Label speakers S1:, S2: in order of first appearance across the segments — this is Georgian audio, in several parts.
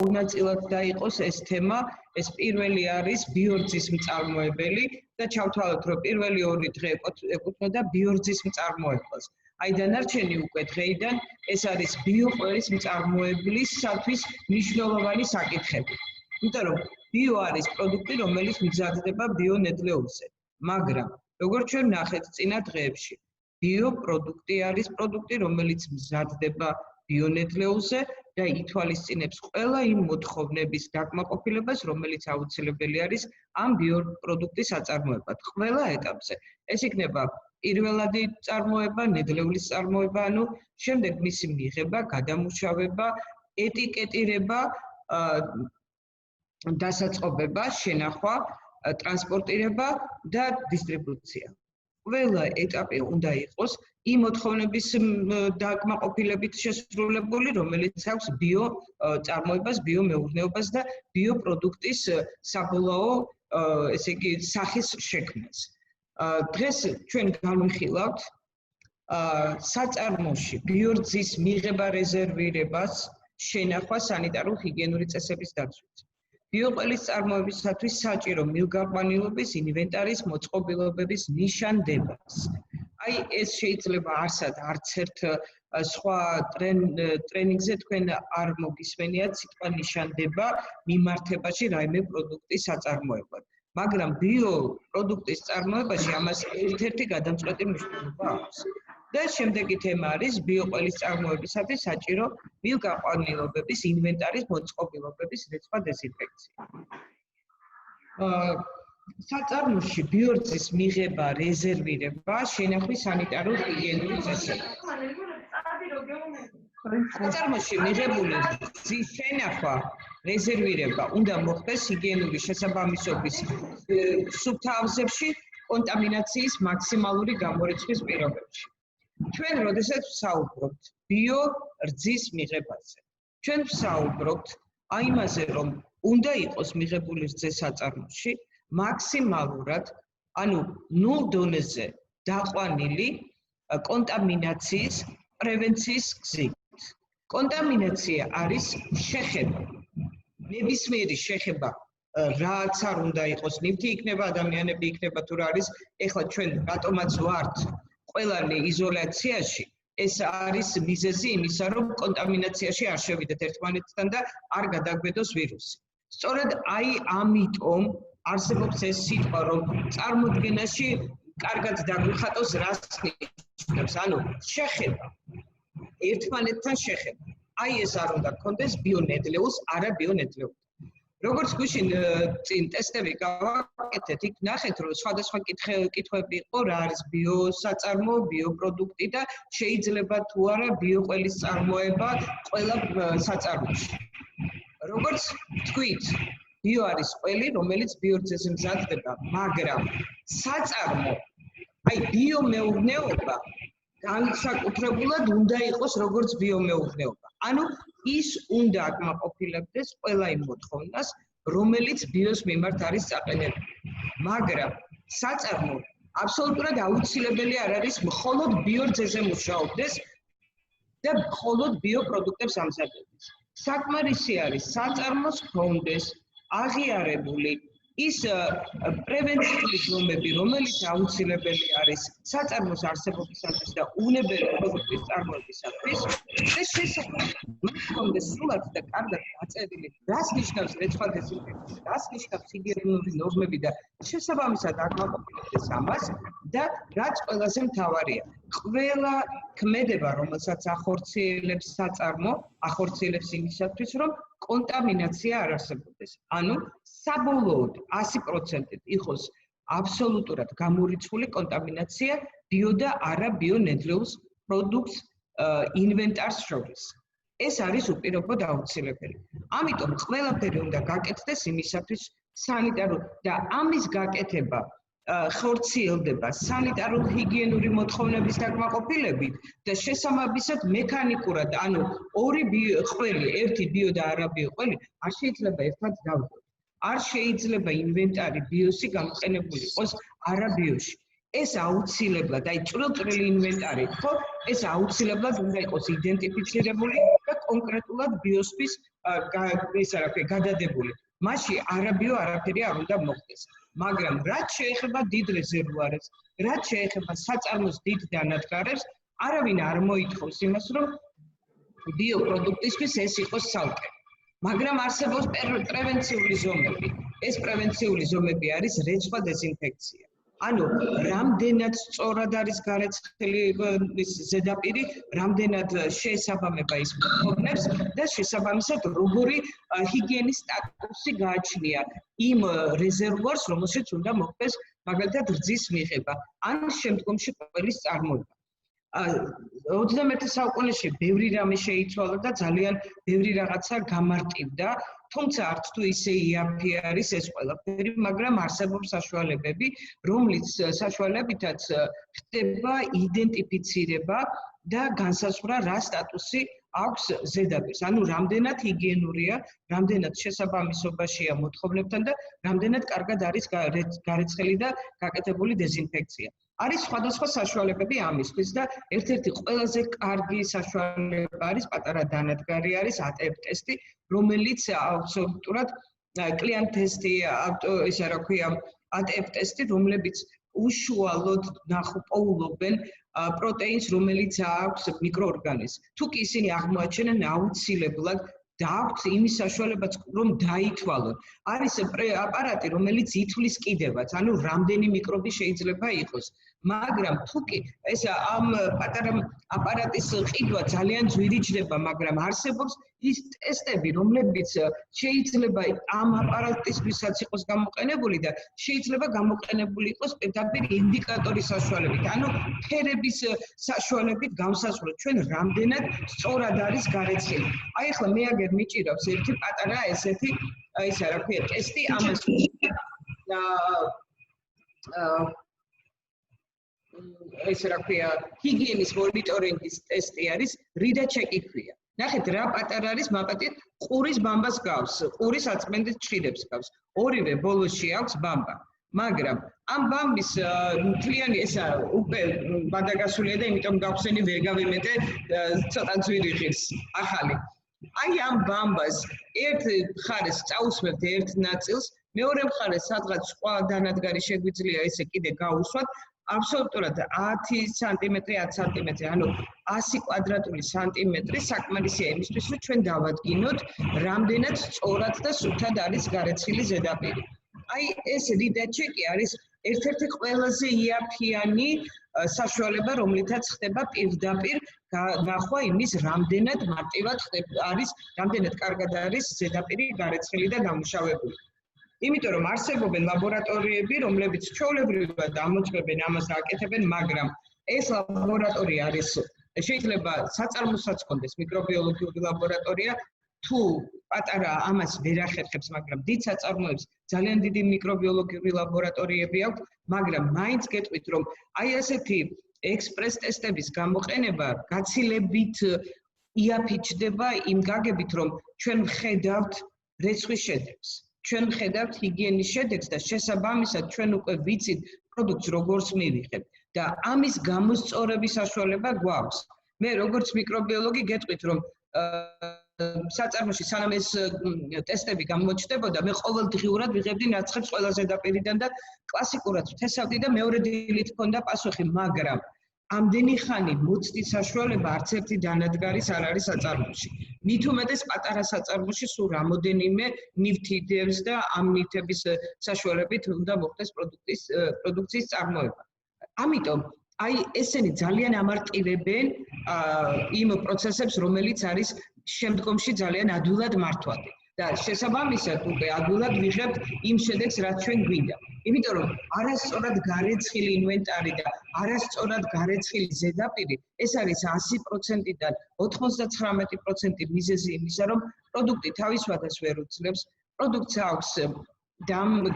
S1: მონაწილად დაიყოს ეს თემა, ეს პირველი არის ბიორძის მწარმოებელი და ჩავთვალოთ, რომ პირველი 2 დღე ეკუთვნოდა ბიორძის მწარმოებელს. Აი დანარჩენი უკვე დღეიდან ეს არის ბიოყველის მწარმოებლისათვის მნიშვნელოვანი საკითხები. იმიტომ რომ ბიო არის პროდუქტი, რომელიც მზადდება ბიონედლეულზე, მაგრამ როგორც ჩვენ ნახეთ წინა დღეებში, ბიოპროდუქტი არის პროდუქტი, რომელიც მზადდება ბიონედლეულზე და ითვალისწინებს ყველა იმ მოთხოვნების დაკმაყოფილებას, რომელიც აუცილებელი არის ამ ბიოპროდუქტის აწარმოებად, ყველა ეტაპზე. ეს იქნება პირველადი წარმოება, ნედლეულის წარმოება, ანუ შემდეგ მისი მიღება, გადამუშავება, ეტიკეტირება, დასაწყობება, შენახვა, ტრანსპორტირება და დისტრიბუცია. ყველა ეტაპი უნდა იყოს იმ მოთხოვნების დაკმაყოფილებით შესრულებული, რომელიც აქვს ბიო წარმოებას, ბიომეურნეობას და ბიოპროდუქტის საბოლოო, ესე იგი, სახის შექმნას. დღეს ჩვენ განვიხილავთ საწარმოში ბიორძის მიღება, რეზერვირებას, შენახვა სანიტარულ-ჰიგიენური წესების დაცვით. ბიოყველის წარმოებისათვის საჭირო მილგაყვანილობის, ინვენტარის, მოწყობილობების ნიშანდებას. Აი ეს შეიძლება არსად არც ერთ სხვა ტრენინგზე თქვენ არ მოგისმენიათ სიტყვა ნიშანდება მიმართებაში რაიმე პროდუქტის საწარმოებლად. მაგრამ ბიოპროდუქტის წარმოებაში ამას ერთ-ერთი გადამწყვეტი მნიშვნელობა აქვს. და შემდეგი თემა არის ბიოყველის წარმოებისათვის საჭირო მილგაყვანილობების, ინვენტარის, მოწყობილობების რეცვა დეზინფექცია. საწარმოში ბიორძის მიღება, რეზერვირება, შენახვის სანიტარულ-ჰიგიენური წესები. საწარმოში მიღებული რძის შენახვა, რეზერვირება უნდა მოხდეს ჰიგიენური შესაბამისობის სუფთავზებში კონტამინაციის მაქსიმალური გამორიცხვის პირობებში. ჩვენ როდესაც ვსაუბრობთ ბიორძის მიღებაზე, ჩვენ ვსაუბრობთ აიმაზე, რომ უნდა იყოს მიღებული რძე საწარმოში მაქსიმალურად, ანუ 0 დონეზე დაყვანილი კონტამინაციის პრევენციის გზით. კონტამინაცია არის შეხება. ნებისმიერი შეხება რაც არ უნდა იყოს, ნივთი იქნება, ადამიანები იქნება თუ რა არის, ეხლა ჩვენ რატომაც ვართ ყველანი იზოლაციაში, ეს არის მიზეზი იმისა, რომ კონტამინაციაში არ შევიდეთ ერთმანეთთან და არ გადაგვედოს ვირუსი. სწორედ აი ამიტომ არსებობს ეს სიტყვა, რომ წარმოდგენაში კარგად დაგვიხატოს რას ნიშნავს, ანუ შეხება, ერთმანეთთან შეხება. აი ეს არ უნდა გქონდეს ბიონედლეულს, არა ბიონედლეულს. როგორც გვიშინ წინ ტესტები გავაკეთეთ, იქ ნახეთ, რომ სხვადასხვა კითხვები იყო, რა არის ბიოსაწარმო, ბიოპროდუქტი და შეიძლება თუ არა ბიოყველის წარმოება ყველა საწარმოში. როგორც თქვით, ბიო არის ყველი, რომელიც ბიორძეზე მზადდება, მაგრამ საწარმო, აი ბიომეურნეობა განსაკუთრებულად უნდა იყოს როგორც ბიომეურნეობა. ანუ ის უნდა აკმაყოფილებდეს ყველა იმ მოთხოვნას, რომელიც ბიოს მიმართ არის წაყენებული. მაგრამ საწარმო აბსოლუტურად აუცილებელი არ არის მხოლოდ ბიორძეზე მუშაობდეს და მხოლოდ ბიოპროდუქტებს ამზადებდეს. საკმარისი არის საწარმოს ჰქონდეს აღიარებული ის პრევენციული ზომები, რომელიც აუცილებელი არის საწარმოს არსებობისათვის და უნებელი პროდუქტის წარმოებისათვის, და შესაძლოა ჰქონდეს სრულად და კარგად დაწერილი, რას ნიშნავს რეცვა დეზინფექცია, რას ნიშნავს ჰიგიენური ნორმები და შესაბამისად აკმაყოფილებდეს ამას და რაც ყველაზე მთავარია, ყველა ქმედება, რომელსაც ახორციელებს საწარმო, ახორციელებს იმისათვის, რომ კონტამინაცია არ არსებობდეს. ანუ საბოლოოდ 100% იყოს აბსოლუტურად გამორიცხული კონტამინაცია ბიო და არა ბიონედლეულს პროდუქტს ინვენტარს შორის. ეს არის უპირობოდ აუცილებელი. ამიტომ ყველაფერი უნდა გაკეთდეს იმისათვის სანიტარულ და ამის გაკეთება ხორციელდება სანიტარულ-ჰიგიენური მოთხოვნების დაკმაყოფილებით და შესაბამისად მექანიკურად, ანუ ორი ყველი, ერთი ბიო და არა ბიო ყველი, არ შეიძლება ერთად დავდგოთ. არ შეიძლება ინვენტარი ბიოსი გამოყენებული იყოს არა ბიოში. ეს აუცილებლად, აი ჭრილ-ჭრილი ინვენტარი, ხო, ეს აუცილებლად უნდა იყოს იდენტიფიცირებული და კონკრეტულად ბიოსთვის ისა რა ქვია გადადებული. მაშინ არაბიო არაფერი არ უნდა მოხდეს. მაგრამ რაც შეეხება დიდ რეზერვუარებს, რაც შეეხება საწარმოს დიდ დანადგარებს, არავინ არ მოითხოვს იმას, რომ ბიოპროდუქტისთვის ეს იყოს ცალკე. მაგრამ არსებობს პრევენციული ზომები. ეს პრევენციული ზომები არის რეცხვა დეზინფექცია. ანუ რამდენად სწორად არის გარეცხილი ის ზედაპირი, რამდენად შეესაბამება ის მოხდენებს და შესაბამისად როგორი ჰიგიენის სტატუსი გააჩნია იმ რეზერვუარს, რომელშიც უნდა მოხდეს მაგალითად რძის მიღება ან შემდგომში ყველის წარმოება. 21 საუკუნეში ბევრი რამე შეიცვალა და ძალიან ბევრი რაღაცა გამარტივდა, თუმცა არც თუ ისე იაფი არის ეს ყველაფერი, მაგრამ არსებობს საშუალებები, რომლის საშუალებითაც ხდება იდენტიფიცირება და განსაზღვრა რა სტატუსი აქვს ზედაპირს. ანუ რამდენად ჰიგიენურია, რამდენად შესაბამისობაშია მოთხოვნებთან და რამდენად კარგად არის გარეცხილი და გაკეთებული დეზინფექცია. არის სხვადასხვა საშუალებები ამისთვის და ერთ-ერთი ყველაზე კარგი საშუალება არის პატარა დანადგარი არის ATF ტესტი, რომელიც აბსოლუტურად კლient ტესტი, ისა რა ქვია, ATF ტესტი, რომლებიც უშუალოდ პოულობენ პროტეინს, რომელიც აქვს მიკროორგანიზმს. თუ კი ისინი აღმოაჩენენ აუცილებლად და აქვს იმის საშუალებაც, რომ დაითვალონ. არის აპარატი, რომელიც ითვლის კიდევაც, ანუ რამდენი მიკრობი შეიძლება იყოს. მაგრამ თუ კი ეს ამ პატარა აპარატის ყიდვა ძალიან ძვირი ჯდება, მაგრამ არსებობს ის ტესტები, რომლებიც შეიძლება ამ აპარატისთვისაც იყოს გამოყენებული და შეიძლება გამოყენებული იყოს პირდაპირ ინდიკატორის საშუალებით, ანუ ფერების საშუალებით განსაზღვროთ ჩვენ რამდენად სწორად არის გარეცხილი. აი ახლა მე აგერ მიჭირავს ერთი პატარა ესეთი ისა რა ქვია ტესტი ამას ეს რა ქვია ჰიგიენის მონიტორინგის ტესტი არის რიდა ჩეკი ქვია. ნახეთ რა პატარა არის მაპატით ყურის ბამბას გავს, ყურის აწმენდის ჩხიდებს გავს. ორივე ბოლოში აქვს ბამბა. მაგრამ ამ ბამბის მთლიანი ესა უკვე გადაგასულია და იმიტომ გავხსენი ვერ გავიმეტე ცოტა ძვირი ღირს ახალი. აი ამ ბამბას ერთ მხარეს წაუსმევთ ერთ ნაწილს, მეორე მხარეს სადღაც სხვა დანადგარი შეგვიძლია ესე კიდე გაუსვათ. აბსოლუტურად 10 სანტიმეტრი, 10 სანტიმეტრი, ანუ 100 კვადრატული სანტიმეტრი საკმარისია იმისთვის, რომ ჩვენ დავადგინოთ, რამდენად სწორად და სუფთად არის გარეცხილი ზედაპირი. აი ეს რიდა ჩეკი არის ერთ-ერთი ყველაზე იაფიანი საშუალება, რომლითაც ხდება პირდაპირ ნახვა იმის, რამდენად მარტივად არის, რამდენად კარგად არის ზედაპირი გარეცხილი და დამუშავებული. იმიტომ რომ არსებობენ ლაბორატორიები, რომლებიც ჩვეულებრივად ამოწმებენ ამას და აკეთებენ, მაგრამ ეს ლაბორატორია არის შეიძლება საწარმოსაც კონდეს მიკრობიოლოგიური ლაბორატორია, თუ პატარა ამას ვერ ახერხებს, მაგრამ დიდ საწარმოებს ძალიან დიდი მიკრობიოლოგიური ლაბორატორიები აქვს, მაგრამ მაინც გეტყვით, რომ აი ასეთი ექსპრეს ტესტების გამოყენება გაცილებით იაფი ჩდება იმ გაგებით, რომ ჩვენ ვხედავთ რეცხვის შედეგს. ჩვენ ვხედავთ ჰიგიენის შედეგს და შესაბამისად ჩვენ უკვე ვიცით პროდუქტს როგორს მივიღებთ და ამის გამოსწორების საშუალება გვაქვს. მე როგორც მიკრობიოლოგი გეტყვით, რომ საწარმოში სანამ ეს ტესტები გამოჩნდებოდა, მე ყოველდღიურად ვიღებდი ნაცხებს ყველა ზედაპირიდან და კლასიკურად ვთესავდი და მეორე დილით მქონდა პასუხი, მაგრამ ამდენი ხანი მოცდით საშუალება არც ერთი დანადგარის არ არის საწარმოში. მით უმეტეს პატარა საწარმოში სულ რამოდენიმე ნივთი დევს და ამ ნივთების საშუალებით უნდა მოხდეს პროდუქციის წარმოება. ამიტომ აი ესენი ძალიან ამარტივებენ იმ პროცესებს, რომელიც არის შემდგომში ძალიან ადვილად მართვადი. და შესაბამისად უკვე ადვილად ვიღებთ იმ შედეგს, რაც ჩვენ გვინდა. იმიტომ რომ არასწორად გარეცხილი ინვენტარი და არასწორად გარეცხილი ზედაპირი, ეს არის 100%-დან 99% მიზეზი იმისა, რომ პროდუქტი თავის ვადას ვერ უძლებს, პროდუქტს აქვს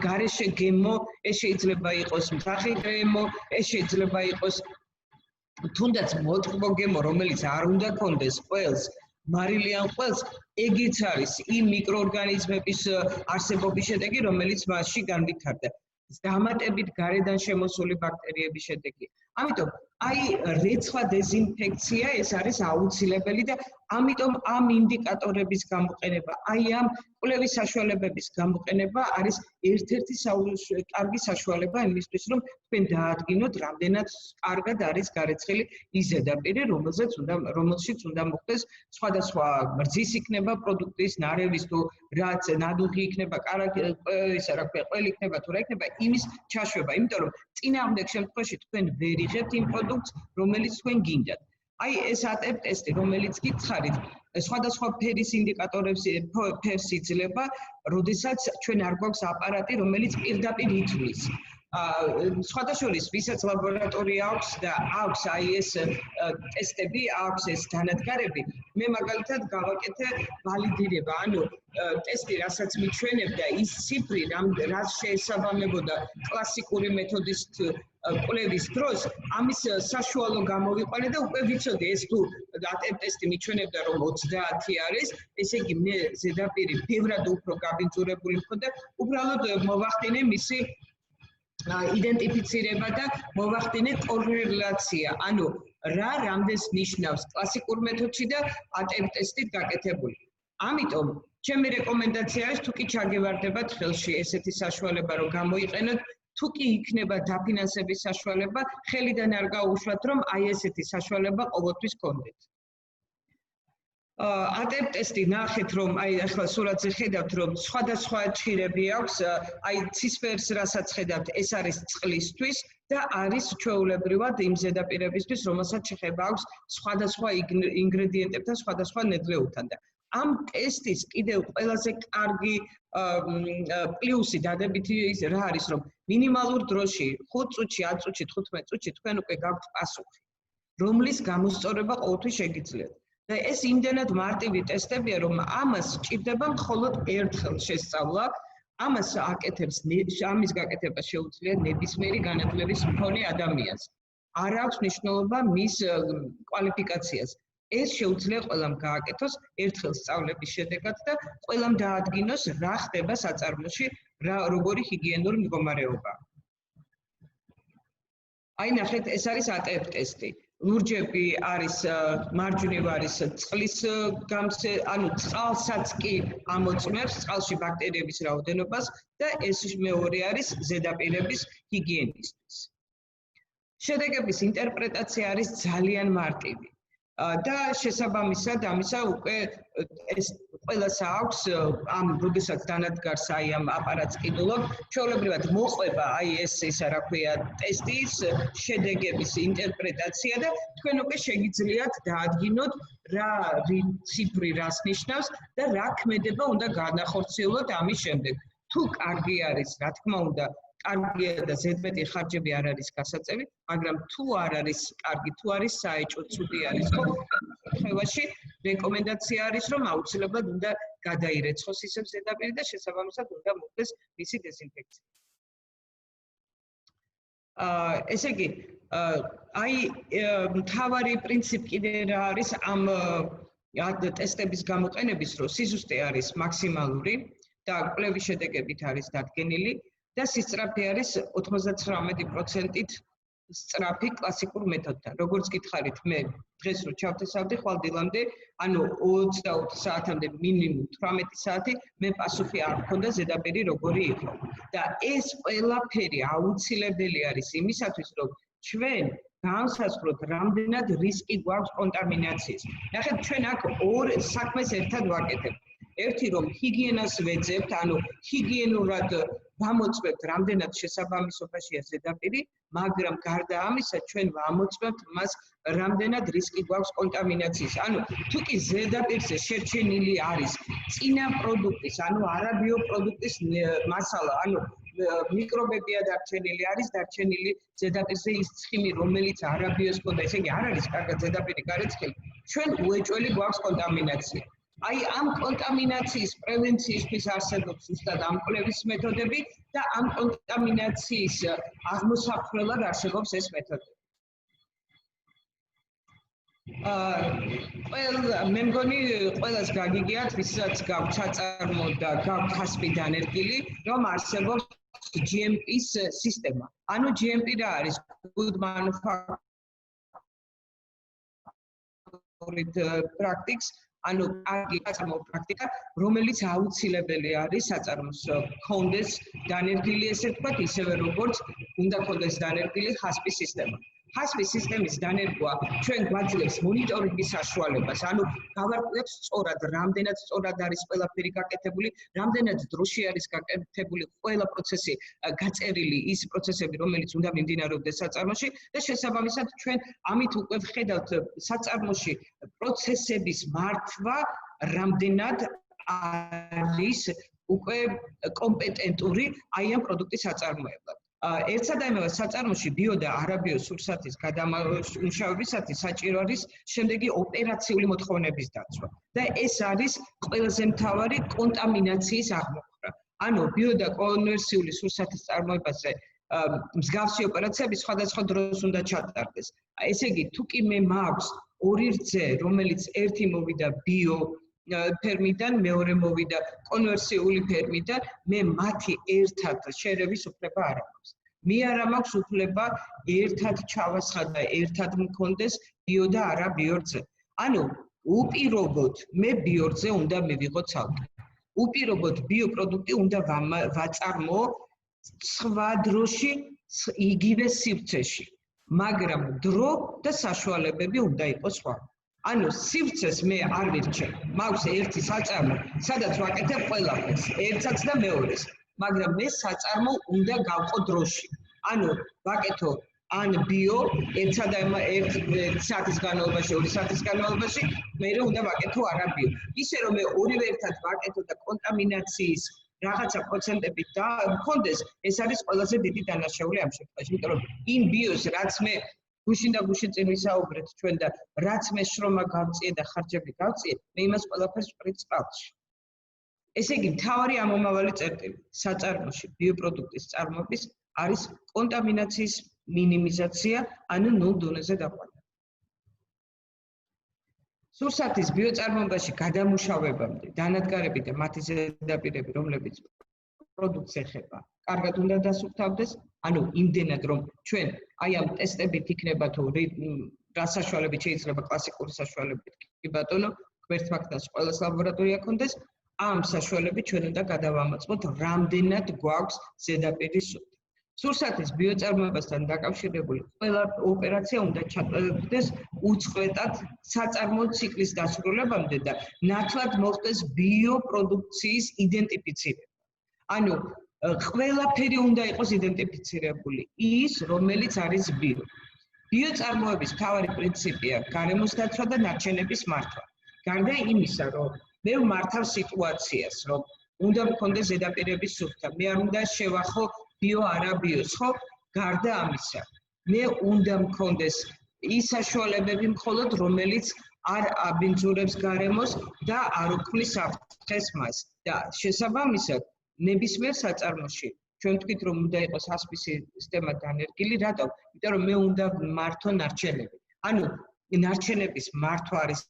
S1: გარეშე გემო, ეს შეიძლება იყოს მსახი გემო, ეს შეიძლება იყოს თუნდაც მოტყბო გემო, რომელიც არ უნდა კონდეს ყველს, მარილიან ყველს, ეგეც არის იმ მიკროორგანიზმების არსებობის შედეგი, რომელიც მასში განვითარდა. დამატებით გარედან შემოსული ბაქტერიების შედეგი. ამიტომ აი რეცხვა დეზინფექცია ეს არის აუცილებელი და ამიტომ ამ ინდიკატორების გამოყენება, აი ამ კვლევის საშუალებების გამოყენება არის ერთ-ერთი კარგი საშუალება იმისთვის, რომ თქვენ დაადგინოთ, რამდენად კარგად არის გარეცხილი ის ზედაპირი, რომელშიც უნდა მოხდეს სხვადასხვა რძის იქნება პროდუქტის, ნარევის თუ რაც ნადუღი იქნება, ყველი იქნება თუ რა იქნება, იმის ჩაშვება, იმიტომ რომ წინააღმდეგ შემთხვევაში თქვენ ვერ იღებთ იმ პროდუქტს, რომელიც თქვენ გინდათ. აი ეს ATEP ტესტი, რომელიც გითხარით, სხვადასხვა ფერის ინდიკატორებს ფერს იძლევა, როდესაც ჩვენ არ გვაქვს აპარატი, რომელიც პირდაპირ ითვლის. სხვადასხვა ვისაც ლაბორატორია აქვს და აქვს აი ეს ტესტები, აქვს ეს განადგარები, მე მაგალითად გავაკეთე ვალიდირება, ანუ ტესტი, რასაც მიჩვენებდა, ის ციფრი, რაც შეესაბამებოდა კლასიკური მეთოდის კვლევის დროს, ამის საშუალო გამოვიყვანე და უკვე ვიცოდი, ეს თუ ATEP ტესტი მიჩვენებდა, რომ 30 არის, ესე იგი მე ზედაპირი ბევრად უფრო გაბინძურებული მქონდა, უბრალოდ მოვახდინე მისი იდენტიფიცირება და მოვახდინე კორელაცია, ანუ რა რამდენს ნიშნავს კლასიკურ მეთოდში და ATEP ტესტით გაკეთებული. ამიტომ ჩემი რეკომენდაცია არის, თუ კი ჩაგევარდებათ ხელში ესეთი საშუალება, რომ გამოიყენოთ, თუ კი იქნება დაფინანსების საშუალება, ხელიდან არ გაუშვათ, რომ აი ესეთი საშუალება ყოველთვის გქონდეთ. ATEP ტესტი ნახეთ, რომ აი ახლა სურათზე ხედავთ, რომ სხვადასხვა ჭირები აქვს, აი ცისფერს რასაც ხედავთ, ეს არის წყლისთვის და არის ჩვეულებრივად იმ ზედაპირებისთვის, რომელსაც შეხება აქვს სხვადასხვა ინგრედიენტებთან, სხვადასხვა ნედლეულთან და ამ ტესტის კიდევ ყველაზე კარგი პლუსი დადებითი რა არის, რომ მინიმალურ დროში 5 წუთში, 10 წუთში, 15 წუთში თქვენ უკვე გაქვთ პასუხი, რომლის გამოსწორება ყოველთვის შეგიძლიათ. და ეს იმდენად მარტივი ტესტებია, რომ ამას სჭირდება მხოლოდ ერთხელ შესწავლა, ამას აკეთებს, ამის გაკეთება შეუძლია ნებისმიერი განათლების მქონე ადამიანს. არ აქვს მნიშვნელობა მის კვალიფიკაციას. ეს შეუძლია ყველამ გააკეთოს ერთხელ სწავლების შედეგად და ყველამ დაადგინოს, რა ხდება საწარმოში, როგორი ჰიგიენური მდგომარეობა. აი ნახეთ, ეს არის ATEP ტესტი. ლურჯები არის მარჯვნივ არის წყლის ანუ წყალსაც კი ამოწმებს, წყალში ბაქტერიების რაოდენობას და ეს მეორე არის ზედაპირების ჰიგიენისთვის. შედეგების ინტერპრეტაცია არის ძალიან მარტივი. და შესაბამისად ამისა უკვე ეს ყველას აქვს ამ როდესაც დანადგარს აი ამ აპარატს ყიდულობ, ჩვეულებრივად მოყვება აი ეს ისა რა ქვია ტესტის შედეგების ინტერპრეტაცია და თქვენ უკვე შეგიძლიათ დაადგინოთ რა ციფრი რას ნიშნავს და რა ქმედება უნდა განახორციელოთ ამის შემდეგ. თუ კარგი არის, რა თქმა უნდა, კარგია და ზედმეტი ხარჯები არ არის გასაწევი, მაგრამ თუ არ არის კარგი, თუ არის საეჭვო, ცუდი არის, ხო? შემთხვევაში რეკომენდაცია არის, რომ აუცილებლად უნდა გადაირეცხოს ისევ ზედაპირი და შესაბამისად უნდა მოხდეს მისი დეზინფექცია. ესე იგი, აი მთავარი პრინციპი კიდე რა არის ამ ტესტების გამოყენების, რომ სიზუსტე არის მაქსიმალური და კვლევის შედეგებით არის დადგენილი. და სისწრაფე არის 99%-ით სწრაფი კლასიკურ მეთოდთან. როგორც გითხარით, მე დღეს რო ჩავთესავდი ხვალ დილამდე, ანუ 24 საათამდე მინიმუმ 18 საათი მე პასუხი არ მქონდა ზედაპირი როგორი იყო. და ეს ყველაფერი აუცილებელი არის იმისათვის, რომ ჩვენ განსაზღვროთ, რამდენად რისკი გვაქვს კონტამინაციის. ნახეთ, ჩვენ აქ ორ საქმეს ერთად ვაკეთებთ. ერთი რომ ჰიგიენას ვეძებთ, ანუ ჰიგიენურად ვამოწმებთ, რამდენად შესაბამისობაშია ზედაპირი, მაგრამ გარდა ამისა ჩვენ ვამოწმებთ მას, რამდენად რისკი გვაქვს კონტამინაციის. ანუ თუ კი ზედაპირზე შერჩენილი არის წინა პროდუქტის, ანუ არაბიო პროდუქტის მასალა, ანუ მიკრობებია დარჩენილი, არის დარჩენილი ზედაპირზე ის ცხიმი, რომელიც არაბიოს ყოდა, ესე იგი არ არის კარგად ზედაპირი გარეცხილი, ჩვენ უეჭველი გვაქვს კონტამინაცია. აი ამ კონტამინაციის პრევენციისთვის არსებობს ზუსტად ამ კვლევის მეთოდები და ამ კონტამინაციის აღმოსაყრელად არსებობს ეს მეთოდები. მე მგონი ყველას გაგიგიათ, ვისაც გაქვთ საწარმო და გაქვთ ხასპი დანერგილი, რომ არსებობს GMP-ის სისტემა. ანუ GMP რა არის? Good Manufacturing სწორედ პრაქტიკს, ანუ კარგი საწარმო პრაქტიკა, რომელიც აუცილებელი არის საწარმოს კონდეს დანერგილი, ესე ვთქვათ, ისევე როგორც უნდა კონდეს დანერგილი ხასპის სისტემა. ხასპის სისტემის დანერგვა ჩვენ გვაძლევს მონიტორინგის საშუალებას, ანუ გავარკვიოთ სწორად, რამდენად სწორად არის ყველაფერი გაკეთებული, რამდენად დროში არის გაკეთებული ყველა პროცესი გაწერილი, ის პროცესები, რომელიც უნდა მიმდინარეობდეს საწარმოში და შესაბამისად ჩვენ ამით უკვე ვხედავთ საწარმოში პროცესების მართვა, რამდენად არის უკვე კომპეტენტური აი ამ პროდუქტის საწარმოებლად. ერთსა და იმავე საწარმოში ბიო და არაბიო სურსათის გადამუშავებისათვის საჭირო არის შემდეგი ოპერაციული მოთხოვნების დაცვა და ეს არის ყველაზე მთავარი კონტამინაციის აღმოფხვრა. ანუ ბიო და კონვერსიული სურსათის წარმოებაზე მსგავსი ოპერაციები სხვადასხვა დროს უნდა ჩატარდეს. ესე იგი, თუ კი მე მაქვს ორი რძე, რომელიც ერთი მოვიდა ბიო ფერმიდან, მეორე მოვიდა კონვერსიული ფერმიდან, მე მათი ერთად შერევის უფლება არ აქვს. მე არ მაქვს უფლება ერთად ჩავასხადა, ერთად მქონდეს ბიო და არა ბიო რძე. ანუ უპირობოდ მე ბიო რძე უნდა მივიღო ცალკე. უპირობოდ ბიო პროდუქტი უნდა ვაწარმოო სხვა დროში, იგივე სივრცეში, მაგრამ დრო და საშუალებები უნდა იყოს სხვა. ანუ სივრცეს მე არ ვირჩევ. მაქვს ერთი საწარმო, სადაც ვაკეთებ ყველაფერს, ერთსაც და მეორეს, მაგრამ მე საწარმო უნდა გავყო დროში. ანუ ვაკეთო ან ბიო ერთსა და ერთ საათის განმავლობაში, 2 საათის განმავლობაში, მე უნდა ვაკეთო არა ბიო. ისე რომ მე ორივე ერთად ვაკეთო და კონტამინაციის რაღაცა პროცენტები და მქონდეს, ეს არის ყველაზე დიდი დანაშაული ამ შემთხვევაში, იმიტომ რომ იმ ბიოს რაც მე გუშინ და გუშინ წინ ვისაუბრეთ ჩვენ და რაც მე შრომა გავწიე და ხარჯები გავწიე, მე იმას ყველაფერს ვყრით წყალში. ესე იგი, მთავარი ამომავალი წერტილი საწარმოში ბიოპროდუქტის წარმოების არის კონტამინაციის მინიმიზაცია, ანუ ნულ დონეზე დაყვანა. სურსათის ბიოწარმოებაში გადამუშავებამდე დანადგარები და მათი ზედაპირები, რომლებიც პროდუქტს ეხება, კარგად უნდა დასუფთავდეს, ანუ იმდენად რომ ჩვენ აი ამ ტესტებით იქნება თუ რა საშუალებით შეიძლება კლასიკური საშუალებით კი ბატონო, ღმერთ მაგდას ყველას ლაბორატორია ქონდეს, ამ საშუალებით ჩვენ უნდა გადავამოწმოთ, რამდენად გვაქვს ზედაპირი სუფთა. სურსათის ბიოწარმოებასთან დაკავშირებული ყველა ოპერაცია უნდა ჩატარდეს უწყვეტად საწარმო ციკლის დასრულებამდე და ნათლად მოხდეს ბიოპროდუქციის იდენტიფიცირება. ანუ ყველაფერი უნდა იყოს იდენტიფიცირებული ის, რომელიც არის ბიო. ბიოწარმოების მთავარი პრინციპია გარემოს დაცვა და ნარჩენების მართვა. გარდა იმისა, რომ მე ვმართავ სიტუაციას, რომ უნდა მქონდეს ზედაპირების სუფთა, მე არ უნდა შევახო ბიო არა ბიოს, ხო? გარდა ამისა, მე უნდა მქონდეს ის საშუალებები მხოლოდ, რომელიც არ აბინძურებს გარემოს და არ უქმნის საფრთხეს მას. და შესაბამისად, ნებისმიერ საწარმოში ჩვენ ვთქვით, რომ უნდა იყოს ხასპის სისტემა დანერგილი, რატომ? იმიტომ რომ მე უნდა მართო ნარჩენები. ანუ ნარჩენების მართვა არის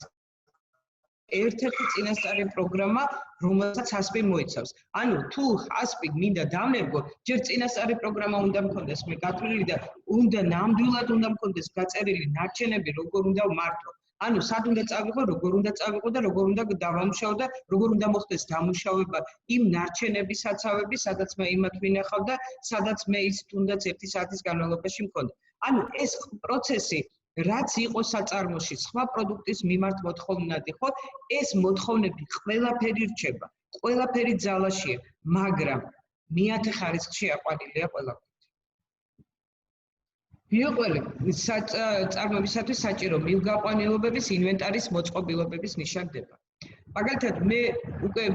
S1: ერთ-ერთი წინასწარი პროგრამა, რომელსაც ხასპი მოიცავს. ანუ თუ ხასპი მინდა დავნერგო, ჯერ წინასწარი პროგრამა უნდა მქონდეს მე გათვლილი და უნდა ნამდვილად უნდა მქონდეს გაწერილი ნარჩენები, როგორ უნდა ვმართო. ანუ სად უნდა წავიღო, როგორ უნდა წავიღო და როგორ უნდა დავამუშავო და როგორ უნდა მოხდეს დამუშავება იმ ნარჩენების საცავების, სადაც მე იმათ ვინახავ და სადაც მე ის თუნდაც 1 საათის განმავლობაში მქონდა. ანუ ეს პროცესი რაც იყო საწარმოში სხვა პროდუქტის მიმართ მოთხოვნადი, ხო? ეს მოთხოვნები ყველაფერი რჩება, ყველაფერი ძალაშია, მაგრამ მეათე ხარისხში აყვანილია ყველაფერი. ბიოყველი წარმოებისათვის საჭირო მილგაყვანილობების ინვენტარის მოწყობილობების ნიშანდება. მაგალითად, მე უკვე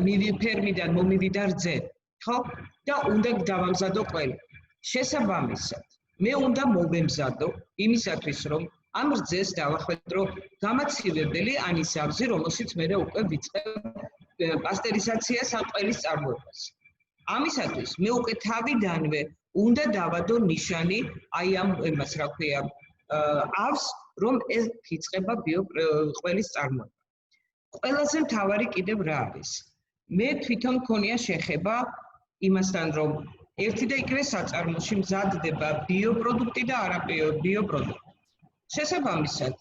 S1: ფერმიდან მომივიდა რძე, ხო? და უნდა დავამზადო ყველი. შესაბამისად, მე უნდა მოვემზადო იმისათვის, რომ ამ რძეს დავახვედრო გამაცივებელი ანის აბზი, რომელშიც მე უკვე ვიწყებ პასტერიზაციას ან ყველის წარმოებას. ამისათვის მე უკვე თავიდანვე უნდა დავადო ნიშანი აი ამ იმას, რა ქვია, ავს, რომ ეს იწყება ბიოყველის წარმოება. ყველაზე მთავარი კიდევ რა არის? მე თვითონ მქონია შეხება იმასთან, რომ ერთი და იგივე საწარმოში მზადდება ბიოპროდუქტი და არა ბიოპროდუქტი. შესაბამისად,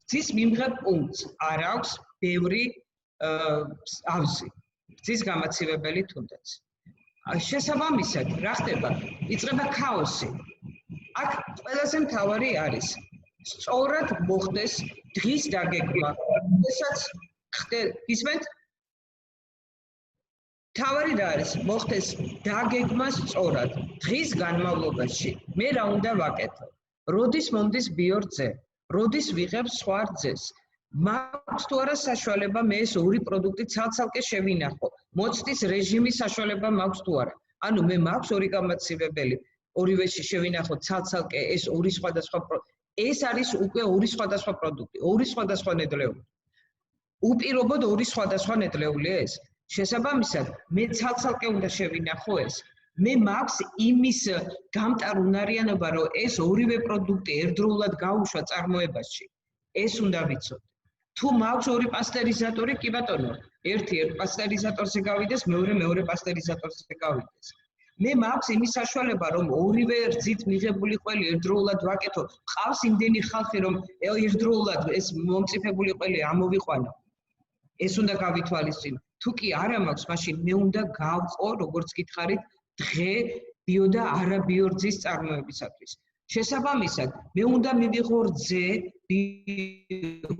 S1: რძის მიმღებ პუნქტს არ აქვს ბევრი ავზი, რძის გამაცივებელი თუნდაც. შესაბამისად, რა ხდება? იწყება ქაოსი. აქ ყველაზე მთავარი არის სწორად მოხდეს დღის დაგეგმა. როდესაც ისმენთ? მთავარი რა არის? მოხდეს დაგეგმა სწორად დღის განმავლობაში. მე რა უნდა ვაკეთო? როდის მომდის ბიორძე? როდის ვიღებ სხვა რძეს? მაქვს თუ არა საშუალება მე ეს ორი პროდუქტი ცალ-ცალკე შევინახო? მოცდის რეჟიმის საშუალება მაქვს თუ არა? ანუ მე მაქვს ორი გამაცივებელი, ორივეში შევინახო ცალ-ცალკე ეს ორი სხვადასხვა ეს არის უკვე ორი სხვადასხვა პროდუქტი, ორი სხვადასხვა ნედლეული. უპირობოდ ორი სხვადასხვა ნედლეული ეს. შესაბამისად, მე ცალ-ცალკე უნდა შევინახო ეს. მე მაქვს იმის გამტარუნარიანობა, რომ ეს ორივე პროდუქტი ერთდროულად გაუშვა წარმოებაში. ეს უნდა ვიცოდე. თუ მაქვს ორი პასტერიზატორი, კი ბატონო, ერთი პასტერიზატორზე გავიდეს, მეორე პასტერიზატორზე გავიდეს. მე მაქვს იმის საშუალება, რომ ორივე რძით მიღებული ყველი ერთდროულად ვაკეთო. ყავს იმდენი ხალხი, რომ ერთდროულად ეს მომწიფებული ყველი ამოვიყვანო. ეს უნდა გავითვალისწინო. თუ კი არა მაქვს, მაშინ მე უნდა გავყო, როგორც გითხარით, დღე ბიო და არაბიო რძის წარმოებისათვის. შესაბამისად, მე უნდა მივიღო რძე ბიო.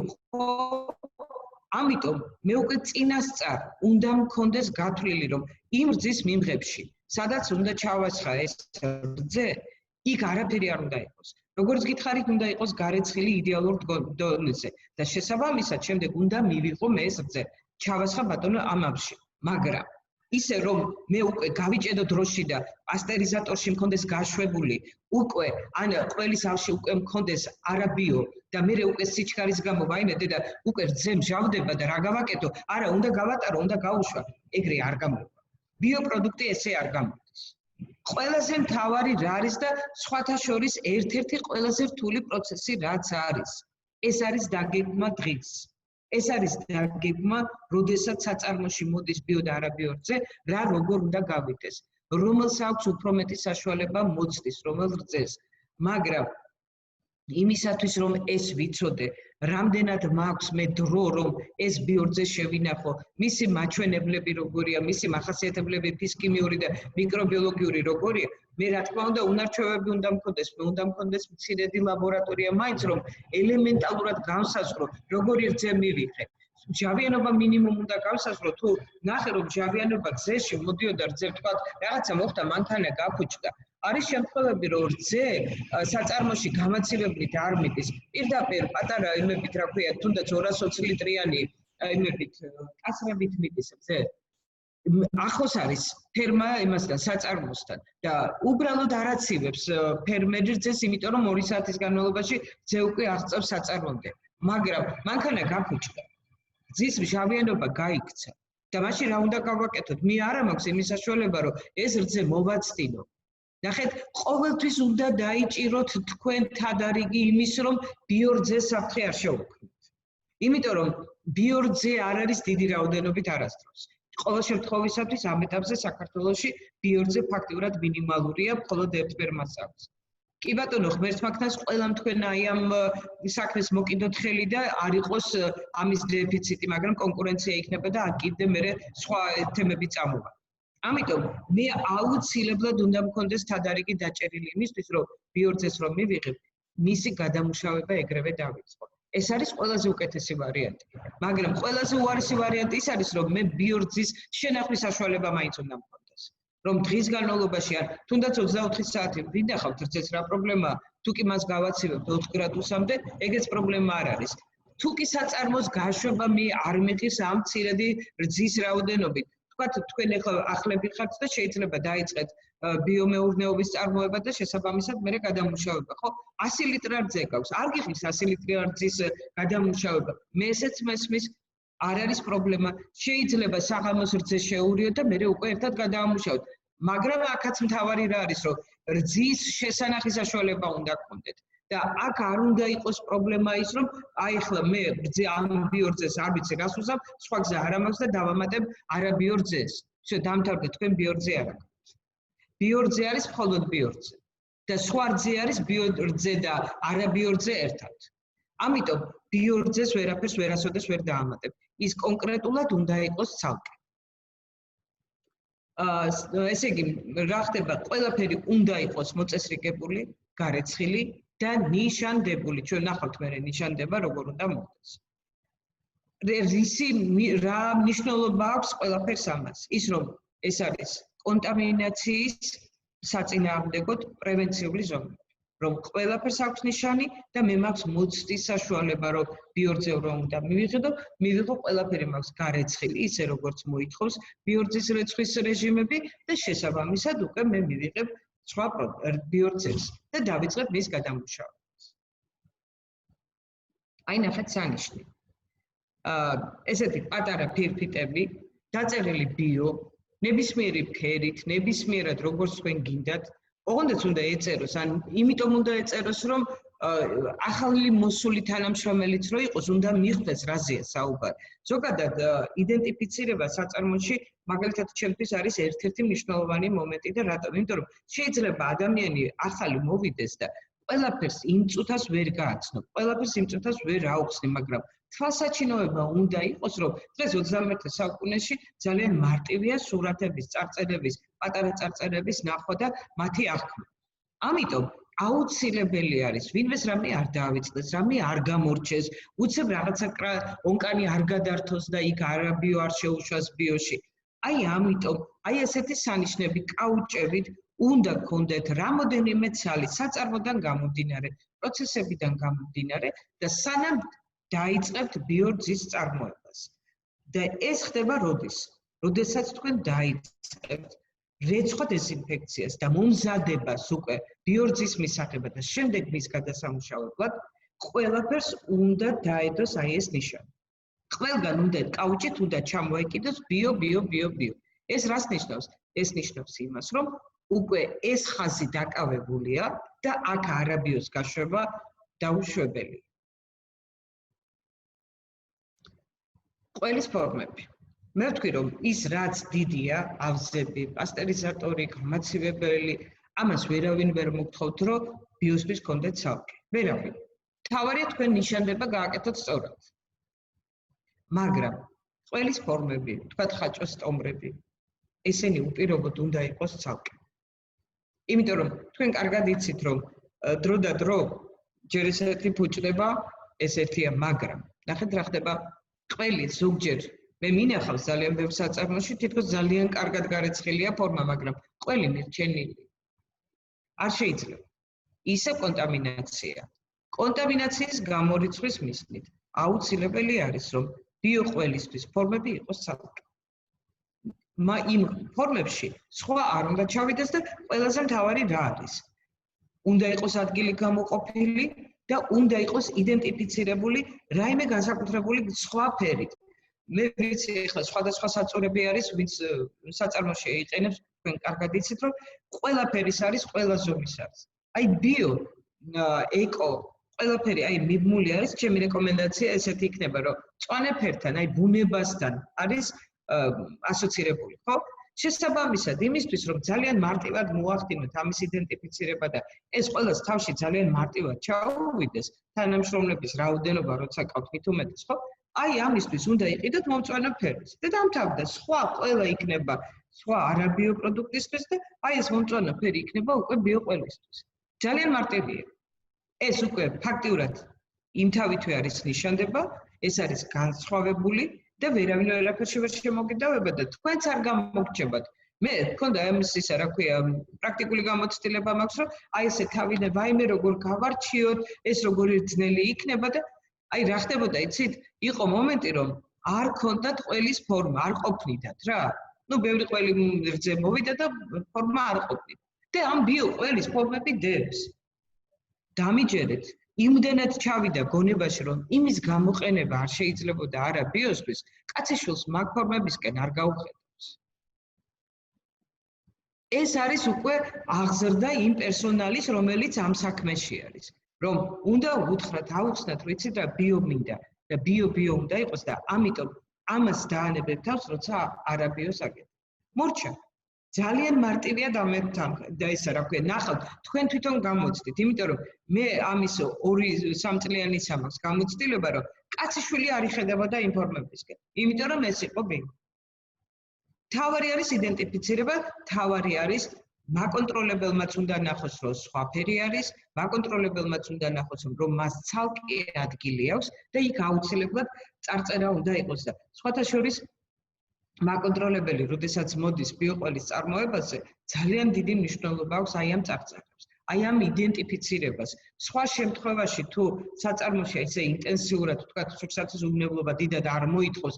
S1: ამიტომ მე უკვე წინასწარ უნდა მქონდეს გათვლილი, რომ იმ რძის მიმღებში, სადაც უნდა ჩავასხა ეს რძე, იქ არაფერი არ უნდა იყოს. როგორც გითხარით, უნდა იყოს გარეცხილი იდეალურ დონეზე და შესაბამისად, შემდეგ უნდა მივიღო მე ეს რძე. ჩავასხა ბატონო ამავში, მაგრამ ისე რომ მე უკვე გავიჭედო დროში და პასტერიზატორში მქონდეს გაშვებული, უკვე ან ყველის ავში უკვე მქონდეს არაბიო და მე უკვე სიჩქარის გამო ვაინდე და უკვე რძე მჟავდება და რა გავაკეთო? არა, უნდა გავატარო, უნდა გაუშვა. ეგრე არ გამოვა. ბიოპროდუქტი ესე არ გამოდის. ყველაზე მთავარი რა არის და სხვათა შორის ერთ-ერთი ყველაზე რთული პროცესი რაც არის? ეს არის დაგეგმა დღის. ეს არის დაგეგმა, როდესაც საწარმოში მოდის ბიო და არაბიო რძე, რა როგორ უნდა გავიდეს. რომელს აქვს უფრო მეტი საშუალება მოცდის, რომელ რძეს. მაგრამ იმისათვის რომ ეს ვიცოდე, რამდენად მაქვს მე დრო, რომ ეს ბიო რძე შევინახო, მისი მაჩვენებლები როგორია, მისი მახასიათებლები ფიზიკიური და მიკრობიოლოგიური როგორია, მე რა თქმა უნდა უნარჩვევები უნდა მქონდეს, მე უნდა მქონდეს მცირედი ლაბორატორია მაინც, რომ ელემენტალურად განსაზღვრო, როგორი რძე მივიღე. ჯავიანობა მინიმუმ უნდა განსაზღვრო, თუ ნახე რომ ჯავიანობა გზეში მოდიოდა რძე, თქვა რაღაცა მოხდა, მანქანა გაფუჭდა. არის შემთხვევები, რომ რძე საწარმოში გამაცივებლით არ მიდის. პირდაპირ პატარა იმებით, რა ქვია, თუნდაც 220 ლიტრიანი იმებით, კასრებით მიდის რძე. ახლოს არის ფერმა იმასთან, საწარმოსთან და უბრალოდ არ აცივებს ფერმერი რძეს, იმიტომ რომ 2 საათის განმავლობაში რძე უკვე აღწევს საწარმომდე. მაგრამ მანქანა გაფუჭდა. რძის მჟავიანობა გაიქცა და მაშინ რა უნდა გავაკეთოთ? მე არა მაქვს იმის საშუალება, რომ ეს რძე მოვაცდინო. ნახეთ, ყოველთვის უნდა დაიჭიროთ თქვენ თადარიგი იმის, რომ ბიორძე საფრთხე არ შეუქმნით. იმიტომ რომ ბიორძე არ არის დიდი რაოდენობით არასდროს. ყოველ შემთხვევისათვის ამ ეტაპზე საქართველოში ბიორძე ფაქტიურად მინიმალურია, მხოლოდ ერთ ფერმას აქვს. კი ბატონო, ღმერთმაგთანს ყველამ თქვენ აი ამ საქმეს მოკიდოთ ხელი და არ იყოს ამის დეფიციტი, მაგრამ კონკურენცია იქნება და აქ კიდე მე სხვა თემები წამოვა. ამიტომ მე აუცილებლად უნდა მქონდეს თადარიგი დაჭერილი იმისთვის, რომ ბიორძეს რომ მივიღებ, მისი გადამუშავება ეგრევე დავიწყო. ეს არის ყველაზე უკეთესი ვარიანტი. მაგრამ ყველაზე უარესი ვარიანტი ის არის, რომ მე ბიორძის შენახვის საშუალება მაინც უნდა მქონდეს. რომ დღის განმავლობაში არ, თუნდაც 24 საათი ვინახავთ რძეს, რა პრობლემაა? თუ კი მას გავაცივებთ 4 გრადუსამდე, ეგეც პრობლემა არ არის. თუ კი საწარმოს გაშვება მე არ მიღის ამ მცირედი რძის რაოდენობით, თქვათ თქვენ ახლები ხართ და შეიძლება დაიწყეთ ბიომეურნეობის წარმოება და შესაბამისად მე გადამუშავება, ხო? 100 ლიტრი რძე გაქვს. არ გიხრის 100 ლიტრი რძის გადამუშავება. მე ესეც მესმის არ არის პრობლემა. შეიძლება საღამოს რძე შეურიოთ და მე უკვე ერთად გადაამუშავოთ. მაგრამ აქაც მთავარი რა არის, რომ რძის შესანახის საშუალება უნდა გქონდეთ. და აქ არ უნდა იყოს პრობლემა ის, რომ აი ახლა მე ამ ბიორძეს არ ვიცი რას ვუზავ, სხვა გზა არ მაქვს და დავამატებ არაბიორძეს. შე დამთავრდა თქვენ ბიორძე არ აქვს. ბიორძე არის მხოლოდ ბიორძე. და სხვა რძე არის ბიორძე და არაბიორძე ერთად. ამიტომ ბიორძეს ვერაფერს ვერასოდეს ვერ დაამატებ. ის კონკრეტულად უნდა იყოს ცალკე. ესე იგი, რა ხდება, ყველაფერი უნდა იყოს მოწესრიგებული, გარეცხილი და ნიშანდებული. ჩვენ ნახავთ მე ნიშანდება როგორ უნდა მოხდეს. რა მნიშვნელობა აქვს ყველაფერს ამას? ის რომ ეს არის კონტამინაციის საწინააღმდეგოდ პრევენციული ზონა. რომ ყველაფერს აქვს ნიშანი და მე მაქვს მოცდის საშუალება რომ ბიორძე რომ უნდა მივიღო ყველაფერი მაქვს გარეცხილი ისე როგორც მოითხოვს ბიორძის რეცხვის რეჟიმები და შესაბამისად უკვე მე მივიღებ სხვა ბიორძებს და დავიწყებ მის გადამუშავებას. აი ნახეთ სანიშნი. ესეთი პატარა ფირფიტები დაწერილი ბიო ნებისმიერი ფერით, ნებისმიერად როგორც თქვენ გინდათ ოღონდაც უნდა ეწეროს, ან იმიტომ უნდა ეწეროს, რომ ახალი მოსული თანამშრომელიც რო იყოს, უნდა მიხვდეს რაზეა საუბარი. ზოგადად იდენტიფიცირება საწარმოში მაგალითად ჩემთვის არის ერთ-ერთი მნიშვნელოვანი მომენტი და რატომ? იმიტომ რომ შეიძლება ადამიანი ახალი მოვიდეს და ყველაფერს იმ წუთას ვერ გააცნო, ყველაფერს იმ წუთას ვერ აუხსნი, მაგრამ თვალსაჩინოება უნდა იყოს, რომ დღეს 21 საუკუნეში ძალიან მარტივია სურათების, წარწერების, პატარა წარწერების ნახვა და მათი აღქმა. ამიტომ აუცილებელი არის, ვინმეს რამე არ დაავიწყდეს, რამე არ გამორჩეს, უცებ რაღაცა ონკანი არ გადართოს და იქ არაბიო არ შეუშვას ბიოში. აი ამიტომ, აი ესეთი სანიშნები კაუჭებით უნდა გქონდეთ რამოდენიმე ცალი საწარმოდან გამომდინარე, პროცესებიდან გამომდინარე და სანამ დაიწყებთ ბიორძის წარმოებას. და ეს ხდება როდის? როდესაც თქვენ დაიწყებთ რეცხვა დეზინფექციას და მომზადებას უკვე ბიორძის მისაღებად და შემდეგ მის გადასამუშავებლად, ყველაფერს უნდა დაედოს აი ეს ნიშანი. ყველგან უნდა კაუჭით უნდა ჩამოეკიდოს ბიო. ეს რას ნიშნავს? ეს ნიშნავს იმას, რომ უკვე ეს ხაზი დაკავებულია და აქ არაბიოს გაშვება დაუშვებელია. ყველის ფორმები. მე ვთქვი რომ ის რაც დიდია, ავზები, პასტერიზატორი, გამაცივებელი, ამას ვერავინ ვერ მოგთხოვთ, რომ ბიოსთვის კონდეთ ცალკე. ვერავინ. თავარია თქვენ ნიშანდება გააკეთოთ სწორად. მაგრამ ყველის ფორმები, თქვათ ხაჭოს სტომრები, ესენი უპირობოდ უნდა იყოს ცალკე. იმიტომ რომ თქვენ კარგად იცით რომ დრო და დრო ჯერ ესეთი ფუჭდება, ეს ერთია, მაგრამ ნახეთ რა ხდება ყველი ზოგჯერ მე მინახავს ძალიან ბევრ საწარმოში თითქოს ძალიან კარგად გარეცხილია ფორმა, მაგრამ ყველი მირჩენილი არ შეიძლება. ისე კონტამინაცია. კონტამინაციის გამორიცხვის მიზნით აუცილებელი არის რომ ბიოყველისთვის ფორმები იყოს ცალკე. იმ ფორმებში სხვა არ უნდა ჩავიდეს და ყველაზე მთავარი რა არის? უნდა იყოს ადგილი გამოყოფილი და უნდა იყოს იდენტიფიცირებული რაიმე განსაკუთრებული სხვა ფერით. მე ვიცი ახლა სხვადასხვა საწურები არის, ვინც საწარმოში იყენებს, თქვენ კარგად იცით, რომ ყველაფერის არის, ყველა ზომის არის. აი ბიო, ეკო, ყველაფერი აი მიბმული არის, ჩემი რეკომენდაცია ესეთი იქნება, რომ მწვანე ფერთან, აი ბუნებასთან არის ასოცირებული, ხო? შესაბამისად, იმისთვის, რომ ძალიან მარტივად მოახდინოთ ამის იდენტიფიცირება და ეს ყველას თავში ძალიან მარტივად ჩაუვიდეს, თანამშრომლების რაოდენობა როცა ყავთ მით უმეტეს, ხო? აი ამისთვის უნდა იყიდოთ მომწვანე ფერის. და დამთავრდა, სხვა ყველა იქნება სხვა არაბიო პროდუქტისთვის და აი ეს მომწვანე ფერი იქნება უკვე ბიოყველისთვის. ძალიან მარტივია. ეს უკვე ფაქტიურად იმთავითვე არის ნიშანდება, ეს არის განსხვავებული და ვერავინ ვერაფერში ვერ შემოგიდავება და თქვენც არ გამოგრჩებათ. მე მქონდა ამის ისა რა ქვია პრაქტიკული გამოცდილება მაქვს, რომ აი ესე თავიდან ვაიმე როგორ გავარჩიოთ, ეს როგორი ძნელი იქნება და აი რა ხდებოდა იცით? იყო მომენტი რომ არ ქონდათ ყველის ფორმა, არ ყოფნიდათ რა. ნუ ბევრი ყველი რძე მოვიდა და ფორმა არ ყოფნით. და ამ ბიო ყველის ფორმები დებს. დამიჯერეთ იმდენად ჩავიდა გონებაში რომ იმის გამოყენება არ შეიძლებოდა არა ბიოსთვის, კაციშვილს მაგ ფორმებისკენ არ გაუხედავს. ეს არის უკვე აღზრდა იმ პერსონალის, რომელიც ამ საქმეში არის. რომ უნდა უთხრათ, აუხსნათ, ვიცით რა ბიო მინდა და ბიო უნდა იყოს და ამიტომ ამას დაანებებ თავს, როცა არაბიოს აკეთებ. მორჩა. ძალიან მარტივია და ესა რა ქვია, ნახავთ, თქვენ თვითონ გამოცდით, იმიტომ რომ მე ამის 2-3 წლიანი სამახს გამოცდილება, რომ კაციშვილი არ იხედებოდა ინფორმებისკენ. იმიტომ რომ ეს იყო ბინго. თავარი არის იდენტიფიცირება, თავარი არის მაკონტროლებელმაც უნდა ნახოს, რომ სხვაფერი არის, მაკონტროლებელმაც უნდა ნახოს, რომ მას ცალკე ადგილი აქვს და იქ აუცილებლად წარწერა უნდა იყოს და სხვათა შორის მაკონტროლებელი, როდესაც მოდის ბიოყოლის წარმოებაზე, ძალიან დიდი მნიშვნელობა აქვს აი ამ წარწერებს, აი ამ იდენტიფიცირებას. სხვა შემთხვევაში თუ საწარმოში ისე ინტენსიურად თქვა, სუქსატის უნებლობა დიდად არ მოითხოვს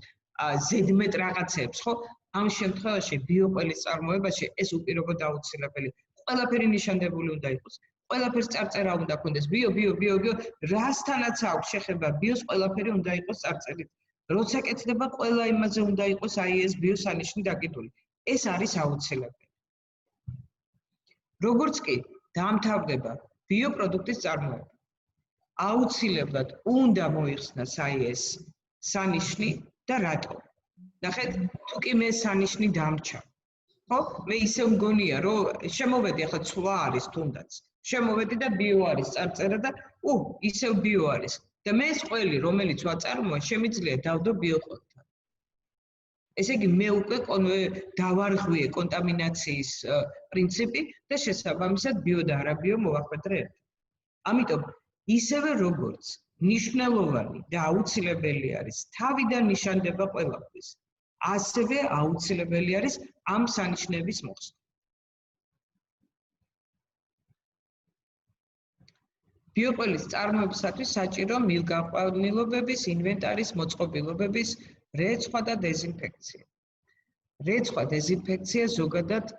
S1: ზედმეტ რაღაცებს, ხო? ამ შემთხვევაში ბიოყოლის წარმოებაში ეს უპირობოდ აუცილებელი. ყველაფერი ნიშანდებული უნდა იყოს. ყველაფერს წარწერა უნდა ქონდეს. ბიო, რასთანაც აქვს შეხება ბიოს, ყველაფერი უნდა იყოს წარწერით. როცა კეთდება, ყველა იმაზე უნდა იყოს აი ეს ბიოსანიშნი დაკიდული. ეს არის აუცილებელი. როგორც კი დამთავრდება ბიოპროდუქტის წარმოება, აუცილებლად უნდა მოიხსნას აი ეს სანიშნი და რატო. ნახეთ, თუ კი მე სანიშნი დამჩა. ხო? მე ისე მგონია, რომ შემოვედი ახლა ცვლა არის თუნდაც. შემოვედი და ბიო არის წარწერა და ისევ ბიო არის. და მე ეს ყველი, რომელიც ვაწარმოე, შემიძლია დავდო ბიოყოლთან. ესე იგი, მე უკვე დავარღვიე კონტამინაციის პრინციპი და შესაბამისად ბიო და არაბიო მოვახვედრე ერთად. ამიტომ ისევე როგორც ნიშნულოვანი და აუცილებელი არის თავიდან ნიშანდება ყველაფრის, ასევე აუცილებელი არის ამ სანიშნების მოხსნა. ბიოყოლის წარმოებისათვის საჭირო მილგაყვავილობების, ინვენტარის მოწყობილობების რეცხვა და დეზინფექცია. რეცხვა, დეზინფექცია ზოგადად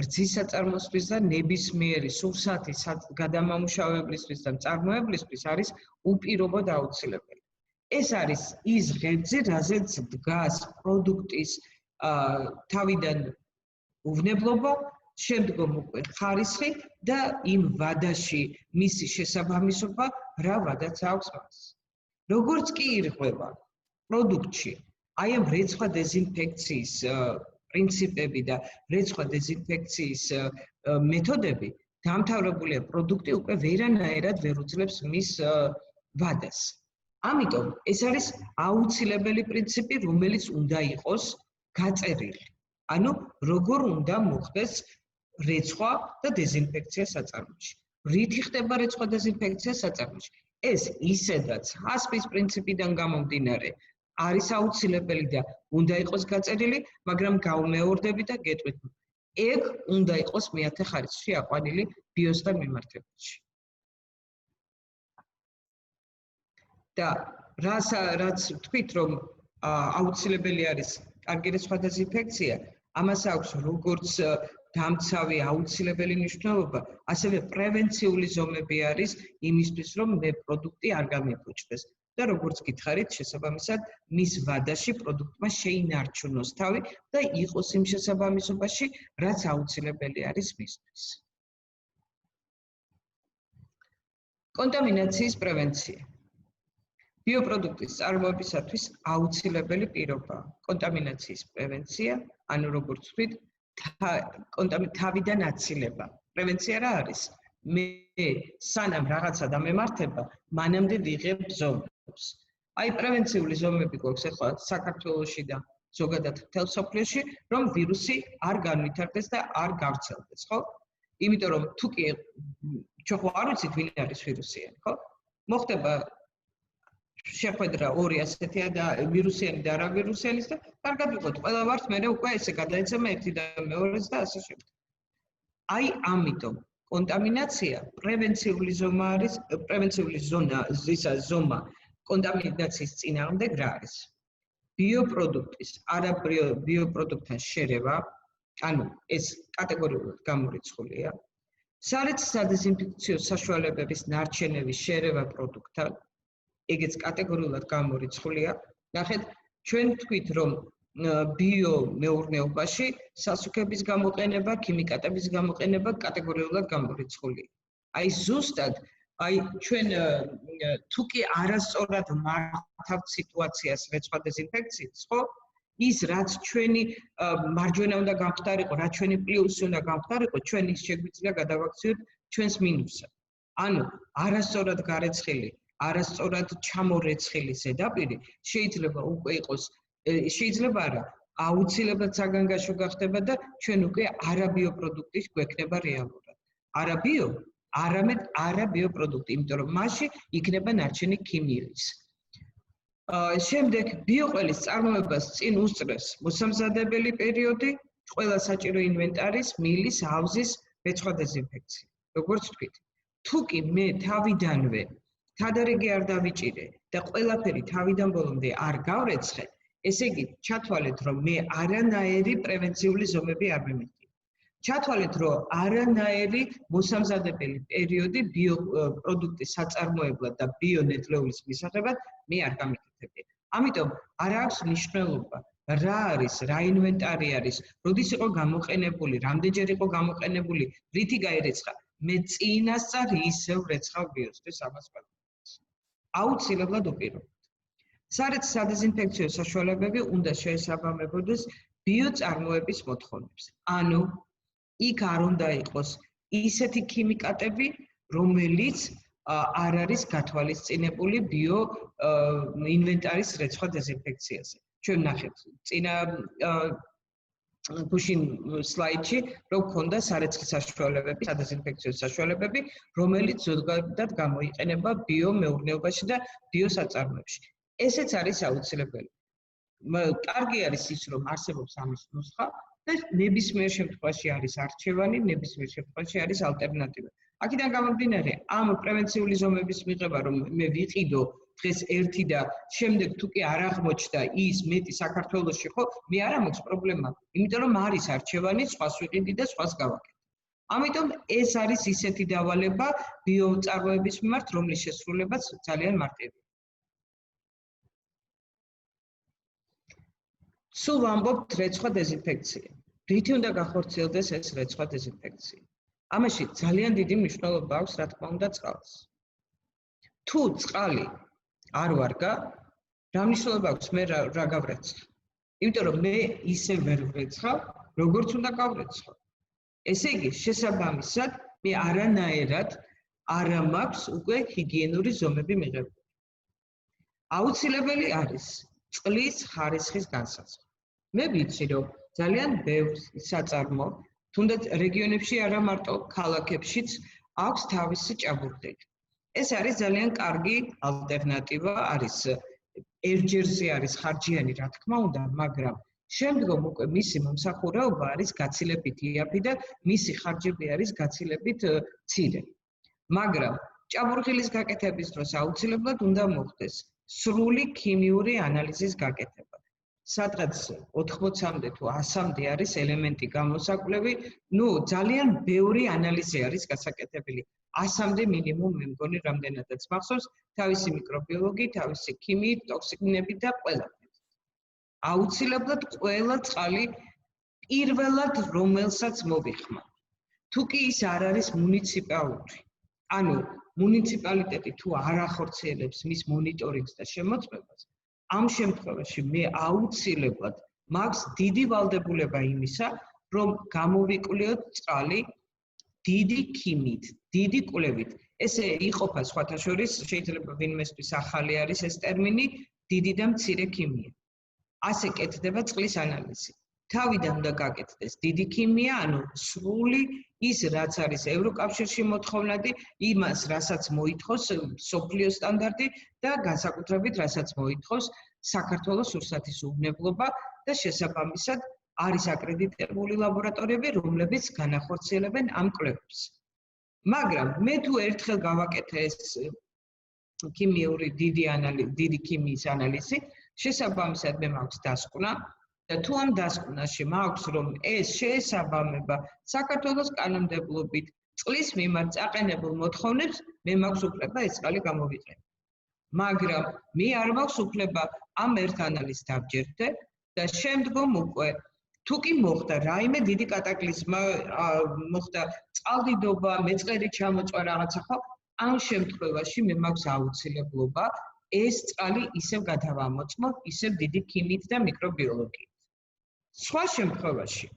S1: რძის საწარმოსთვის და ნებისმიერი სურსათის გადამამუშავებლისთვის და წარმოებლისთვის არის უპირობოდ აუცილებელი. ეს არის ის ღერძი, რაზეც დგას პროდუქტის თავიდან უვნებლობა, შემდგომ უკვე ხარისხი და იმ ვადაში მისი შესაბამისობა, რა ვადაც აქვს მას. როგორც კი ირღვევა პროდუქტში აი ამ რეცხვა დეზინფექციის პრინციპები და რეცხვა დეზინფექციის მეთოდები, დამთავრებულია პროდუქტი უკვე ვერანაირად ვერ უძლებს მის ვადას. ამიტომ ეს არის აუცილებელი პრინციპი, რომელიც უნდა იყოს გაწერილი. ანუ როგორ უნდა მოხდეს რეცხვა და დეზინფექცია საწარმოში. რითი ხდება რეცხვა დეზინფექცია საწარმოში? ეს ისედაც ჰასპის პრინციპიდან გამომდინარე არის აუცილებელი და უნდა იყოს გაწერილი, მაგრამ გავმეორდები და გეტყვით, ეგ უნდა იყოს მეათე ხარისხში აყვანილი ბიოსთან მიმართებაში. და რაც თქვით, რომ აუცილებელი არის კარგი რეცხვა დეზინფექცია, ამას აქვს როგორც დამცავი აუცილებელი მნიშვნელობა, ასევე პრევენციული ზომები არის იმისთვის, რომ მე პროდუქტი არ გამიფუჭდეს. და როგორც გითხარით, შესაბამისად, მის ვადაში პროდუქტმა შეინარჩუნოს თავი და იყოს იმ შესაბამისობაში, რაც აუცილებელი არის მისთვის. კონტამინაციის პრევენცია. ბიოპროდუქტის წარმოებისათვის აუცილებელი პირობაა კონტამინაციის პრევენცია, ანუ როგორც ვთქვით, თავიდან აცილება. პრევენცია რა არის? მე სანამ რაღაცა დამემართება, მანამდე ვიღებ ზომებს. აი პრევენციული ზომები გვაქვს ახლა საქართველოში და ზოგადად მთელ მსოფლიოში, რომ ვირუსი არ განვითარდეს და არ გავრცელდეს, ხო? იმიტომ რომ თუ კი ჩვენ არ ვიცით ვინ არის ვირუსიანი, ხო? მოხდება შეხვედრა ორი ასეთია და ვირუსიანი და არავირუსიანის და კარგად ვიყოთ, ყველა ვართ, მე უკვე ესე გადაეცემა ერთი და მეორეს და ასე შემდეგ. აი ამიტომ კონტამინაცია პრევენციული ზომა არის, პრევენციული ზომა კონტამინაციის წინააღმდეგ რა არის? ბიოპროდუქტის ბიოპროდუქტთან შერევა, ანუ ეს კატეგორიულად გამორიცხულია. სარეცხ სადეზინფექციო საშუალებების ნარჩენების შერევა პროდუქტთან, ეგეც კატეგორიულად გამორიცხულია. ნახეთ, ჩვენ ვთქვით, რომ ბიომეურნეობაში სასუქების გამოყენება, ქიმიკატების გამოყენება კატეგორიულად გამორიცხულია. აი ზუსტად, აი ჩვენ თუ კი არასწორად მართავთ სიტუაციას რეცხვა დეზინფექციის, ხო? ის რაც ჩვენი მარჯვენა უნდა გამختارიყო, რაც ჩვენი პლუსი უნდა გამختارიყო, ჩვენ ის შეგვიძლია გადავაქციოთ ჩვენს მინუსად. ანუ არასწორად გარეცხილი, არასწორად ჩამორეცხილი ზედაპირი შეიძლება უკვე იყოს, შეიძლება არა, აუცილებლად საგანგაშო გახდება და ჩვენ უკვე არაბიო პროდუქტის გვექნება რეალურად. არაბიო, არამედ არაბიო პროდუქტი, იმიტომ რომ მასში იქნება ნარჩენი ქიმიის. შემდეგ ბიოყველის წარმოებას წინ უსწრებს მოსამზადებელი პერიოდი, ყველა საჭირო ინვენტარის, მილის, ავზის რეცხვა დეზინფექცია. როგორც ვთქვით, თუ კი მე თავიდანვე თადარიგი არ დავიჭირე და ყველაფერი თავიდან ბოლომდე არ გავრეცხე, ესე იგი ჩათვალეთ, რომ მე არანაირი პრევენციული ზომები არ მიმექცია. ჩათვალეთ, რომ არანაირი მოსამზადებელი პერიოდი ბიოპროდუქტის საწარმოებლად და ბიონედლეულის მისაღებად მე არ გამიკეთებია. ამიტომ არ აქვს მნიშვნელობა, რა არის, რა ინვენტარი არის, როდის იყო გამოყენებული, რამდენჯერ იყო გამოყენებული, რითი გაირეცხა. მე წინასწარ ისევ რეცხავ ბიოსთვის ამას ყველაფერს. აუცილებლად უპირობთ. სარეცხ სადეზინფექციო საშუალებები უნდა შეესაბამებოდეს ბიოწარმოების მოთხოვნებს. ანუ იქ არ უნდა იყოს ისეთი ქიმიკატები, რომელიც არ არის გათვალისწინებული ბიო ინვენტარის რეცხვა დეზინფექციაზე. ჩვენ ნახეთ წინა გუშინ სლაიდში, რომ ქონდა სარეცხი საშუალებები, სადეზინფექციო საშუალებები, რომელიც ზოგადად გამოიყენება ბიომეურნეობაში და ბიოსაწარმოებში. ესეც არის აუცილებელი. კარგი არის ის, რომ არსებობს ამის ნუსხა და ნებისმიერ შემთხვევაში არის არჩევანი, ნებისმიერ შემთხვევაში არის ალტერნატივა. აქედან გამომდინარე, ამ პრევენციული ზომების მიღება, რომ მე ვიყიდო დღეს ერთი და შემდეგ თუ კი არ აღმოჩნდა ის მეტი საქართველოში, ხო, მე არ მაქვს პრობლემა, იმიტომ რომ არის არჩევანი, სხვას ვიყიდი და სხვას გავაკეთე. ამიტომ ეს არის ისეთი დავალება ბიოწარმოების მიმართ, რომლის შესრულებაც ძალიან მარტივია. სულ ვამბობთ რეცხვა დეზინფექცია. რითი უნდა გახორციელდეს ეს რეცხვა დეზინფექცია? ამაში ძალიან დიდი მნიშვნელობა აქვს, რა თქმა უნდა, წყალს. თუ წყალი არ ვარგა, რა მნიშვნელობა აქვს მე რა გავრეცხავ? იმიტომ რომ მე ისე ვერ ვრეცხავ, როგორც უნდა გავრეცხავ. ესე იგი, შესაბამისად, მე არანაირად არ მაქვს უკვე ჰიგიენური ზომები მიღებული. აუცილებელი არის წყლის ხარისხის განსაზღვრა. მე ვიცი, რომ ძალიან ბევრ საწარმო, თუნდაც რეგიონებში არა მარტო ქალაქებშიც აქვს თავისი ჭაბურდელი. ეს არის ძალიან კარგი ალტერნატივა, არის ერთჯერზე არის ხარჯიანი, რა თქმა უნდა, მაგრამ შემდგომ უკვე მისი მომსახურება არის გაცილებით იაფი და მისი ხარჯები არის გაცილებით მცირე. მაგრამ ჭაბურღილის გაკეთების დროს აუცილებლად უნდა მოხდეს სრული ქიმიური ანალიზის გაკეთება. სადღაც 80-მდე თუ 100-მდე არის ელემენტი გამოსაკვლევი, ძალიან ბევრი ანალიზი არის გასაკეთებელი. 100-მდე მინიმუმ მე მგონი რამდენადაც მახსოვს, თავისი მიკრობიოლოგი, თავისი ქიმიით, ტოქსინებით და ყველაფერი. აუცილებლად ყველა წყალი პირველად რომელსაც მოვიხმართ. თუ კი ის არ არის მუნიციპალური. ანუ მუნიციპალიტეტი თუ არ ახორციელებს მის მონიტორინგს და შემოწმებას, ამ შემთხვევაში მე აუცილებლად მაქვს დიდი ვალდებულება იმისა, რომ გამოვიკვლიოთ წყალი დიდი ქიმიით, დიდი კვლევით. ესე იყოფა სხვათა შორის, შეიძლება ვინმესთვის ახალი არის ეს ტერმინი, დიდი და მცირე ქიმია. ასე კეთდება წყლის ანალიზი. თავიდან უნდა გაკეთდეს დიდი ქიმია, ანუ სრული ის რაც არის ევროკავშირში მოთხოვნადი, იმას რასაც მოითხოვს მსოფლიო სტანდარტი და განსაკუთრებით რასაც მოითხოვს საქართველოს სურსათის უვნებლობა და შესაბამისად არის აკრედიტებული ლაბორატორიები, რომლებიც განახორციელებენ ამ კვლევებს. მაგრამ მე თუ ერთხელ გავაკეთე ეს ქიმიური დიდი ქიმიის ანალიზი, შესაბამისად მე მაქვს დასკვნა და თუ ამ დასკვნაში მაქვს რომ ეს შეესაბამება საქართველოს კანონმდებლობით წყლის მიმართ წაყენებულ მოთხოვნებს, მე მაქვს უფლება ეს წყალი გამოვიყენო. მაგრამ მე არ მაქვს უფლება ამ ერთ ანალიზს დავჯერდე და შემდგომ უკვე თუ კი მოხდა რაიმე დიდი კატაკლიზმა, მოხდა წყალდიდობა, მეწყერი ჩამოწვა რაღაცა ხო, ამ შემთხვევაში მე მაქვს აუცილებლობა ეს წყალი ისევ გადავამოწმო, ისევ დიდი ქიმიით და მიკრობიოლოგიით. სხვა შემთხვევაში,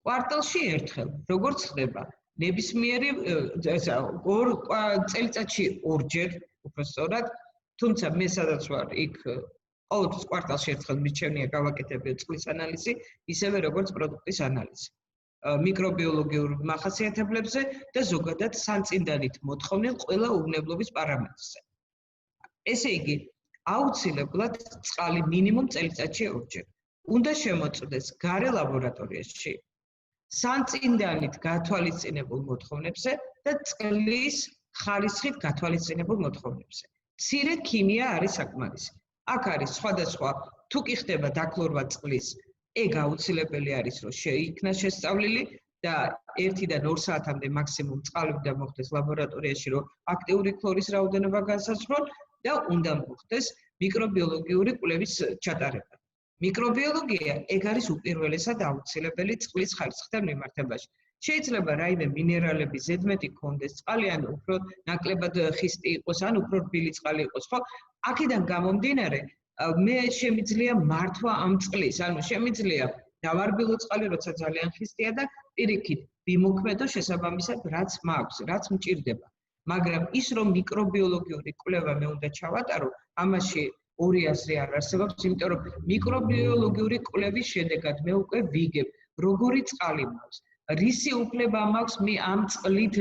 S1: კვარტალში ერთხელ, როგორც ხდება, ნებისმიერი ორ წელიწადში ორჯერ, უფრო სწორად, თუმცა მე სადაც ვარ, იქ ყოველთვის კვარტალში ერთხელ მიჩვენია გავაკეთებიო წყლის ანალიზი, ისევე როგორც პროდუქტის ანალიზი. მიკრობიოლოგიურ მახასიათებლებზე და ზოგადად სანწინდანით მოთხოვნილ ყველა უვნებლობის პარამეტრზე. ესე იგი, აუცილებლად წყალი მინიმუმ წელიწადში ორჯერ უნდა შემოწმდეს გარე ლაბორატორიაში სანწინდანით გათვალისწინებულ მოთხოვნებზე და წყლის ხარისხით გათვალისწინებულ მოთხოვნებზე. მცირე ქიმია არის საკმარისი. აქ არის სხვადასხვა თუ კი ხდება დაქლორვა წყლის, ეგ აუცილებელი არის, რომ შეიქმნას შესწავლილი და 1-დან 2 საათამდე მაქსიმუმ წყალი უნდა მოხდეს ლაბორატორიაში, რომ აქტიური ქლორის რაოდენობა განსაზღვრონ და უნდა მოხდეს მიკრობიოლოგიური კვლევის ჩატარება. მიკრობიოლოგია ეგ არის უპირველესად აუცილებელი წყლის ხარისხთან მიმართებაში. შეიძლება რაიმე მინერალების ზედმეტი გქონდეს წყალი, ან უფრო ნაკლებად ხისტი იყოს, ან უფრო რბილი წყალი იყოს, ხო? აქედან გამომდინარე, მე შემიძლია მართვა ამ წყლის, ანუ შემიძლია დავარბილო წყალი, როცა ძალიან ხისტია და პირიქით ვიმოქმედო შესაბამისად, რაც მაქვს, რაც მჭირდება. მაგრამ ის რომ მიკრობიოლოგიური კვლევა მე უნდა ჩავატარო, ამაში ორი აზრი არ არსებობს, იმიტომ რომ მიკრობიოლოგიური კვლევის შედეგად მე უკვე ვიგებ, როგორი წყალი მაქვს, რისი უფლება მაქვს მე ამ წყლით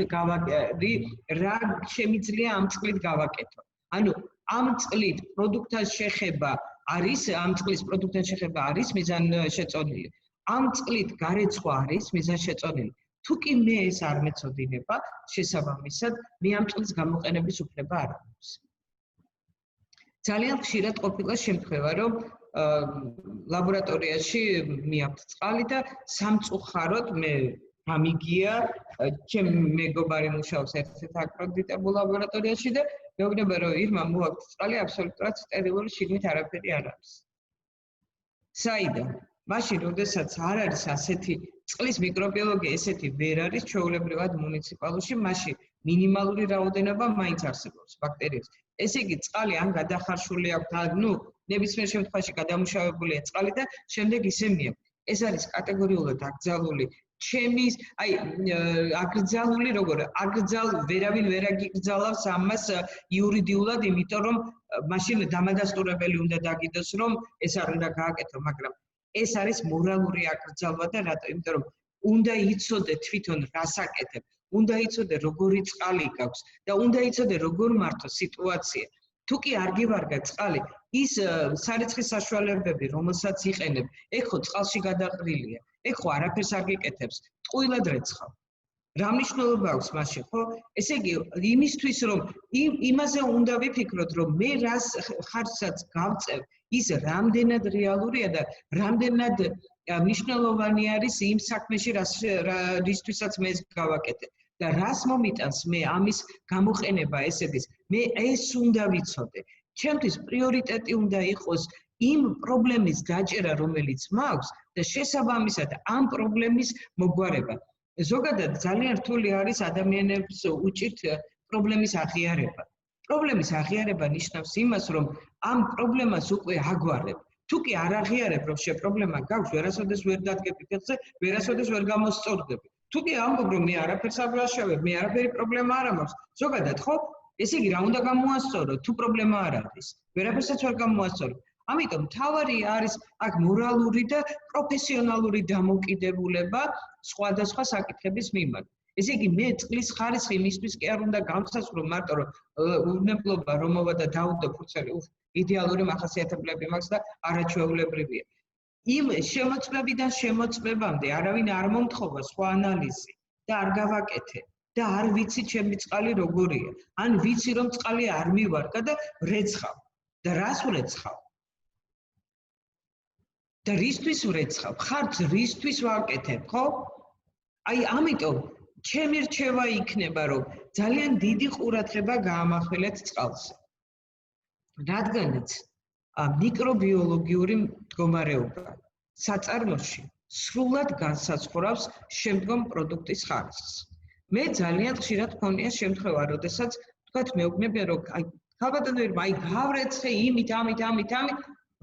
S1: რა შემიძლია ამ წყლით გავაკეთო. ანუ ამ წყლით პროდუქტთან შეხება არის, ამ წყლის პროდუქტთან შეხება არის მიზანშეწონილი. ამ წყლით გარეცხვა არის მიზანშეწონილი. თუ კი მე ეს არ მეწოდინება, შესაბამისად, მე ამ წყლის გამოყენების უფლება არ აქვს. ძალიან ხშირად ყოფილა შემთხვევა, რომ ლაბორატორიაში მიაქვთ წყალი და სამწუხაროდ მე გამიგია, ჩემი მეგობარი მუშაობს ერთ-ერთ აკრედიტებულ ლაბორატორიაში და მეუბნება, რომ ირმა მოაქვთ წყალი აბსოლუტურად სტერილური, შიგნით არაფერი არ არის. საიდან? მაშინ, როდესაც არ არის ასეთი წყლის მიკრობიოლოგია, ესეთი ვერ არის ჩვეულებრივად მუნიციპალურში, მაშინ მინიმალური რაოდენობა მაინც არსებობს ბაქტერიებს. ესე იგი, წყალი ან გადახარშული აქვს, ანუ ნებისმიერ შემთხვევაში გადამუშავებულია წყალი და შემდეგ ისე მიაქვს. ეს არის კატეგორიულად აკრძალული ჩემის, აკრძალული როგორ? ვერავინ ვერ აკრძალავს ამას იურიდიულად, იმიტომ რომ მაშინ დამადასტურებელი უნდა დაგიდოს, რომ ეს არ უნდა გააკეთო, მაგრამ ეს არის მორალური აკრძალვა და რატო? იმიტომ რომ უნდა იცოდე თვითონ რას აკეთებ, უნდა იცოდე როგორი წყალი გაქვს და უნდა იცოდე როგორ მართო სიტუაცია. თუ კი არ გივარგა წყალი, ის სარეცხის საშუალებები, რომელსაც იყენებ, ეგ ხო წყალში გადაყრილია. ეგ ხო არაფერს არ გიკეთებს, ტყუილად რეცხავ. რა მნიშვნელობა აქვს მაშინ, ხო? ესე იგი, იმისთვის რომ იმაზე უნდა ვიფიქროთ, რომ მე რას ხარჯსაც გავწევ, ის რამდენად რეალურია და რამდენად მნიშვნელოვანი არის იმ საქმეში, რისთვისაც მე ეს გავაკეთე. და რას მომიტანს მე ამის გამოყენება ესეთის, მე ეს უნდა ვიცოდე. ჩემთვის პრიორიტეტი უნდა იყოს იმ პრობლემის დაჭერა, რომელიც მაქვს და შესაბამისად ამ პრობლემის მოგვარება. ზოგადად ძალიან რთული არის ადამიანებს უჭირთ პრობლემის აღიარება. პრობლემის აღიარება ნიშნავს იმას, რომ ამ პრობლემას უკვე აგვარებ. თუ კი არ აღიარებ, რომ შე პრობლემა გაქვს, ვერასოდეს ვერ დადგები ფეხზე, ვერასოდეს ვერ გამოსწორდები. თუ კი ამბობ, რომ მე არაფერს არ ვაშავებ, მე არაფერი პრობლემა არ მაქვს, ზოგადად ხო? ესე იგი, რა უნდა გამოასწორო, თუ პრობლემა არ არის? ვერაფერსაც ვერ გამოასწორო. ამიტომ თავარი არის აქ მორალური და პროფესიონალური დამოკიდებულება სხვადასხვა საკითხების მიმართ. ესე იგი, მე წყლის ხარისხი მისთვის კი არ უნდა გამსაზღვრო მარტო რომ უვნებლობა რომობა და დაუდო ფურცელი, იდეალური მახასიათებლები მაქვს და არაჩვეულებრივია. იმ შემოწმებიდან შემოწმებამდე არავინ არ მომთხოვა სხვა ანალიზი და არ გავაკეთე და არ ვიცი ჩემი წყალი როგორია. ან ვიცი რომ წყალი არ მივარგა და ვრეცხავ. და რას ვრეცხავ? და რისთვის ვრეცხავ? ხარც რისთვის ვაკეთებ, ხო? აი ამიტომ ჩემი რჩევა იქნება, რომ ძალიან დიდი ყურადღება გაამახვილეთ წყალზე. რადგანაც მიკრობიოლოგიური მდგომარეობა საწარმოში სრულად განსაზღვრავს შემდგომ პროდუქტის ხარისხს. მე ძალიან ხშირად მქონია შემთხვევა, როდესაც თქვათ მეუბნებიან, რომ ქალბატონებმა აი გავრეცხე იმით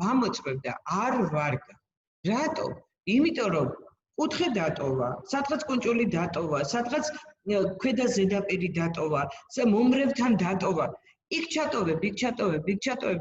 S1: ვამოწმებდა არ ვარგა რატო იმიტომ რომ კუთხე დატოვა სადღაც კუნჭული დატოვა სადღაც ქვედა ზედაპირი დატოვა მომრევთან დატოვა იქ ჩატოვებ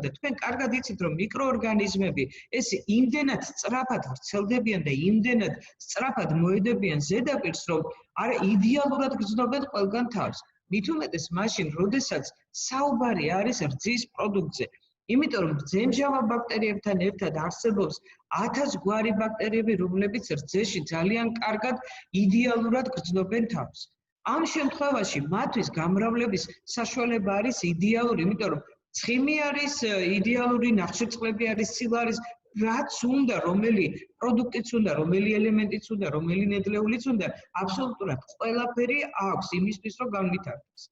S1: და თქვენ კარგად იცით რომ მიკროორგანიზმები ეს იმდენად სწრაფად ვრცელდებიან და იმდენად სწრაფად მოედებიან ზედაპირს რომ არა იდეალურად გრძნობენ ყველგან თავს მით უმეტეს მაშინ როდესაც საუბარი არის რძის პროდუქტზე იმიტომ რომ რძემჟავა ბაქტერიებთან ერთად არსებობს 1000 გვარი ბაქტერიები რომლებიც რძეში ძალიან კარგად იდეალურად გრძნობენ თავს ამ შემთხვევაში მათთვის გამრავლების საშუალება არის იდეალური, იმიტომ რომ ცხიმი არის იდეალური, ნახშირწყლები არის, ცილა არის, რაც უნდა, რომელი პროდუქტიც უნდა, რომელი ელემენტიც უნდა, რომელი ნედლეულიც უნდა, აბსოლუტურად ყველაფერი აქვს იმისთვის, რომ განვითარდეს.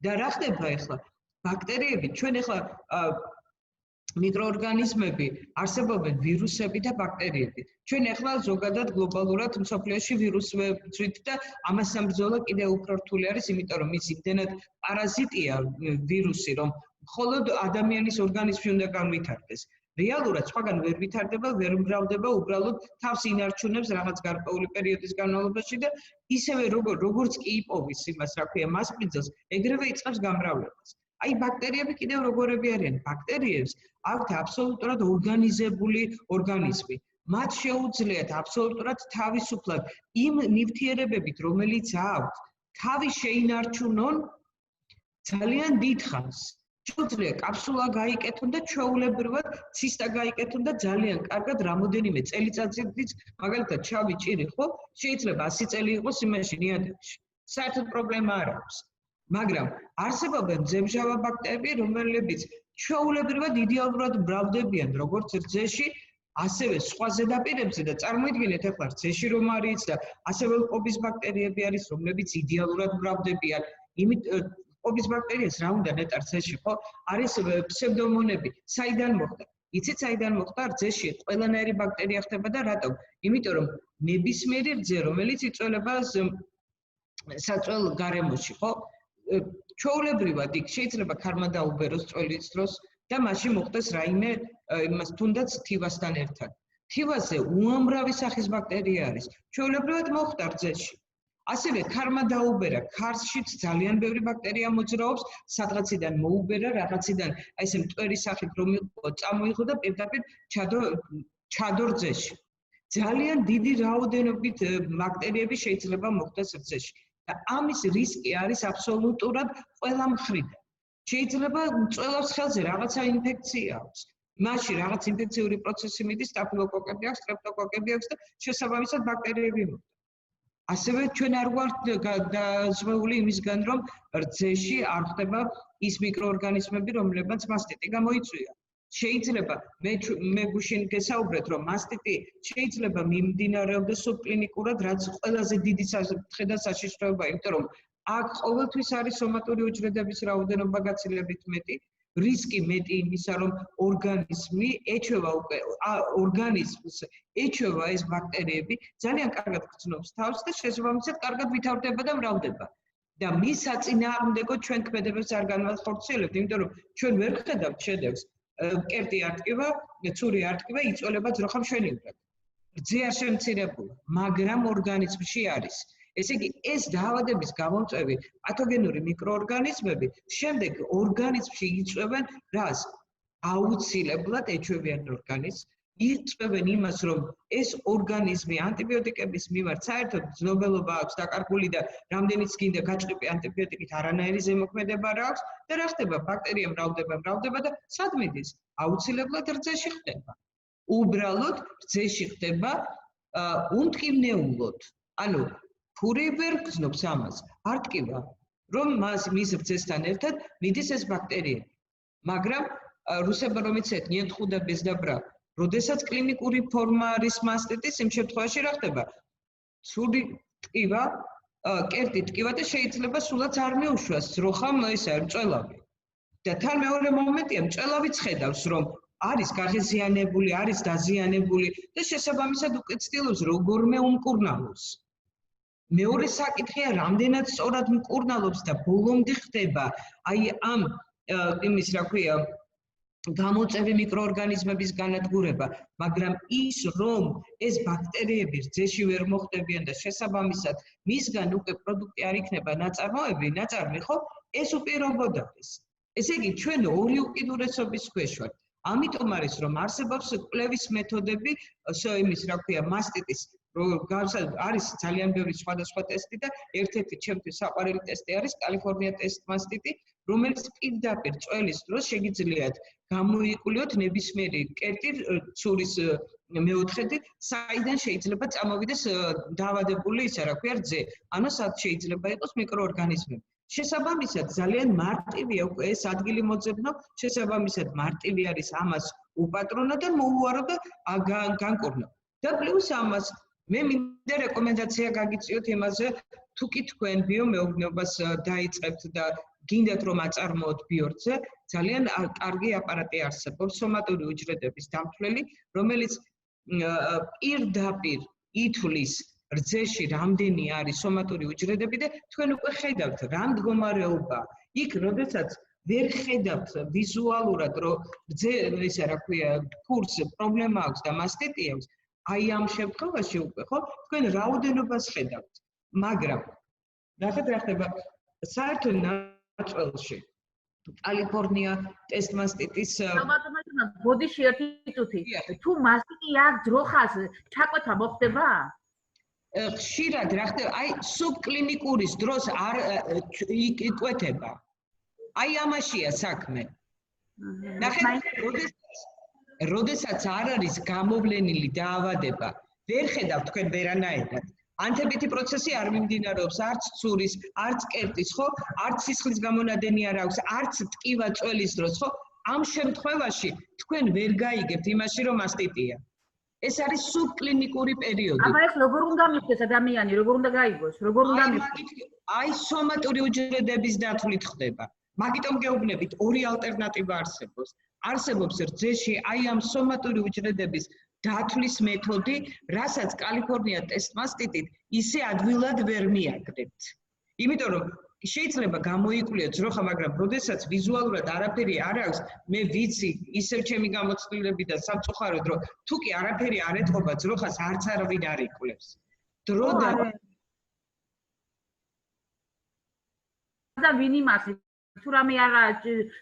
S1: და რა ხდება ახლა? ბაქტერიები, ჩვენ ახლა მიკროორგანიზმები არსებობენ ვირუსები და ბაქტერიები. ჩვენ ახლა ზოგადად გლობალურად მსოფლიოში ვირუსები ვწვით და ამასთან ბრძოლა კიდევ უფრო რთული არის, იმიტომ რომ ის იმდენად პარაზიტია ვირუსი, რომ მხოლოდ ადამიანის ორგანიზმში უნდა განვითარდეს. რეალურად სხვაგან ვერ ვითარდება, ვერ მრავლდება, უბრალოდ თავს ინარჩუნებს რაღაც გარკვეული პერიოდის განმავლობაში და ისევე როგორც კი იპოვის იმას, რა ქვია, მასპინძელს, ეგრევე იწყებს გამრავლებას. აი ბაქტერიები კიდევ როგორები არიან? ბაქტერიებს აქვთ აბსოლუტურად ორგანიზებული ორგანიზმი. მათ შეუძლიათ აბსოლუტურად თავისუფლად იმ ნივთიერებებით, რომელიც აქვთ, თავი შეინარჩუნონ ძალიან დიდ ხანს. შეუძლია კაფსულა გაიკეთონ და ჩვეულებრივად ცისტა გაიკეთონ და ძალიან კარგად რამოდენიმე წელიწადიც, მაგალითად, შავი ჭირი ხო, შეიძლება 100 წელი იყოს იმაში ნიადაგში. საერთოდ პრობლემა არ აქვს. მაგრამ არსებობენ ძემჟავა ბაქტერიები, რომლებიც ჩვეულებრივად იდეალურად მრავლდებიან როგორც რძეში, ასევე სხვა ზედაპირებზე და წარმოიდგინეთ ახლა რძეში რომ არის და ასევე ყობის ბაქტერიები არის, რომლებიც იდეალურად მრავლდებიან. იმით ყობის ბაქტერიას რა უნდა ნეტარ რძეში, ხო? არის ფსევდომონები. საიდან მოხდა? იცით საიდან მოხდა? რძეში ყველანაირი ბაქტერია ხდება და რატომ? იმიტომ რომ ნებისმიერი რძე, რომელიც იწვევება საწველ გარემოში, ხო? ჩვეულებრივად იქ შეიძლება ქარმა დაუბეროს წველის დროს და მაშინ მოხდეს რაიმე იმას თუნდაც თივასთან ერთად. თივაზე უამრავი სახის ბაქტერია არის. ჩვეულებრივად მოხდა რძეში. ასევე ქარმა დაუბერა, ქარშიც ძალიან ბევრი ბაქტერია მოძრაობს, სადღაციდან მოუბერა, რაღაციდან აი ესე მტვერი სახით რომ წამოიღო და პირდაპირ ჩადო რძეში. ძალიან დიდი რაოდენობით ბაქტერიები შეიძლება მოხდეს რძეში. და ამის რისკი არის აბსოლუტურად ყველა მხრიდან. შეიძლება მწველავს ხელზე რაღაცა ინფექცია აქვს. მაშინ რაღაც ინფექციური პროცესი მიდის, სტაფილოკოკები აქვს, სტრეპტოკოკები აქვს და შესაბამისად ბაქტერიები მოხდა. ასევე ჩვენ არ ვართ დაზღვეული იმისგან, რომ რძეში არ ხდება ის მიკროორგანიზმები, რომლებმაც მასტიტი გამოიწვია. შეიძლება მე გუშინ გესაუბრეთ, რომ მასტიტი შეიძლება მიმდინარეობდეს სუბკლინიკურად, რაც ყველაზე დიდი საფრთხე და საშიშროება, იმიტომ რომ აქ ყოველთვის არის სომატური უჯრედების რაოდენობა გაცილებით მეტი, რისკი მეტი იმისა, რომ ორგანიზმი ეჩვევა უკვე ორგანიზმს ეჩვევა ეს ბაქტერიები, ძალიან კარგად გრძნობს თავს და შესაბამისად კარგად ვითარდება და მრავლდება. და მის საწინააღმდეგო ჩვენ ქმედებებს არ განვახორციელებთ, იმიტომ რომ ჩვენ ვერ ვხედავთ შედეგს. კერტი არტკივა, ცური არტკივა იწოლება ძროხა მშვენივრად. რძე არ შემცირებულა, მაგრამ ორგანიზმში არის. ესე იგი, ეს დაავადების გამომწვევი პათოგენური მიკროორგანიზმები შემდეგ ორგანიზმში იწვევენ რას? აუცილებლად ეჩვევიან ორგანიზმს, იწვევენ იმას, რომ ეს ორგანიზმი ანტიბიოტიკების მიმართ საერთოდ ცნობელობა აქვს დაკარგული და რამდენიც გინდა გაჭრილი ანტიბიოტიკით არანაირი ზემოქმედება არ აქვს და რა ხდება? ბაქტერია მრავლდება და სად მიდის? აუცილებლად რძეში ხდება. უბრალოდ რძეში ხდება უმტკივნეულოდ. ანუ ფური ვერ გრძნობს ამას. არტკივა, რომ მის რძესთან ერთად მიდის ეს ბაქტერიები. მაგრამ რუსებმა რომ იცეთ, ნიენ ხუდა ბეზდაბრა როდესაც კლინიკური ფორმა არის მასტიტის, იმ შემთხვევაში რა ხდება? ცური ტკივა, კერტი ტკივა და შეიძლება სულაც არ მეუშვას, ძროხამ ეს არის მწველავი. და თან მეორე მომენტია, მწველავიც ხედავს, რომ არის გაღიზიანებული, არის დაზიანებული და შესაბამისად უკვე ცდილობს როგორმე უმკურნალოს. მეორე საკითხია, რამდენად სწორად მკურნალობს და ბოლომდე ხდება აი ამ იმის რა ქვია გამოწევი მიკროორგანიზმების განადგურება, მაგრამ ის რომ ეს ბაქტერიები რძეში ვერ მოხვდებიან და შესაბამისად მისგან უკვე პროდუქტი არ იქნება ნაწარმი, ხო? ეს უპირობოდ არის. ესე იგი, ჩვენ ორი უკიდურესობის ქვეშ ვართ. ამიტომ არის რომ არსებობს კვლევის მეთოდები, იმის რა ქვია, მასტიტის არის ძალიან ბევრი სხვადასხვა ტესტი და ერთ-ერთი ჩემთვის საყვარელი ტესტი არის კალიფორნია ტესტ მასტიტი, რომელიც პირდაპირ წველის დროს შეგიძლიათ გამოიკულიოთ ნებისმიერი კერტი ცურის მეოთხედი, საიდან შეიძლება წამოვიდეს დაავადებული ისა რა ქვია რძე, ანუ სადაც შეიძლება იყოს მიკროორგანიზმები. შესაბამისად ძალიან მარტივია უკვე ეს ადგილი მოძებნო, შესაბამისად მარტივი არის ამას უპატრონო და მოუარო და განკურნო. და პლუს ამას მე მინდა რეკომენდაცია გაგიწიოთ იმაზე, თუ კი თქვენ ბიომეურნეობას დაიწყებთ და გინდათ რომ აწარმოოთ ბიორცე, ძალიან კარგი აპარატი არსებობს, სომატური უჯრედების დამთვლელი, რომელიც პირდაპირ ითვლის რძეში რამდენი არის სომატური უჯრედები და თქვენ უკვე ხედავთ რა მდგომარეობა. იქ როდესაც ვერ ხედავთ ვიზუალურად, რომ რძე ისა რა ქვია, ქურს პრობლემა აქვს და მასტიტი აქვს, აი ამ შემთხვევაში უკვე ხო, თქვენ რაოდენობას ხედავთ. მაგრამ ნახეთ რა ხდება საერთო ნაწილში. კალიფორნია ტესტ მასტიტის
S2: ბოდიში ერთი წუთი. თუ მასტიტი აქვს ძროხას, ჩაკვეთა მოხდება?
S1: ხშირად რა ხდება, აი სუბკლინიკურის დროს არ იკვეთება. აი ამაშია საქმე. ნახეთ, როდესაც არ არის გამოვლენილი დაავადება, ვერ ხედავთ თქვენ ვერანაირად. ანთებითი პროცესი არ მიმდინარეობს არც ცურის, არც კერტის, ხო? არც სისხლის გამონადენი არ აქვს, არც ტკივა წველის დროს, ხო? ამ შემთხვევაში თქვენ ვერ გაიგებთ იმაში, რომ მასტიტია. ეს არის სუბკლინიკური პერიოდი.
S2: აბა ეს როგორ უნდა მიხდეს ადამიანი, როგორ უნდა გაიგოს, როგორ უნდა მიხდეს?
S1: აი სომატური უჯრედების დათვლით ხდება. მაგიტომ გეუბნებით, ორი ალტერნატივა არსებობს. არსებობს რძეში აი ამ სომატური უჯრედების დათვლის მეთოდი, რასაც კალიფორნია ტესტ მასტიტით ისე ადვილად ვერ მიაგდებთ. იმიტომ რომ შეიძლება გამოიკულიოთ ძროხა, მაგრამ როდესაც ვიზუალურად არაფერი არ აქვს, მე ვიცი ისევ ჩემი გამოცდილები და სამწუხაროდ, რომ თუ კი არაფერი არ ეთყობა ძროხას, არც არავინ არ იკვლევს. დრო
S2: და ვინ იმას თუ რამე არა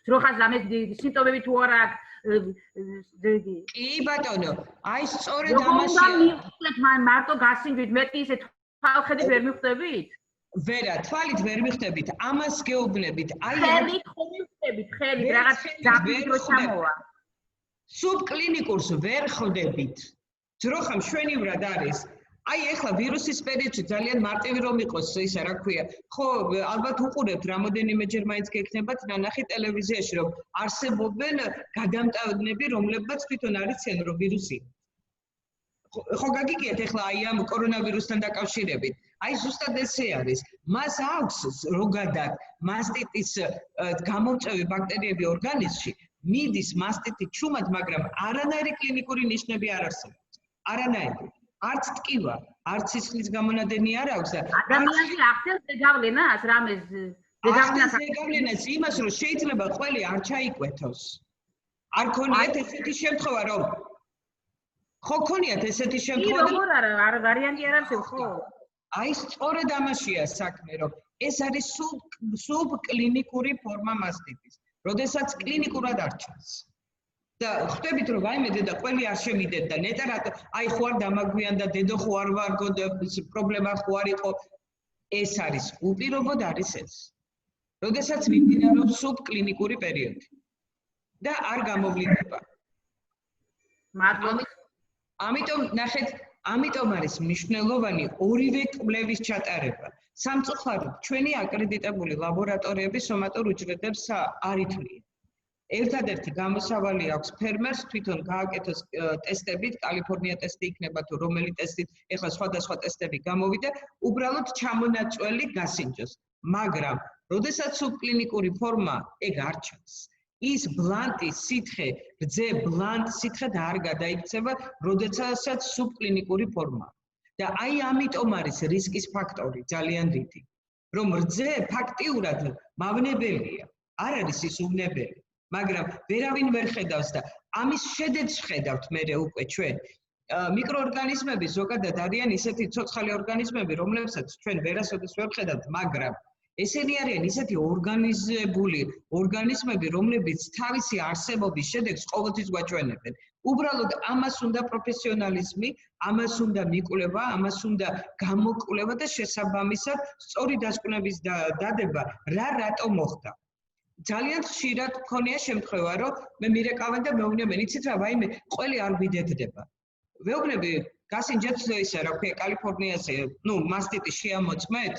S2: ძროხას ამის სიმპტომები თუ არა აქვს
S1: კი ბატონო, აი სწორედ ამაშია.
S2: მარტო გასინჯვით, მეტი ისე თვალხედით ვერ მიხვდებით?
S1: ვერა, თვალით ვერ მიხვდებით, ამას გეუბნებით. აი
S2: ხელით ხომ მიხვდებით, ხელით რაღაც დაფის რო ჩამოვა.
S1: სუბკლინიკურს ვერ ხვდებით. ძროხა მშვენივრად არის. აი ეხლა ვირუსის პერიოდში ძალიან მარტივი რომ იყოს ისა რა ქვია. ხო, ალბათ უყურებთ რამოდენიმეჯერ მაინც გექნებათ ნანახი ტელევიზიაში რომ არსებობენ გადამტავნები, რომლებიც თვითონ არიციან რომ ვირუსი. ხო გაგიგიათ ეხლა აი ამ კორონავირუსთან დაკავშირებით. აი ზუსტად ესე არის. მას აქვს ზოგადად მასტიტის გამომწვევი ბაქტერიები ორგანიზმში, მიდის მასტიტი ჩუმად, მაგრამ არანაირი კლინიკური ნიშნები არ არსებობს. არანაირი. არც ტკივა, არც სისხლის გამონადენი არ აქვს და
S2: ადამიანს ახდენს ზეგავლენას, რამეს
S1: ზეგავლენას იმას, რომ შეიძლება ყველი არ ჩაიკვეთოს. არ ქონიათ ესეთი შემთხვევა, რომ ხო ქონიათ ესეთი შემთხვევა?
S2: როგორ არა, ვარიანტი არ არსებობს, ხო?
S1: აი სწორედ ამაშია საქმე, რომ ეს არის სუბკლინიკური ფორმა მასტიტის, როდესაც კლინიკურად არ ჩანს. და ხვდებით რომ ვაიმე დედა ყველი არ შემიდეთ და ნეტა რა აი ხო არ დამაგვიანდა დედო ხო არ ვარგო პრობლემა ხო არ იყო ეს არის უპირობოდ არის ეს როდესაც მიმდინარეობს სუბკლინიკური პერიოდი და არ გამოვლინდება ამიტომ ნახეთ ამიტომ არის მნიშვნელოვანი ორივე კვლევის ჩატარება სამწუხაროდ ჩვენი აკრედიტებული ლაბორატორიები სომატურ უჯრედებს არ ითვლიან ერთადერთი გამოსავალი აქვს ფერმერს თვითონ გააკეთოს ტესტებით, კალიფორნია ტესტი იქნება თუ რომელი ტესტით, ეხლა სხვადასხვა ტესტები გამოვიდა, უბრალოდ ჩამონაწველი გასინჯოს. მაგრამ, როდესაც სუბკლინიკური ფორმა ეგ არ ჩანს. ის ბლანტი სითხე, რძე ბლანტ სითხედ არ გადაიქცევა, როდესაც სუბკლინიკური ფორმა. და აი ამიტომ არის რისკის ფაქტორი ძალიან დიდი, რომ რძე ფაქტიურად მავნებელია. არ არის ის უნებელი, მაგრამ ვერავინ ვერ ხედავს და ამის შედეგს ხედავთ მე უკვე ჩვენ. მიკროორგანიზმები ზოგადად არიან ისეთი ცოცხალი ორგანიზმები, რომლებსაც ჩვენ ვერასოდეს ვერ ხედავთ, მაგრამ ესენი არიან ისეთი ორგანიზებული ორგანიზმები, რომლებიც თავისი არსებობის შედეგს ყოველთვის გვაჩვენებენ. უბრალოდ ამას უნდა პროფესიონალიზმი, ამას უნდა მიკვლევა, ამას უნდა გამოკვლევა და შესაბამისად სწორი დასკვნების დადება, რატო მოხდა. ძალიან ხშირად მქონია შემთხვევა, რომ მე მირეკავენ და მეუბნებიან, იცით რა, ვაიმე, ყველი არ გვიდედება. ვეუბნები, გასინჯეთ ისა, რა ქვია, კალიფორნიაზე, მასტიტი შეამოწმეთ,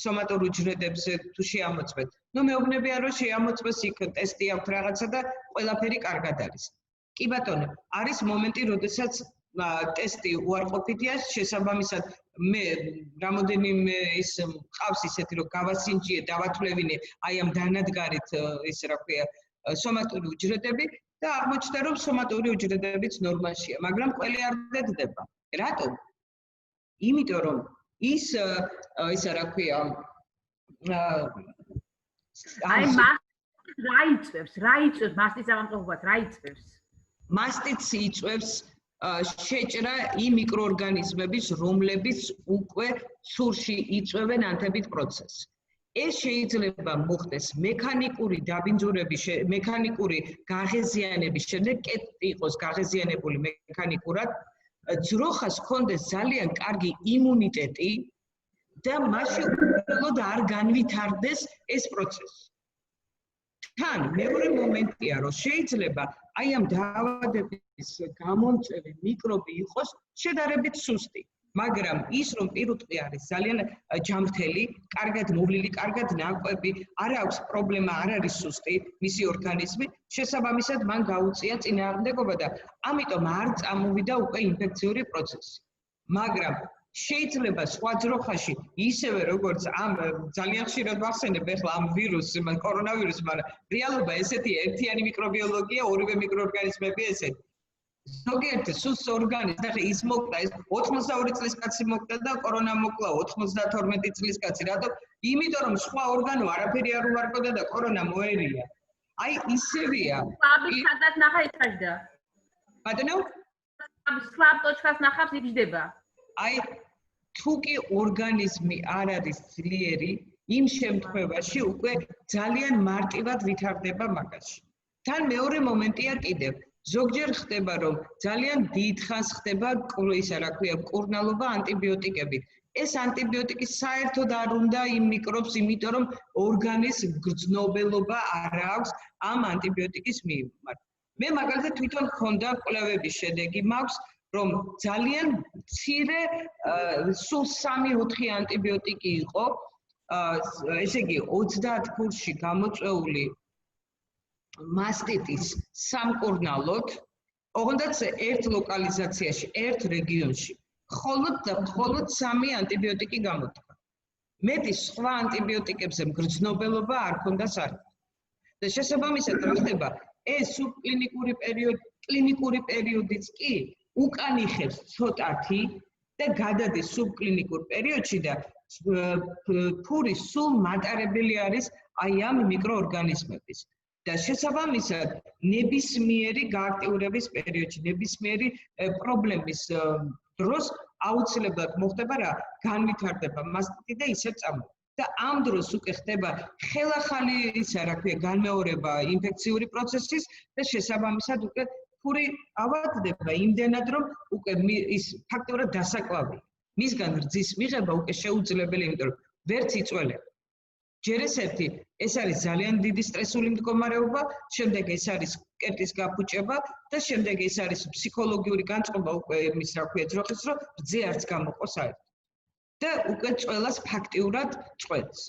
S1: სომატურ უჯრედებზე თუ შეამოწმეთ. მეუბნებიან, რომ შეამოწმეს იქ ტესტი აქვს რაღაცა და ყველაფერი კარგად არის. კი ბატონო, არის მომენტი, როდესაც ტესტი უარყოფითია, შესაბამისად მე რამოდენიმე ის მყავს ისეთი, რომ გავასინჯიე, დავათვლევინე აი ამ დანადგარით ის რა ქვია, სომატური უჯრედები და აღმოჩნდა, რომ სომატური უჯრედებიც ნორმალშია, მაგრამ ყველი არ დედდება. რატომ? იმიტომ რომ ის ისა რა ქვია
S2: აი რა იწევს მასტის ავანტყობას რა იწევს?
S1: მასტიც იწევს შეჭრა იმ მიკროორგანიზმების, რომლებიც უკვე ცურში იწვევენ ანთებით პროცესს. ეს შეიძლება მოხდეს მექანიკური დაბინძურების, მექანიკური გაღეზიანების შემდეგ, კეტი იყოს გაღეზიანებული მექანიკურად, ძროხას ჰქონდეს ძალიან კარგი იმუნიტეტი და მასში უბრალოდ არ განვითარდეს ეს პროცესი. თან მეორე მომენტია, რომ შეიძლება აი ამ დაავადების გამომწვევი მიკრობი იყოს შედარებით სუსტი, მაგრამ ის რომ პირუტყვი არის ძალიან ჯამრთელი, კარგად მოვლილი, კარგად ნაკვები, არ აქვს პრობლემა, არ არის სუსტი მისი ორგანიზმი, შესაბამისად მან გაუწია წინააღმდეგობა და ამიტომ არ წამოვიდა უკვე ინფექციური პროცესი. მაგრამ შეიძლება სხვა ძროხაში ისევე როგორც ამ ძალიან ხშირად ვახსენებ ახლა ამ ვირუსს, კორონავირუსს, მაგრამ რეალობა ესეთი ერთიანი მიკრობიოლოგია, ორივე მიკროორგანიზმები ესეთი. ზოგიერთი სუსტ ორგანიზმი, ახლა ის მოკდა, ეს 82 წლის კაცი მოკდა და კორონა მოკლა 92 წლის კაცი. რატო? იმიტომ რომ სხვა ორგანო არაფერი არ უარყოფდა და კორონა მოერია. აი ისევია.
S2: საბისადაც ნახა იხაჯდა.
S1: ბატონო?
S2: სლაბ ტოჩკას ნახავს იგжდება.
S1: აი თუ კი ორგანიზმი არ არის ძლიერი, იმ შემთხვევაში უკვე ძალიან მარტივად ვითარდება მაგაში. თან მეორე მომენტია კიდევ. ზოგჯერ ხდება, რომ ძალიან დიდ ხანს ხდება ისა რა ქვია, მკურნალობა ანტიბიოტიკებით. ეს ანტიბიოტიკი საერთოდ არ უნდა იმ მიკრობს, იმიტომ რომ ორგანიზმს გრძნობელობა არ აქვს ამ ანტიბიოტიკის მიმართ. მე მაგალითად თვითონ მქონდა კვლევების შედეგი მაქვს, რომ ძალიან მცირე სულ 3-4 ანტიბიოტიკი იყო, ესე იგი 30 ფურში გამოწვეული მასტიტის სამკურნალოდ, ოღონდაც ერთ ლოკალიზაციაში, ერთ რეგიონში, მხოლოდ 3 ანტიბიოტიკი გამოდგა. მეტი სხვა ანტიბიოტიკებზე მგრძნობელობა არ ქონდა საერთოდ. და შესაბამისად რა ხდება, ეს კლინიკური პერიოდიც კი უკან იხევს ცოტათი და გადადის სუბკლინიკურ პერიოდში და ფური სულ მატარებელი არის აი ამ მიკროორგანიზმების. და შესაბამისად ნებისმიერი გააქტიურების პერიოდში, ნებისმიერი პრობლემის დროს აუცილებლად მოხდება რა, განვითარდება მასტიტი და ისევ წამოვა. და ამ დროს უკვე ხდება ხელახალი ისა რა ქვია, განმეორება ინფექციური პროცესის და შესაბამისად უკვე ფური ავადდება იმდენად, რომ უკვე ის ფაქტობრივად დასაკლავია. მისგან რძის მიღება უკვე შეუძლებელი, იმიტომ რომ ვერც იწველება. ჯერ ეს არის ძალიან დიდი სტრესული მდგომარეობა, შემდეგ ეს არის კერტის გაფუჭება და შემდეგ ეს არის ფსიქოლოგიური განწყობა უკვე იმის რა ქვია ძროხის, რომ რძე არც გამოყო საერთოდ. და უკვე წველას ფაქტიურად წვეთს.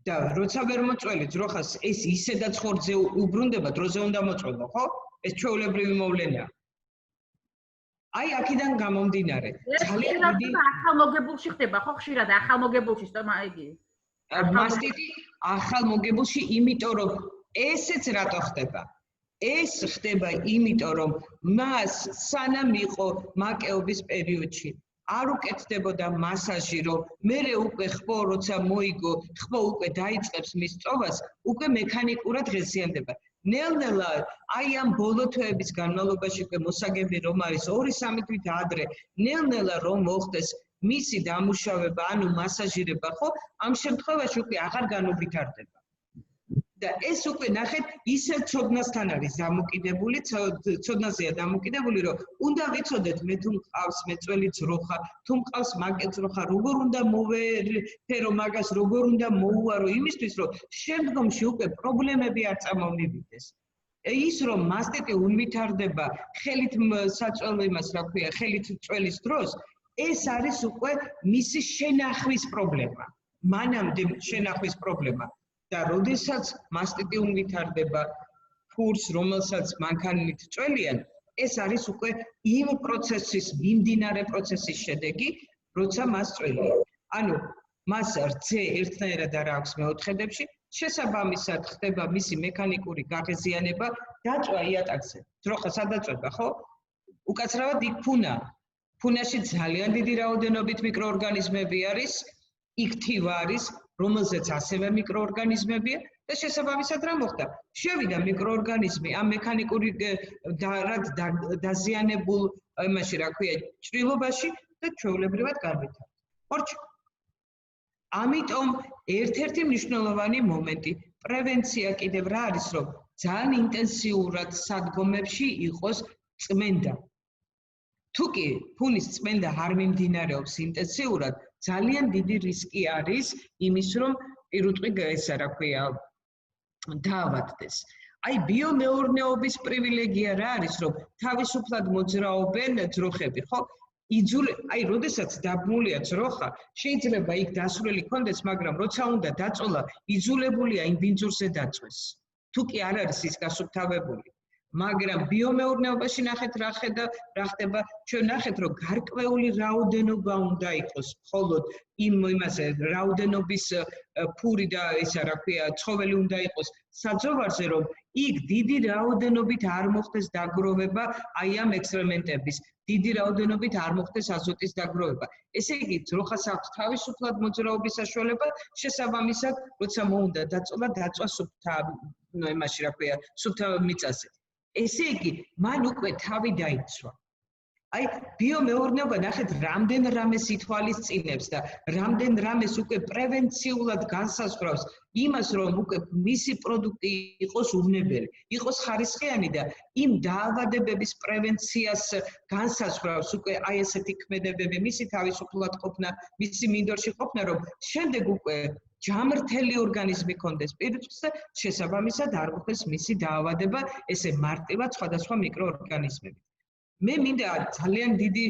S1: და როცა ვერ მოწველი ძროხას, ეს ისედაც ხორცზე უბრუნდება, დროზე უნდა მოწველო, ხო? ეს ჩვეულებრივი მოვლენაა. აი აქედან გამომდინარე,
S2: ძალიან დიდი ახალმოგებულში ხდება, ხო ხშირად ახალმოგებულში სტომა იგი.
S1: მასტიტი ახალმოგებულში, იმიტომ რომ ესეც რატო ხდება? ეს ხდება იმიტომ რომ მას სანამ იყო მაკეობის პერიოდში არ უკეთდებოდა მასაჟი, რომ მე უკვე ხმო როცა მოიგო, ხმო უკვე დაიწყებს მის წოვას, უკვე მექანიკურად ღეზიანდება. ნელ-ნელა აი ამ ბოლო თვეების განმავლობაში უკვე მოსაგები რომ არის 2-3 თვით ადრე, ნელ-ნელა რომ მოხდეს მისი დამუშავება, ანუ მასაჟირება, ხო, ამ შემთხვევაში უკვე აღარ განუვითარდება. და ეს უკვე ნახეთ, ისე ცოდნასთან არის დამოკიდებული, ცოდნაზეა დამოკიდებული, რომ უნდა ვიცოდეთ მე თუ მყავს მეწველი ძროხა, თუ მყავს მაკე ძროხა, როგორ უნდა მოვერფერო მაგას, როგორ უნდა მოუარო იმისთვის, რომ შემდგომში უკვე პრობლემები არ წარმოვიდეს. ის რომ მასტიტი უნვითარდება ხელით საწვევ იმას, რა ქვია, ხელით წველის დროს, ეს არის უკვე მისი შენახვის პრობლემა. მანამდე შენახვის პრობლემა. და როდესაც მასტიტი უნვითარდება ფურს, რომელსაც მანქანით წველიან, ეს არის უკვე იმ პროცესის, მიმდინარე პროცესის შედეგი, როცა მას წველიან. ანუ მას რძე ერთნაირად არ აქვს მეოთხედებში, შესაბამისად ხდება მისი მექანიკური გაღეზიანება, დაწვა იატაკზე. ძროხა სადაწვება, ხო? უკაცრავად იქ ფუნა. ფუნაში ძალიან დიდი რაოდენობით მიკროორგანიზმები არის, იქ თივა არის, რომელზეც ასევე მიკროორგანიზმებია და შესაბამისად რა მოხდა? შევიდა მიკროორგანიზმი ამ მექანიკური დაზიანებულ იმაში, რა ქვია, ჭრილობაში და ჩვეულებრივად განვითარდა. ხორჩა. ამიტომ ერთ-ერთი მნიშვნელოვანი მომენტი, პრევენცია კიდევ რა არის, რომ ძალიან ინტენსიურად სადგომებში იყოს წმენდა. თუ კი ფუნის წმენდა არ მიმდინარეობს ინტენსიურად, ძალიან დიდი რისკი არის იმის, რომ პირუტყვი ესა რა ქვია დაავადდეს. აი ბიომეურნეობის პრივილეგია რა არის, რომ თავისუფლად მოძრაობენ ძროხები, ხო? აი როდესაც დაბმულია ძროხა, შეიძლება იქ დასვლელი კონდეს, მაგრამ როცა უნდა დაწოლა, იძულებულია იმ ბინძურზე დაწვეს. თუ კი არ არის ის გასუფთავებული. მაგრამ ბიომეურნეობაში ნახეთ რა ხდება, ჩვენ ნახეთ რომ გარკვეული რაოდენობა უნდა იყოს მხოლოდ იმაზე რაოდენობის ფური და ისა რა ქვია ცხოველი უნდა იყოს საძოვარზე, რომ იქ დიდი რაოდენობით არ მოხდეს დაგროვება აი ამ ექსპერიმენტების, დიდი რაოდენობით არ მოხდეს აზოტის დაგროვება. ესე იგი ძროხას აქვს თავისუფლად მოძრაობის საშუალება, შესაბამისად როცა მოუნდა დაწოლა, დაწვა იმაში რა ქვია სუფთა მიწაზე. ესე იგი, მან უკვე თავი დაიცვა. აი, ბიომეურნეობა ნახეთ, რამდენ რამეს ითვალისწინებს და რამდენ რამეს უკვე პრევენციულად განსაზღვრავს იმას, რომ უკვე მისი პროდუქტი იყოს უვნებელი, იყოს ხარისხიანი და იმ დაავადებების პრევენციას განსაზღვრავს უკვე აი ესეთი ქმედებები, მისი თავისუფლად ყოფნა, მისი მინდორში ყოფნა, რომ შემდეგ უკვე ჯამრთელი ორგანიზმი კონდეს პირუტყვს და შესაბამისად არ მოხდეს მისი დაავადება, ესე მარტივად სხვადასხვა მიკროორგანიზმებით. მე მინდა ძალიან დიდი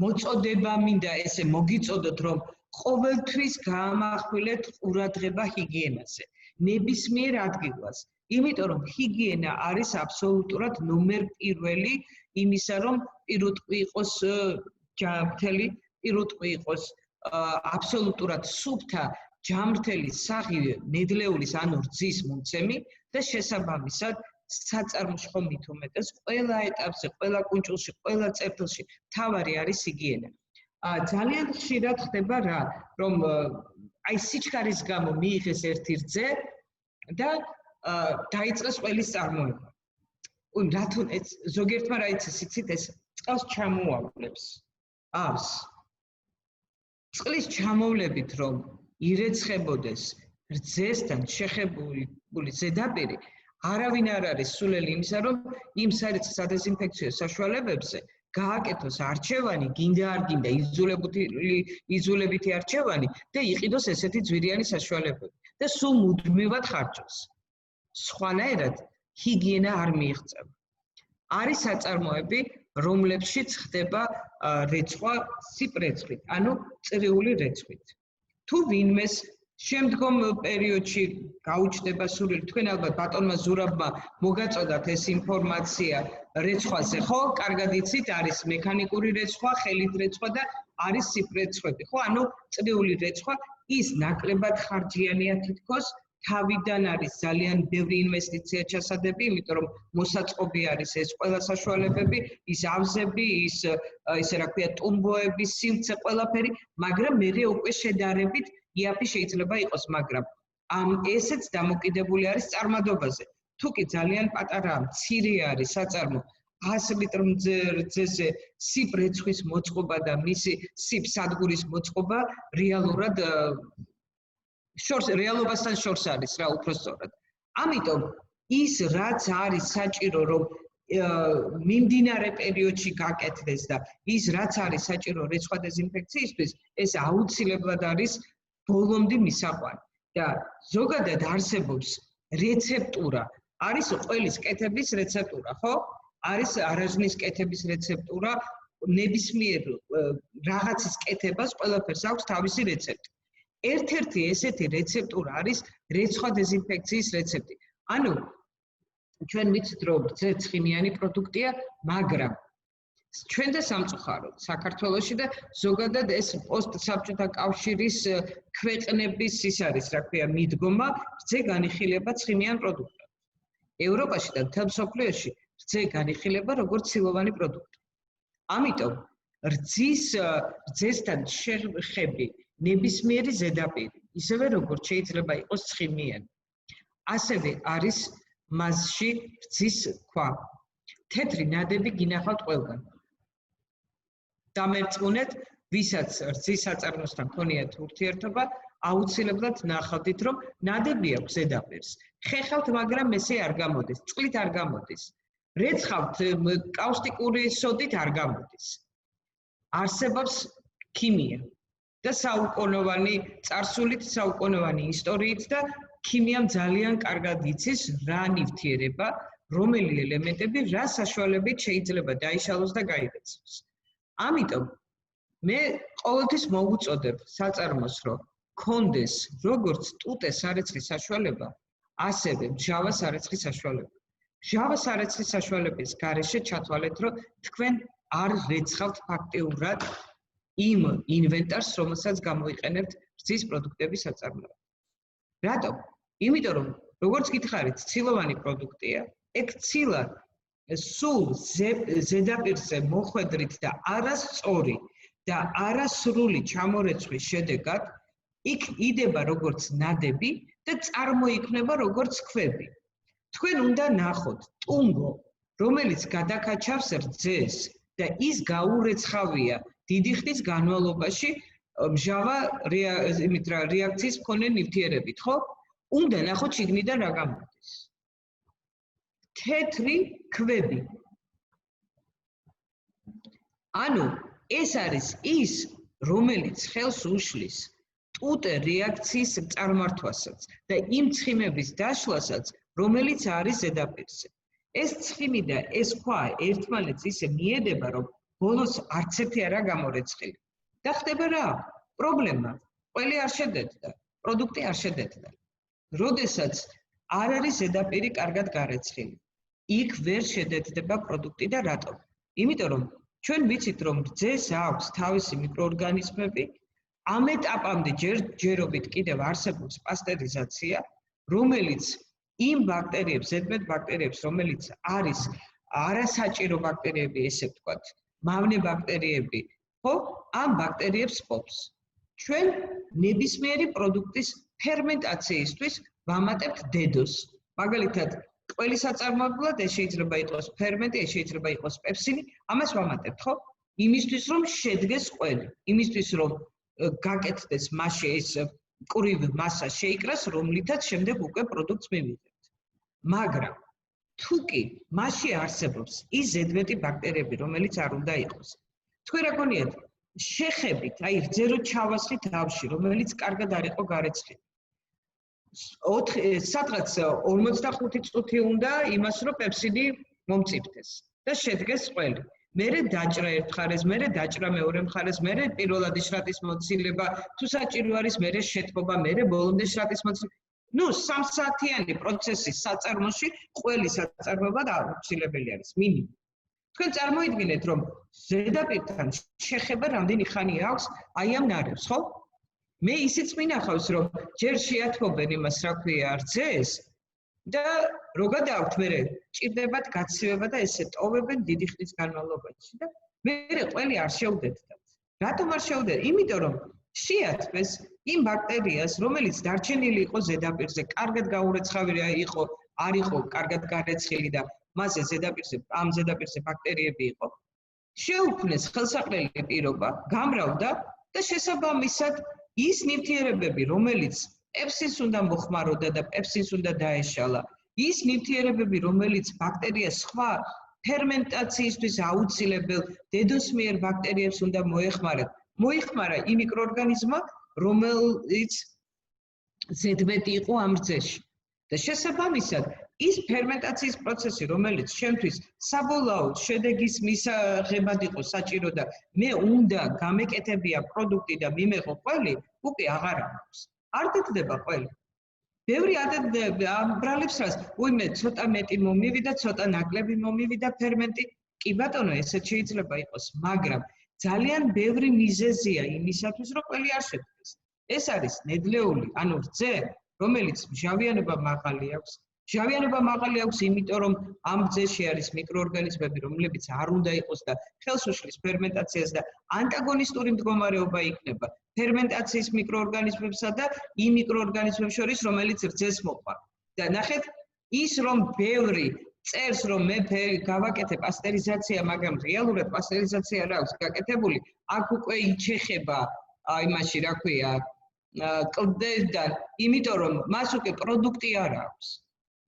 S1: მოწოდება მინდა ესე მოგიწოდოთ, რომ ყოველთვის გაამახვილეთ ყურადღება ჰიგიენაზე, ნებისმიერ ადგილას. იმიტომ რომ ჰიგიენა არის აბსოლუტურად ნომერ პირველი იმისა, რომ პირუტყვი იყოს ჯამრთელი, პირუტყვი იყოს აბსოლუტურად სუფთა ჯამრთელი საღი ნედლეულის ანუ რძის მუნცემი და შესაბამისად საწარმოში ხომ მით უმეტეს ყველა ეტაპზე, ყველა კუნჭულში, ყველა წერტილში მთავარი არის ჰიგიენა. ძალიან ხშირად ხდება რა, რომ აი სიჩქარის გამო მიიღეს ერთი რძე და დაიწყეს ყველის წარმოება. რათო ზოგიერთმა რა იცის, იცით ეს წყალს ჩამოავლებს. ავს. წყლის ჩამოვლებით რომ ირეცხებოდეს რძესთან შეხებული ზედაპირი, არავინ არ არის სულელი იმისა, რომ იმ სადეზინფექციო საშუალებებზე გააკეთოს არჩევანი, გინდა არ გინდა, იზოლებითი არჩევანი და იყიდოს ესეთი ძვირიანი საშუალებები და სულ მუდმივად ხარჯოს. სხვანაირად ჰიგიენა არ მიიღწევა. არის საწარმოები, რომლებშიც ხდება რეცხვა სიპრეცხვით, ანუ წრიული რეცხვით. თუ ვინმეს შემდგომ პერიოდში გაუჩნდება სურვილი, თქვენ ალბათ ბატონმა ზურაბმა მოგაწოდათ ეს ინფორმაცია რეცხვაზე, ხო? კარგად იცით, არის მექანიკური რეცხვა, ხელით რეცხვა და არის სიპრეცხვები, ხო? ანუ წრიული რეცხვა ის ნაკლებად ხარჯიანია თითქოს თავიდან არის ძალიან ბევრი ინვესტიცია ჩასადები, იმიტომ რომ მოსაწყობი არის ეს ყველა საშუალებები, ის ავზები, ის ესე რა ქვია, ტუმბოები, სივრცე, ყველაფერი, მაგრამ მერე უკვე შედარებით იაფი შეიძლება იყოს, მაგრამ ესეც დამოკიდებული არის წარმადობაზე. თუ კი ძალიან პატარაა, მცირე არის საწარმო 100 ლიტრ რძეზე სიპ რეცხვის მოწყობა და მისი სიპ სადგურის მოწყობა რეალურად რეალობასთან შორს არის რა უფრო სწორად. ამიტომ ის რაც არის საჭირო რომ მიმდინარე პერიოდში გაკეთდეს და ის რაც არის საჭირო რეცხვა დეზინფექციისთვის, ეს აუცილებლად არის ბოლომდე მისაყვანი. და ზოგადად არსებობს რეცეპტურა, არის ყველის კეთების რეცეპტურა, ხო? არის არაჟნის კეთების რეცეპტურა, ნებისმიერ რაღაცის კეთებას ყველაფერს აქვს თავისი რეცეპტი. ერთ-ერთი ესეთი რეცეპტურა არის რეცხვა დეზინფექციის რეცეპტი. ანუ ჩვენ ვიცით რომ რძე ცხიმიანი პროდუქტია, მაგრამ ჩვენ და სამწუხაროდ საქართველოში და ზოგადად ეს პოსტსაბჭოთა კავშირის ქვეყნების ის არის, რა ქვია, მიდგომა, რძე განიხილება ცხიმიან პროდუქტად. ევროპაში და მთელ მსოფლიოში რძე განიხილება როგორც ცილოვანი პროდუქტი. ამიტომ რძესთან შეხები ნებისმიერი ზედაპირი, ისევე როგორც შეიძლება იყოს ცხიმიანი. ასევე არის მასში რძის ქვა. თეთრი ნადები გინახავთ ყველგან. დამერწმუნეთ, ვისაც რძის საწარმოსთან ქონიათ ურთიერთობა, აუცილებლად ნახავდით, რომ ნადები აქვს ზედაპირს. ხეხავთ, მაგრამ ესე არ გამოდის, წყლით არ გამოდის. რეცხავთ, კაუსტიკური სოდით არ გამოდის. არსებობს ქიმია და საუკუნოვანი წარსულით, საუკუნოვანი ისტორიით და ქიმიამ ძალიან კარგად იცის რა ნივთიერება, რომელი ელემენტები რა საშუალებით შეიძლება დაიშალოს და გაიგეცოს. ამიტომ მე ყოველთვის მოვუწოდებ საწარმოს, რომ კონდეს როგორც ტუტეს სარეცხის საშუალება, ასევე მჟავა სარეცხის საშუალება. მჟავა სარეცხის საშუალების გარეშე ჩათვალეთ, რომ თქვენ არ რეცხავთ ფაქტიურად იმ ინვენტარს, რომელსაც გამოიყენებთ რძის პროდუქტების საწარმოად. რატომ? იმიტომ რომ როგორც გითხარით, ცილოვანი პროდუქტია, ეგ ცილა სულ ზედაპირზე მოხვედრით და არასწორი და არასრული ჩამორეცხვის შედეგად იქ იდება როგორც ნადები და წარმოიქმნება როგორც ქვები. თქვენ უნდა ნახოთ ტუმბო, რომელიც გადაკაჩავს რძეს და ის გაურეცხავია დიდი ხნის განმავლობაში მჟავა რეაქციის მქონე ნივთიერებით, ხო? უნდა ნახოთ შიგნიდან რა გამოდის. თეთრი ქვები. ანუ ეს არის ის, რომელიც ხელს უშლის ტუტე რეაქციის წარმართვასაც და იმ ცხიმების დაშლასაც, რომელიც არის ზედაპირზე. ეს ცხიმი და ეს ქვა ერთმანეთს ისე მიედება, რომ ბოლოს არც ერთი არა გამორეცხილი. და ხდება რა? პრობლემა. ყველი არ შედეთდა, პროდუქტი არ შედეთდა. როდესაც არ არის ზედაპირი კარგად გარეცხილი, იქ ვერ შედეთდება პროდუქტი და რატომ? იმიტომ რომ ჩვენ ვიცით, რომ რძეს აქვს თავისი მიკროორგანიზმები, ამ ეტაპამდე ჯერობით კიდევ არსებობს პასტერიზაცია, რომელიც იმ ბაქტერიებს, ზედმეტ ბაქტერიებს, რომელიც არის არასაჭირო ბაქტერიები, ესე ვთქვათ, მავნე ბაქტერიები, ხო, ამ ბაქტერიებს პობს. ჩვენ ნებისმიერი პროდუქტის ფერმენტაციისთვის ვამატებთ დედოს. მაგალითად, ყველის საწარმოებლად ეს შეიძლება იყოს ფერმენტი, ეს შეიძლება იყოს პეპსინი, ამას ვამატებთ, ხო? იმისთვის რომ შედგეს ყველი, იმისთვის რომ გაკეთდეს მასში ეს მკვრივი მასა შეიკრას, რომლითაც შემდეგ უკვე პროდუქტს მივიღებთ. მაგრამ თუ კი მასში არსებობს ის ზედმეტი ბაქტერიები, რომელიც არ უნდა იყოს. თქვენ რა გონიათ? შეხებით, აი რძერო ჩავასხით თავში, რომელიც კარგად არ იყო გარეცხილი. სადღაც 45 წუთი უნდა იმას, რომ პეპსინი მომწიფდეს და შედგეს ყველი. მერე დაჭრა ერთ მხარეს, მერე დაჭრა მეორე მხარეს, მერე პირველადი შრატის მოცილება, თუ საჭირო არის, მერე შეთქობა, მერე ბოლომდე შრატის მოცილება. ნუ 3 საათიანი პროცესის საწარმოში ყველი საწარმოება აუცილებელი არის, მინიმუმ. თქვენ წარმოიდგინეთ, რომ ზედაპირთან შეხება რამდენი ხანი აქვს აი ამ ნარევს, ხო? მე ისიც მინახავს რომ ჯერ შეათმობენ იმას რა ქვია არცეს და რო გადააქვთ მე ჭირდებათ გაცივება და ესე ტოვებენ დიდი ხნის განმავლობაში და მე ყველი არ შეუდეთდათ რატომ არ შეუდეთ იმიტომ რომ შეათმეს იმ ბაქტერიას რომელიც დარჩენილი იყო ზედაპირზე კარგად გაურეცხავი იყო არ იყო კარგად გარეცხილი და მასზე ამ ზედაპირზე ბაქტერიები იყო შეუქმნეს ხელსაყრელი პირობა გამრავდა და შესაბამისად ის ნივთიერებები რომელიც პეპსინს უნდა მოხმაროდა და პეპსინს უნდა დაეშალა ის ნივთიერებები რომელიც ბაქტერიას სხვა ფერმენტაციისთვის აუცილებელ დედოსმიერ ბაქტერიებს უნდა მოეხმარა იმ მიკროორგანიზმმა რომელიც ზედმეტი იყო ამ რძეში და შესაბამისად ის ფერმენტაციის პროცესი რომელიც შემთთვის საბოლოოდ შედეგის მისაღებად იყო საჭირო და მე უნდა გამეკეთებია პროდუქტი და მიმეღო ყველი უკვე აღარ აქვს არ დადგება ყველი ბევრი ამბრალებს რას უიმე ცოტა მეტი მომივიდა ცოტა ნაკლები მომივიდა ფერმენტი კი ბატონო ესეც შეიძლება იყოს მაგრამ ძალიან ბევრი მიზეზია იმისათვის რომ ყველი არ შედგეს ეს არის ნედლეული ანუ რძე რომელიც მჟავიანობა მაღალი აქვს ჟავიანობა მაღალი აქვს იმიტომ რომ ამ რძეში არის მიკროორგანიზმები რომლებიც არ უნდა იყოს და ხელს უშლის ფერმენტაციას და ანტაგონისტური მდგომარეობა იქნება ფერმენტაციის მიკროორგანიზმებსა და იმ მიკროორგანიზმებს შორის რომელიც რძეს მოყვა და ნახეთ ის რომ ბევრი წერს რომ მე გავაკეთე პასტერიზაცია მაგრამ რეალურად პასტერიზაცია არ აქვს გაკეთებული აქ უკვე იჩეხება იმაში რა ქვია კლდედან იმიტომ რომ მას უკვე პროდუქტი არ აქვს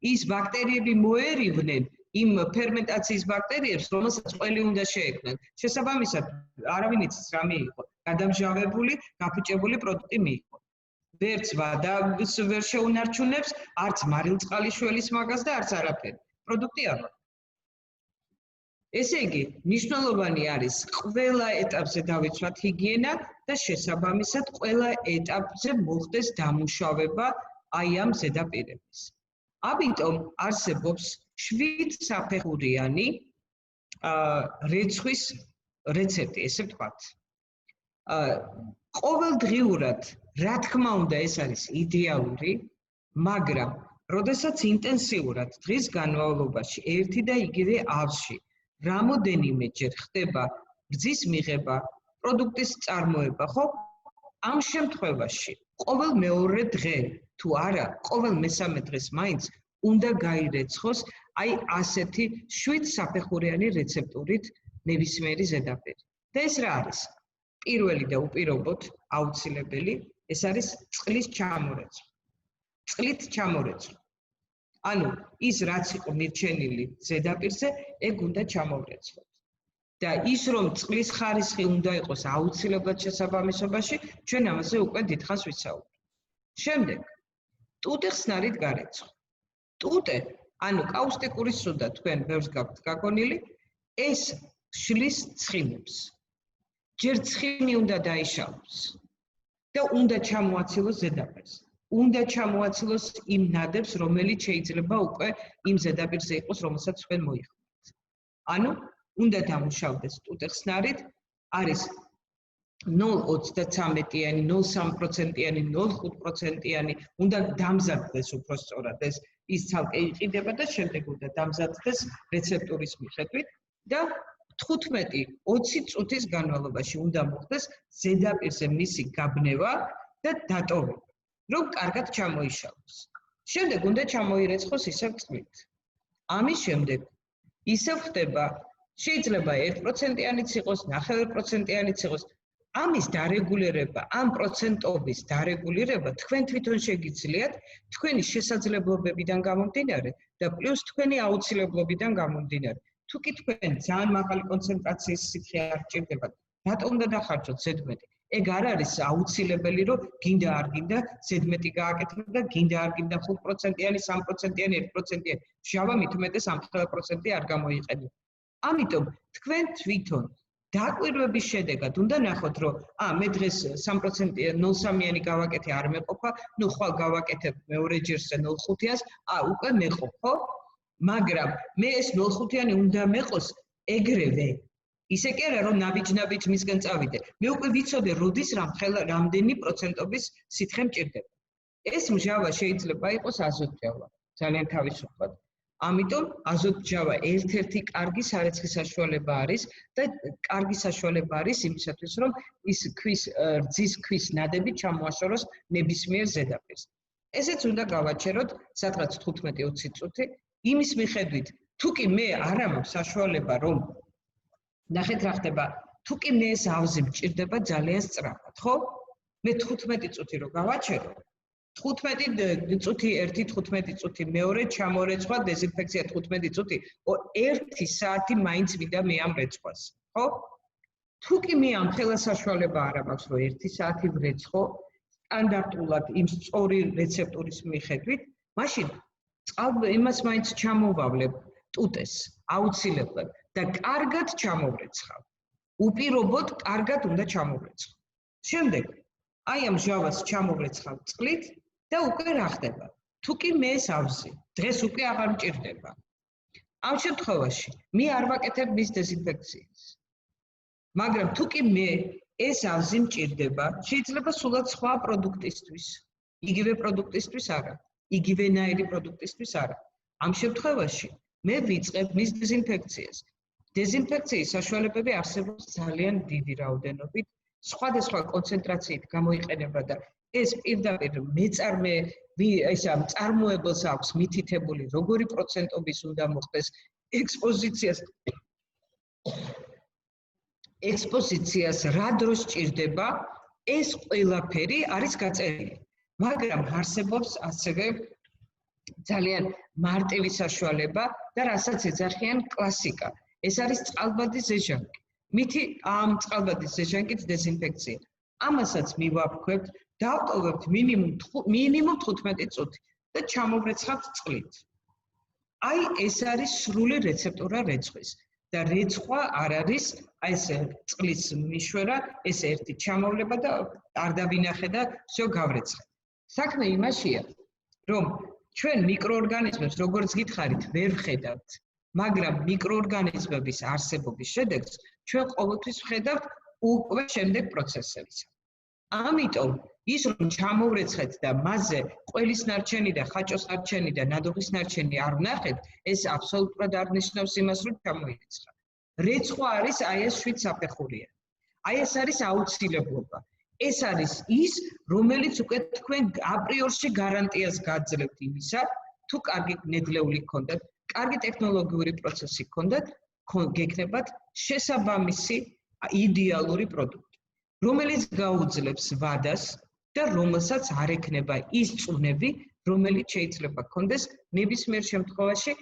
S1: ის ბაქტერიები მოერივნენ იმ ფერმენტაციის ბაქტერიებს რომელსაც ყველი უნდა შეექმნან შესაბამისად არავინ იცის რა მიიღო გადამჟავებული გაფუჭებული პროდუქტი მიიღო ვერც ვადას ვერ შეუნარჩუნებს არც მარილწყალიშვილის მაგას და არც არაფერი პროდუქტი არ აქვს ესე იგი მნიშვნელოვანი არის ყველა ეტაპზე დავიცვათ ჰიგიენა და შესაბამისად ყველა ეტაპზე მოხდეს დამუშავება აი ამ ზედაპირების ამიტომ არსებობს 7 საფეხურიანი რეცხვის რეცეპტი, ესე ვთქვათ. ყოველდღიურად, რა თქმა უნდა, ეს არის იდეალური, მაგრამ როდესაც ინტენსიურად დღის განმავლობაში ერთი და იგივე ავსში რამოდენიმეჯერ ხდება რძის მიღება, პროდუქტის წარმოება, ხო? ამ შემთხვევაში ყოველ მეორე დღე თუ არა, ყოველ მესამე დღეს მაინც უნდა გაირეცხოს აი ასეთი 7 საფეხურიანი რეცეპტურით ნებისმიერი ზედაპირი. და ეს რა არის? პირველი და უპირობოდ აუცილებელი, ეს არის წყლის ჩამორეცხვა. წყლით ჩამორეცხვა. ანუ ის რაც იყო მირჩენილი ზედაპირზე, ეგ უნდა ჩამორეცხოთ. და ის რომ წყლის ხარისხი უნდა იყოს აუცილებლად შესაბამისობაში, ჩვენ ამაზე უკვე დიდხანს ვიცაუბრეთ. შემდეგ ტუტე ხსნარით გარეცხვა. ტუტე, ანუ კაუსტიკური სუდა თქვენ ბევრს გაქვთ გაგონილი, ეს შლის ცხიმებს. ჯერ ცხიმი უნდა დაიშალოს და უნდა ჩამოაცილოს ზედაპირს. უნდა ჩამოაცილოს იმ ნადებს, რომელიც შეიძლება უკვე იმ ზედაპირზე იყოს, რომელსაც თქვენ მოიხმართ. ანუ უნდა დამუშავდეს ტუტე ხსნარით, არის 0.33-იანი, 0.3%-იანი, 0.5%-იანი, უნდა დამზადდეს უფრო სწორად ეს ის ცალკე იყიდება და შემდეგ უნდა დამზადდეს რეცეპტურის მიხედვით და 15-20 წუთის განმავლობაში უნდა მოხდეს ზედაპირზე მისი გაბნევა და დატოვება, რომ კარგად ჩამოიშალოს. შემდეგ უნდა ჩამოირეცხოს ისევ წყლით. ამის შემდეგ ისევ ხდება, შეიძლება 1%-იანიც იყოს, 0.5%-იანიც იყოს. ამის დარეგულირება, ამ პროცენტობის დარეგულირება თქვენ თვითონ შეგიძლიათ, თქვენი შესაძლებლობებიდან გამომდინარე და პლუს თქვენი აუცილებლობიდან გამომდინარე. თუ კი თქვენ ძალიან მაღალი კონცენტრაციის სითხე არ გჭირდებათ, რატომ უნდა დახარჯოთ ზედმეტი? ეგ არ არის აუცილებელი, რომ გინდა არ გინდა ზედმეტი გააკეთოთ და გინდა არ გინდა 5%-იანი, 3%-იანი, 1%-იანი. შავა მით უმეტეს ამ 9% არ გამოიყენებთ. ამიტომ თქვენ თვითონ დაკვირვების შედეგად უნდა ნახოთ, რომ მე დღეს 3%-იანი 0.3-იანი გავაკეთე არ მეყოფა, ნუ ხვალ გავაკეთებ მეორე ჯერზე 0.5-ას, უკვე მეყოფ, ხო? მაგრამ მე ეს 0.5-იანი უნდა მეყოს ეგრევე. ისე კი არა, რომ ნაბიჯ მისგან წავიდე. მე უკვე ვიცოდე, როდის რამდენი პროცენტობის სითხე მჭირდება. ეს მჟავა შეიძლება იყოს აზოტმჟავა, ძალიან თავისუფლად. ამიტომ აზოტმჟავა ერთ-ერთი კარგი სარეცხი საშუალება არის და კარგი საშუალება არის იმისათვის, რომ ის რძის ქვის ნადები ჩამოაშოროს ნებისმიერ ზედაპირს. ესეც უნდა გავაჩეროთ სადღაც 15-20 წუთი, იმის მიხედვით, თუ კი მე არ მაქვს საშუალება, რომ ნახეთ რა ხდება, თუ კი მე ეს ავზი მჭირდება ძალიან სწრაფად, ხო? მე 15 წუთი რო გავაჩერო, 15 წუთი ერთი, 15 წუთი მეორე, ჩამორეცხვა, დეზინფექცია 15 წუთი, 1 საათი მაინც მინდა მე ამ რეცხვას, ხო? თუ კი მე ამ ხელა საშუალება არ მაქვს, რომ 1 საათი ვრეცხო, სტანდარტულად იმ სწორი რეცეპტურის მიხედვით, მაშინ იმას მაინც ჩამოვავლებ ტუტეს, აუცილებლად და კარგად ჩამოვრეცხავ. უპირობოდ კარგად უნდა ჩამოვრეცხო. შემდეგ აი ამ ჟავას ჩამოვრეცხავ წყლით და უკვე რა ხდება? თუ კი მე ეს ავზი დღეს უკვე აღარ მჭირდება. ამ შემთხვევაში მე არ ვაკეთებ მის დეზინფექციას. მაგრამ თუ კი მე ეს ავზი მჭირდება, შეიძლება სულად სხვა პროდუქტისთვის, იგივე პროდუქტისთვის არა, იგივენაირი პროდუქტისთვის არა. ამ შემთხვევაში მე ვიწყებ მის დეზინფექციას. დეზინფექციის საშუალებები არსებობს ძალიან დიდი რაოდენობით, სხვადასხვა კონცენტრაციით გამოიყენება და ეს პირდაპირ მწარმოებელს აქვს მითითებული, როგორი პროცენტობის უნდა მოხდეს ექსპოზიციას რა დროს ჭირდება, ეს ყველაფერი არის გაწერილი. მაგრამ არსებობს ასევე ძალიან მარტივი საშუალება და რასაც ეძახიან კლასიკა. ეს არის წყალბადის ზეჟანგი. მითი ამ წყალბადის ზეჟანგით დეზინფექცია. ამასაც მივაფქვევთ, დავტოვებთ მინიმუმ 15 წუთი და ჩამოვრეცხავთ წყლით. აი ეს არის სრული რეცეპტურა რეცხვის. და რეცხვა არ არის აი ეს წყლის მიშვერა, ეს ერთი ჩამოვლება და არ დავინახე და всё გავრეცხე. საქმე იმაშია, რომ ჩვენ მიკროორგანიზმებს როგორც გითხარით, ვერ ვხედავთ, მაგრამ მიკროორგანიზმების არსებობის შედეგს ჩვენ ყოველთვის ვხედავთ უკვე შემდეგ პროცესებს. ამიტომ ის რომ ჩამოვრეცხეთ და მასზე ყველის ნარჩენი და ხაჭოს ნარჩენი და ნადუღის ნარჩენი არ ვნახეთ, ეს აბსოლუტურად არ ნიშნავს იმას, რომ ჩამოირეცხა. რეცხვა არის აი ეს 7 საფეხურია. აი ეს არის აუცილებლობა. ეს არის ის, რომელიც უკვე თქვენ აპრიორში გარანტიას გაძლევთ იმისა, თუ კარგი ნედლეული გქონდათ, კარგი ტექნოლოგიური პროცესი გქონდათ, გექნებათ შესაბამისი იდეალური პროდუქტი, რომელიც გაუძლებს ვადას და რომელსაც არ ექნება ის წვნები, რომელიც შეიძლება გქონდეს ნებისმიერ შემთხვევაში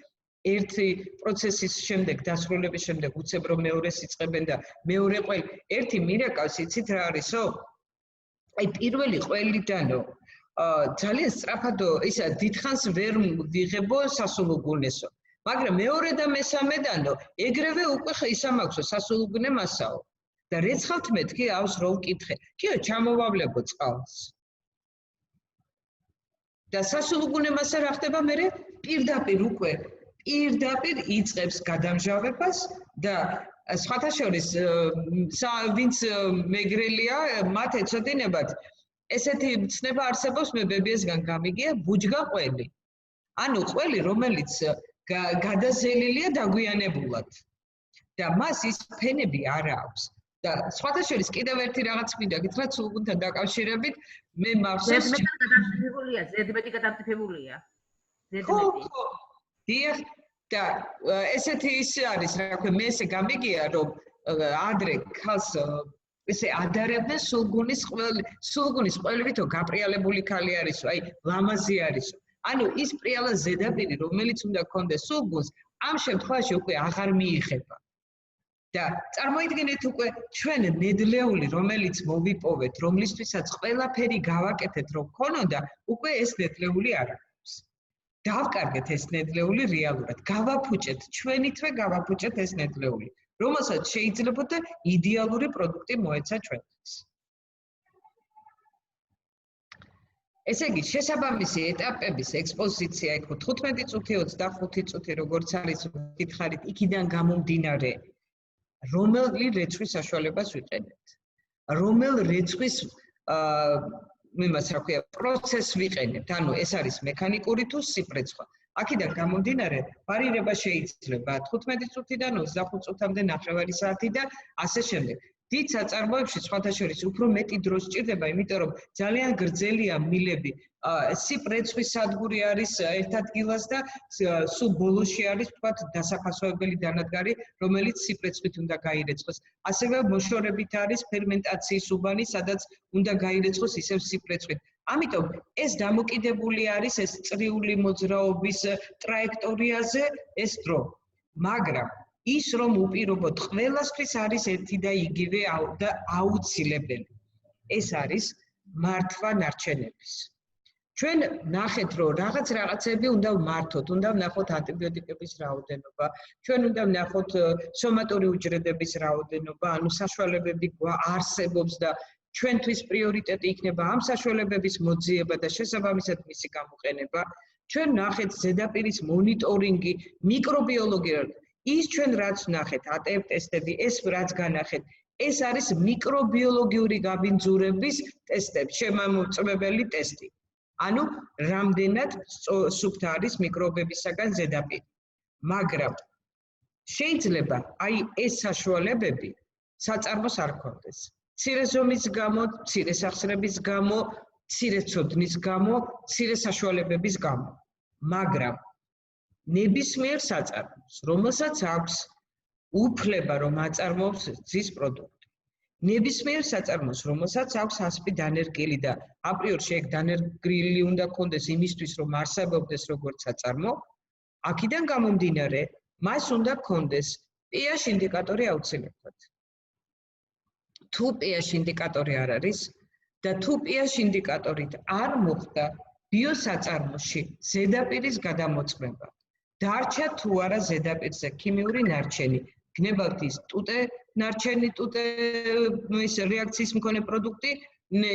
S1: ერთი პროცესის შემდეგ, დასრულების შემდეგ უცებ რომ მეორეს იწყებენ და მეორე ერთი მირაკავს, იცით რა არისო? აი პირველი ყველიდანო ძალიან სწრაფადო ისა დიდხანს ვერ ვიღებო სასულუგუნესო. მაგრამ მეორე და მესამედანო ეგრევე უკვე ისამაქვსო სასულუგუნე მასაო. და რეცხავთ მეთქიავს რო ვკითხე. კიო ჩამოვავლებო წყალს. და სასულუგუნე მასა რა ხდება მერე? პირდაპირ იწყებს გადამჟავებას და სხვათა შორის ვინც მეგრელია მათ ეცოდინებათ ესეთი ცნება არსებობს მე ბებიესგან გამიგია ბუჯგა ყველი. ანუ ყველი რომელიც გადაზელილია დაგვიანებულად და მას ის ფენები არ აქვს. და სხვათა შორის კიდევ ერთი რაღაც მინდა გითხრათ სულუგუნთან დაკავშირებით მე მახსოვს
S2: ზედმეტი გადამტიფებულია.
S1: ხო. დიახ და ესეთი ის არის რა ქვია მე ესე გამიგია რომ ადრე ხალს ესე ადარებდნენ სულგუნის ყველვითო გაპრიალებული ქალი არისო, აი ლამაზი არისო. ანუ ის პრიალა ზედაპირი რომელიც უნდა გქონდეს სულგუნს ამ შემთხვევაში უკვე აღარ მიიღება. და წარმოიდგინეთ უკვე ჩვენ ნედლეული რომელიც მოვიპოვეთ, რომლისთვისაც ყველაფერი გავაკეთეთ რომ ქონოდა, უკვე ეს ნედლეული არ აქვს. დავკარგეთ ეს ნედლეული რეალურად, გავაფუჭეთ, ჩვენითვე გავაფუჭეთ ეს ნედლეული, რომელსაც შეიძლებოდა იდეალური პროდუქტი მოეცა ჩვენთვის. ესე იგი, შესაბამისი ეტაპების ექსპოზიცია იქ 15 წუთი, 25 წუთი, როგორც არის გითხარით, იქიდან გამომდინარე რომელი რეცხვის საშუალებას ვიყენებთ. რომელ რეცხვის იმას რა ქვია, პროცესს ვიყენებთ. ანუ ეს არის მექანიკური თუ სიპრეცხვა. აქედან გამომდინარე, ვარირება შეიძლება 15 წუთიდან 25 წუთამდე ნახევარი საათი და ასე შემდეგ. დიდ საწარმოებში სხვათა შორის უფრო მეტი დრო სჭირდება, იმიტომ რომ ძალიან გრძელია მილები. სიპრეცხვის სადგური არის ერთ ადგილას და სულ ბოლოში არის თქვათ დასაფასოებელი დანადგარი, რომელიც სიპრეცხვით უნდა გაირეცხოს. ასევე მოშორებით არის ფერმენტაციის უბანი, სადაც უნდა გაირეცხოს ისევ სიპრეცხვით. ამიტომ ეს დამოკიდებული არის ეს წრიული მოძრაობის ტრაექტორიაზე ეს დრო. მაგრამ ის რომ უპირობოდ ყველასთვის არის ერთი და იგივე და აუცილებელი. ეს არის მართვა ნარჩენების. ჩვენ ნახეთ რომ რაღაცები უნდა ვმართოთ, უნდა ვნახოთ ანტიბიოტიკების რაოდენობა, ჩვენ უნდა ვნახოთ სომატური უჯრედების რაოდენობა, ანუ საშუალებები არსებობს და ჩვენთვის პრიორიტეტი იქნება ამ საშუალებების მოძიება და შესაბამისად მისი გამოყენება. ჩვენ ნახეთ ზედაპირის მონიტორინგი, მიკრობიოლოგია, ის ჩვენ რაც ვნახეთ, ATF ტესტები, ეს რაც განახეთ, ეს არის მიკრობიოლოგიური გაბინძურების ტესტები, შემამოწმებელი ტესტი. ანუ რამდენად სუფთა არის მიკრობებისაგან ზედაპირი. მაგრამ შეიძლება აი ეს საშუალებები საწარმოს არ ქონდეს. მცირე ზომის გამო, მცირე სახსრების გამო, მცირე ცოდნის გამო, მცირე საშუალებების გამო. მაგრამ ნებისმიერ საწარმოს, რომელსაც აქვს უფლება რომ აწარმოოს ძის პროდუქტი. ნებისმიერ საწარმოს, რომელსაც აქვს ასპი დანერგილი და აპრიორში ეგ დანერგილი უნდა ქონდეს იმისთვის, რომ არსებობდეს როგორც საწარმო, აქედან გამომდინარე, მას უნდა ქონდეს pH ინდიკატორი აუცილებლად. თუ pH ინდიკატორი არ არის და თუ pH ინდიკატორით არ მოხდა ბიოსაწარმოში ზედაპირის გადამოწმება, დარჩა თუ არა ზედაპირზე ქიმიური ნარჩენი, გნებავთ ის ტუტე ნარჩენი, ტუტე ის რეაქციის მქონე პროდუქტი,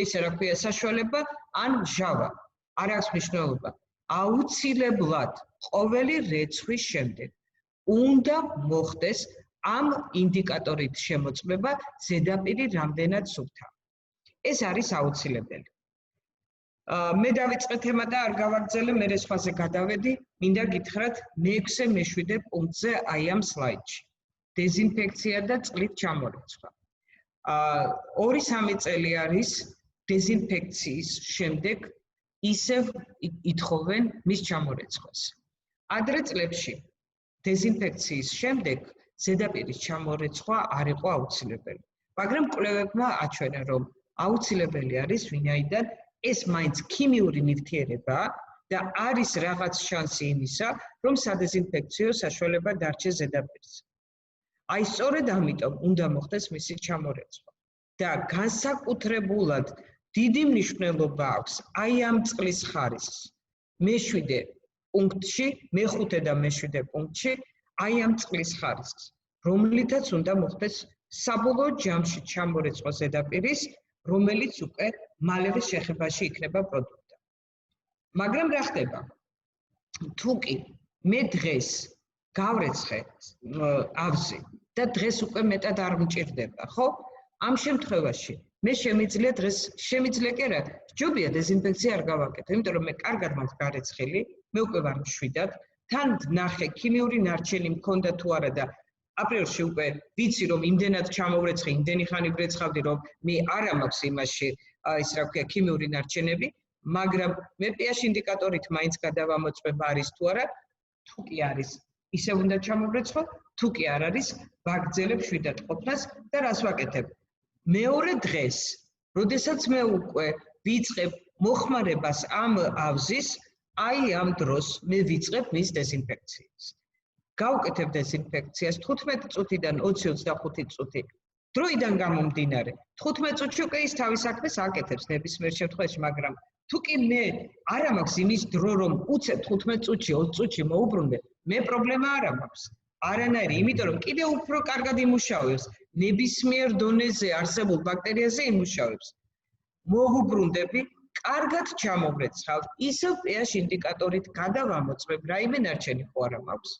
S1: ისე რა ქვია, საშუალება ან ჟავა. არ აქვს მნიშვნელობა. აუცილებლად ყოველი რეცხვის შემდეგ უნდა მოხდეს ამ ინდიკატორით შემოწმება ზედაპირი რამდენად სუფთაა. ეს არის აუცილებელი. მე დავიწყე თემა და არ გავაგრძელე, მე სხვაზე გადავედი, მინდა გითხრათ მე-6 მე-7 პუნქტზე აი ამ სლაიდში. დეზინფექცია და წყლით ჩამორეცხვა. 2-3 წელი არის დეზინფექციის შემდეგ ისევ ითხოვენ მის ჩამორეცხვას. ადრე წლებში დეზინფექციის შემდეგ ზედაპირის ჩამორეცხვა არ იყო აუცილებელი. მაგრამ კვლევებმა აჩვენა, რომ აუცილებელი არის, ვინაიდან ეს მაინც ქიმიური ნივთიერებაა და არის რაღაც შანსი იმისა, რომ სადეზინფექციო საშუალება დარჩეს ზედაპირზე. აი სწორედ ამიტომ უნდა მოხდეს მისი ჩამორეცხვა. და განსაკუთრებულად დიდი მნიშვნელობა აქვს აი ამ წყლის ხარისხს. მე-7 პუნქტში, მე-5 და მე-7 პუნქტში აი ამ წყლის ხარისხს, რომლითაც უნდა მოხდეს საბოლოო ჯამში ჩამორეცხვა ზედაპირის, რომელიც უკვე მალევე შეხებაში იქნება პროდუქტთან. მაგრამ რა ხდება? თუ კი მე დღეს გავრეცხე ავზი და დღეს უკვე მეტად არ მჭირდება, ხო? ამ შემთხვევაში მე შემიძლია დღეს შემიძლია კი არა, ჯობია დეზინფექცია არ გავაკეთო, იმიტომ რომ მე კარგად მაქვს გარეცხილი, მე უკვე ვარ მშვიდად, თან ნახე ქიმიური ნარჩენი მქონდა თუ არა და აპრიორში უკვე ვიცი რომ იმდენად ჩამოვრეცხე, იმდენი ხანი ვრეცხავდი რომ მე არა მაქვს იმაში ის რა ქვია ქიმიური ნარჩენები, მაგრამ მე pH ინდიკატორით მაინც გადავამოწმება არის თუ არა, თუ კი არის ისე უნდა ჩამოვრეცხო, თუ კი არ არის, ვაგრძელებ შვიდად ყოფნას და რას ვაკეთებ? მეორე დღეს, როდესაც მე უკვე ვიწყებ მოხმარებას ამ ავზის, აი ამ დროს მე ვიწყებ მის დეზინფექციას. გავუკეთებ დეზინფექციას 15 წუთიდან 20-25 წუთი. დროიდან გამომდინარე, 15 წუთში უკვე ის თავის საქმეს აკეთებს ნებისმიერ შემთხვევაში, მაგრამ თუ კი მე არა მაქვს იმის დრო, რომ უცებ 15 წუთში, 20 წუთში მოუბრუნდე, მე პრობლემა არა მაქვს. არანაირი, იმიტომ რომ კიდევ უფრო კარგად იმუშავებს, ნებისმიერ დონეზე არსებულ ბაქტერიაზე იმუშავებს. მოვუბრუნდები, კარგად ჩამოვრეცხავ, ისევ pH ინდიკატორით გადავამოწმებ, რაიმე ნარჩენი ხო არა მაქვს.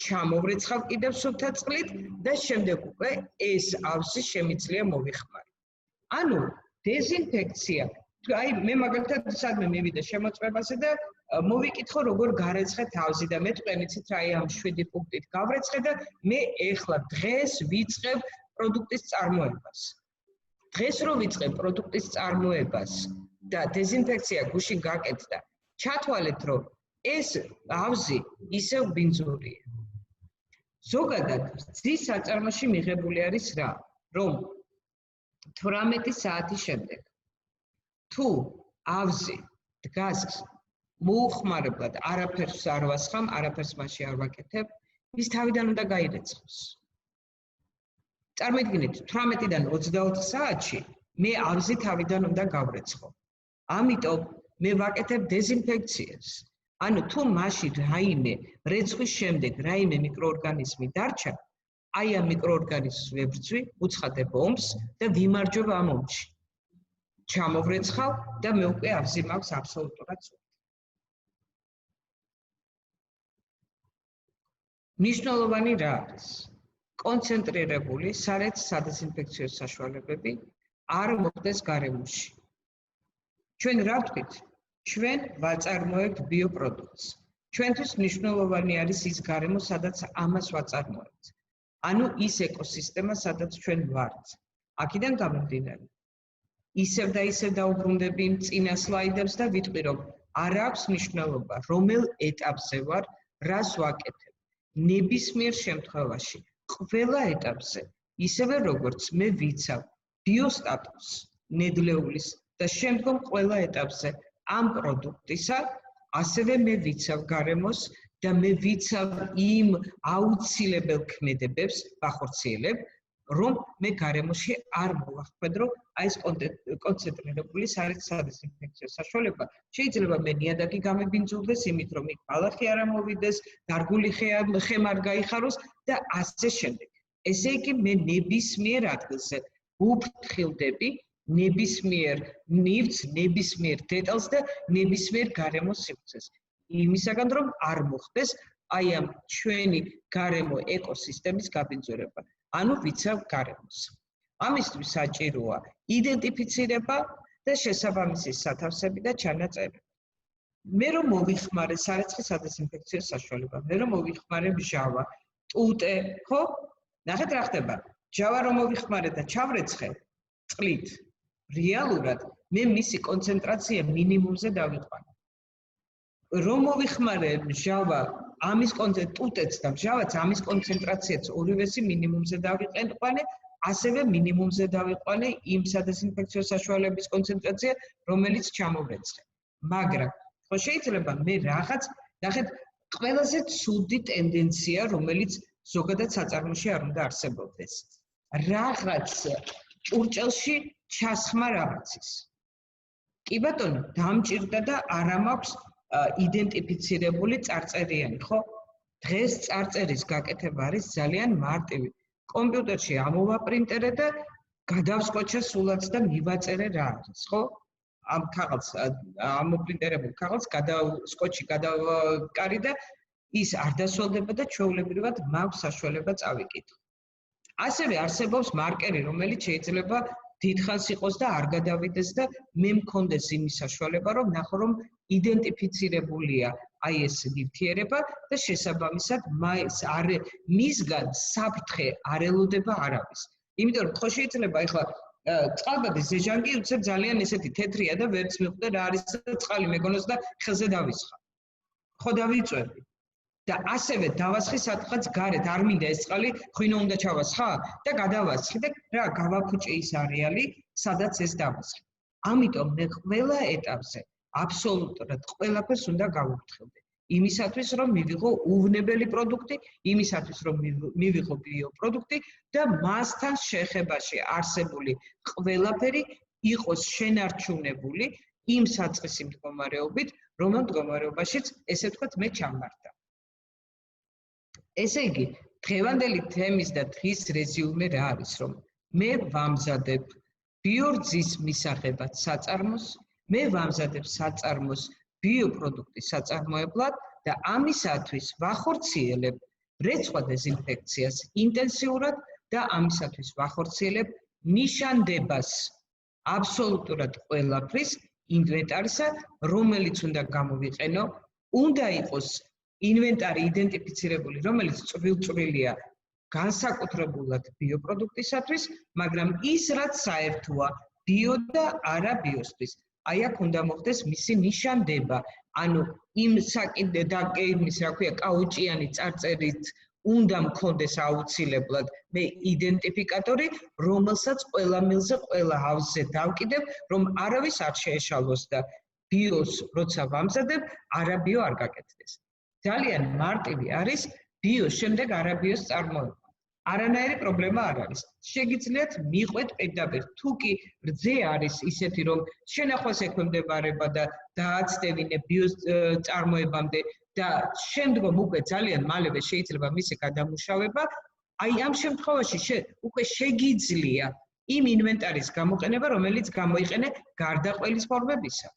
S1: ჩამოვრეცხავ კიდევ სუფთა წყლით და შემდეგ უკვე ეს ავზი შემიძლია მოვიხმარო. ანუ დეზინფექცია, აი მე მაგალითად სადმე მივიდა შემოწმებაზე და მოვიკითხო როგორ გარეცხეთ ავზი და მე თქვენ იცით რა აი ამ 7 პუნქტით გავრეცხე და მე ეხლა დღეს ვიწყებ პროდუქტის წარმოებას. დღეს რო ვიწყებ პროდუქტის წარმოებას და დეზინფექცია გუშინ გაკეთდა, ჩათვალეთ რომ ეს ავზი ისევ ბინძურია. ზოგადად ძის საწარმოში მიღებული არის რა, რომ 18 საათის შემდეგ თუ ავზი დგას მოუხმარებლად არაფერს არ ვასხამ, არაფერს მასში არ ვაკეთებ, ის თავიდან უნდა გაირეცხოს. წარმოიდგინეთ 18-დან 24 საათში მე ავზი თავიდან უნდა გავრეცხო. ამიტომ მე ვაკეთებ დეზინფექციას. ანუ თუ მასში რაიმე რეცხვის შემდეგ რაიმე მიკროორგანიზმი დარჩა, აი ამ მიკროორგანიზმს ვებრძვი, უცხადებ ომს და ვიმარჯვებ ამ ომში. ჩამოვრეცხავ და მე უკვე ავზი მაქვს აბსოლუტურად სულ. მნიშვნელოვანი რა არის? კონცენტრირებული სარეც სადეზინფექციო საშუალებები არ მოხდეს გარემოში. ჩვენ რა ვთქვით? ჩვენ ვაწარმოებთ ბიოპროდუქტს. ჩვენთვის მნიშვნელოვანი არის ის გარემო, სადაც ამას ვაწარმოებთ. ანუ ის ეკოსისტემა, სადაც ჩვენ ვართ. აქედან გამომდინარე. ისევ და ისევ დაუბრუნდები იმ წინა სლაიდებს და ვიტყვი, რომ არ აქვს მნიშვნელობა, რომელ ეტაპზე ვარ, რას ვაკეთებ. ნებისმიერ შემთხვევაში, ყველა ეტაპზე, ისევე როგორც მე ვიცავ ბიოსტატუსს, ნედლეულის და შემდგომ ყველა ეტაპზე ამ პროდუქტისა, ასევე მე ვიცავ გარემოს და მე ვიცავ იმ აუცილებელ ქმედებებს, ვახორციელებ, რომ მე გარემოში არ მოვახმედრო აი ეს კონცენტრირებული სადეზინფექციო საშუალება. შეიძლება მე ნიადაგი გამებინძურდეს იმით, რომ იქ ბალახი არ ამოვიდეს, დარგული ხე არ გაიხაროს და ასე შემდეგ. ესე იგი მე ნებისმიერ ადგილზე ვუფრთხილდები ნებისმიერ ნივთს, ნებისმიერ დეტალს და ნებისმიერ გარემოს სივრცეს. იმისაგან რომ არ მოხდეს აი ამ ჩვენი გარემო ეკოსისტემის გაბინძურება. ანუ ვიცავ გარემოს. ამისთვის საჭიროა იდენტიფიცირება და შესაბამისი სათავსები და ჩანაწერები. მე რომ მოვიხმარე სარეცხის სადეზინფექციო საშუალება, მე რომ მოვიხმარე მჟავა, ტუტე, ხო? ნახეთ რა ხდება. მჟავა რომ მოვიხმარე და ჩავრეცხე წყლით, რეალურად მე მისი კონცენტრაცია მინიმუმზე დავიყვანე. რომ მოვიხმარე მჟავა ამის ტუტეც და მჟავაც ამის კონცენტრაციაც ორივესი მინიმუმზე დავიყვანე, ასევე მინიმუმზე დავიყვანე იმ სადეზინფექციო საშუალებების კონცენტრაცია, რომელიც ჩამოვრეცხე. მაგრამ ხო შეიძლება მე რაღაც, ნახეთ, ყველაზე ცუდი ტენდენცია, რომელიც ზოგადად საწარმოში არ უნდა არსებობდეს. რაღაც ჭურჭელში ჩასხმა რაღაცის. კი ბატონო, დამჭირდა და არა მაქვს იდენტიფიცირებული წარწერიანი, ხო? დღეს წარწერის გაკეთება არის ძალიან მარტივი. კომპიუტერში ამოვაპრინტერე და გადავსკოჩე სულაც და მივაწერე რა არის, ხო? ამ ქაღალდს, ამოპრინტერებულ ქაღალდს გადავსკოჩი გადავკარი და ის არ დასველდება და ჩვეულებრივად მაქვს საშუალება წავიკითხო. ასევე არსებობს მარკერი, რომელიც შეიძლება დიდხანს იყოს და არ გადავიდეს და მე მქონდეს იმის საშუალება, რომ ნახო, რომ იდენტიფიცირებულია აი ეს ნივთიერება და შესაბამისად მისგან საფრთხე არ ელოდება არავის. იმიტომ რომ ხო შეიძლება ეხლა წყალბადის ზეჟანგი უცებ ძალიან ესეთი თეთრია და ვერც მიხვდა რა არის წყალი მეგონოს და ხელზე დავისხა. ხო დავიწვევი. და ასევე დავასხი სადღაც გარეთ, არ მინდა ეს წყალი, ღვინო უნდა ჩავასხა და გადავასხი და რა გავაფუჭე ის არეალი, სადაც ეს დავასხი. ამიტომ მე ყველა ეტაპზე აბსოლუტურად ყველაფერს უნდა გავუფრთხილდე. იმისათვის რომ მივიღო უვნებელი პროდუქტი, იმისათვის რომ მივიღო ბიოპროდუქტი და მასთან შეხებაში არსებული ყველაფერი იყოს შენარჩუნებული იმ საწყისი მდგომარეობით, რომელ მდგომარეობაშიც ესე ვთქვათ მე ჩამმართა. ესე იგი, დღევანდელი თემის და დღის რეზიუმე რა არის, რომ მე ვამზადებ ბიორძის მისაღებად საწარმოს, მე ვამზადებ საწარმოს ბიოპროდუქტის საწარმოებლად და ამისათვის ვახორციელებ რეცხვა დეზინფექციას ინტენსიურად და ამისათვის ვახორციელებ ნიშანდებას აბსოლუტურად ყველაფრის ინვენტარისა, რომელიც უნდა გამოვიყენო, უნდა იყოს ინვენტარი იდენტიფიცირებული, რომელიც წვრილ-წვრილია განსაკუთრებულად ბიოპროდუქტისათვის, მაგრამ ის რაც საერთოა ბიო და არა ბიოსთვის. Აი აქ უნდა მოხდეს მისი ნიშანდება, ანუ იმ საკიდე და იმის რა ქვია, კაუჭიანი წარწერით უნდა მქონდეს აუცილებლად მე იდენტიფიკატორი, რომელსაც ყველა მილზე, ყველა ავზზე დავკიდებ, რომ არავის არ შეეშალოს და ბიოს როცა ვამზადებ, არაბიო არ გაკეთდეს. ძალიან მარტივი არის ბიოს შემდეგ არაბიოს წარმოება. არანაირი პრობლემა არ არის. შეგიძლიათ მიყვეთ პირდაპირ. თუ კი რძე არის ისეთი, რომ შენახვას ექვემდებარება და დააცდევინე ბიოს წარმოებამდე და შემდგომ უკვე ძალიან მალევე შეიძლება მისი გადამუშავება, აი ამ შემთხვევაში უკვე შეგიძლია იმ ინვენტარის გამოყენება, რომელიც გამოიყენე გარდა ყველის ფორმებისა.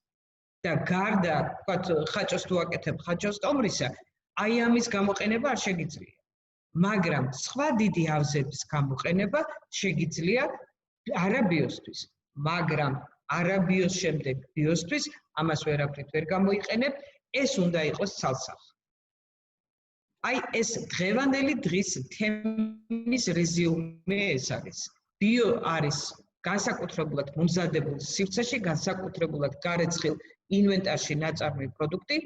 S1: და გარდა, ვთქვათ, ხაჭოს თუ აკეთებ ხაჭოს სტომრისა, აი ამის გამოყენება არ შეგიძლია. მაგრამ სხვა დიდი ავზების გამოყენება შეგიძლია არაბიოსთვის, მაგრამ არაბიოს შემდეგ ბიოსთვის ამას ვერაფრით ვერ გამოიყენებ, ეს უნდა იყოს ცალსახი. აი ეს დღევანდელი დღის თემის რეზიუმე ეს არის. ბიო არის განსაკუთრებულად მომზადებულ სივრცეში, განსაკუთრებულად გარეცხილ ინვენტარში ნაწარმი პროდუქტი,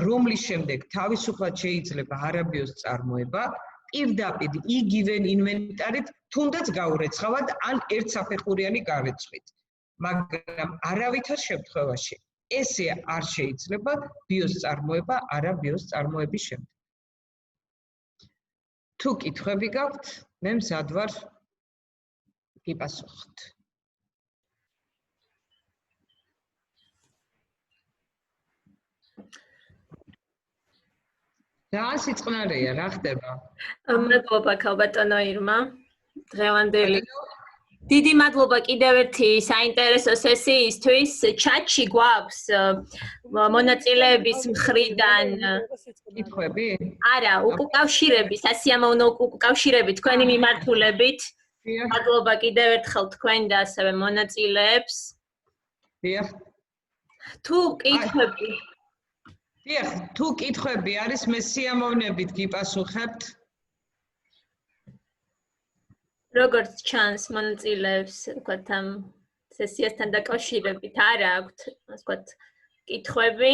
S1: რომლის შემდეგ თავისუფლად შეიძლება არაბიოს წარმოება, პირდაპირ იგივე ინვენტარით თუნდაც გაურეცხავად ან ერთსაფეხურიანი გარეცხვით. მაგრამ არავითარ შემთხვევაში ესე არ შეიძლება ბიოს წარმოება არაბიოს წარმოების შემდეგ. თუ კითხვები გაქვთ, მე მზად ვარ გიპასუხოთ. ძალიან სიწყნარია, რა ხდება?
S3: მადლობა ქალბატონო ირმა. დღევანდელი დიდი მადლობა კიდევ ერთი საინტერესო სესიისთვის. ჩატში გვაქვს მონაწილეების მხრიდან
S1: კითხვები?
S3: არა, უკავშირები, სასიამოვნო უკავშირები თქვენი მიმართულებით. მადლობა კიდევ ერთხელ თქვენ და ასევე მონაწილეებს.
S1: დიახ.
S3: თუ კითხვები
S1: დიახ, თუ კითხვები არის, მე სიამოვნებით გიპასუხებთ.
S3: როგორც ჩანს მონაწილეებს, ვთქვათ, ამ სესიასთან დაკავშირებით არ აქვთ, ასე ვთქვათ, კითხვები.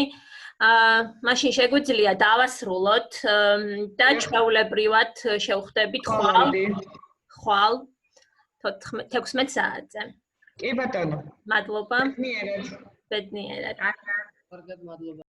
S3: მაშინ შეგვიძლია დავასრულოთ და ჩვეულებრივად შევხვდებით ხვალ 16 საათზე.
S1: კი ბატონო.
S3: მადლობა.
S1: ბედნიერად.
S3: ბედნიერად.
S4: კარგად მადლობა.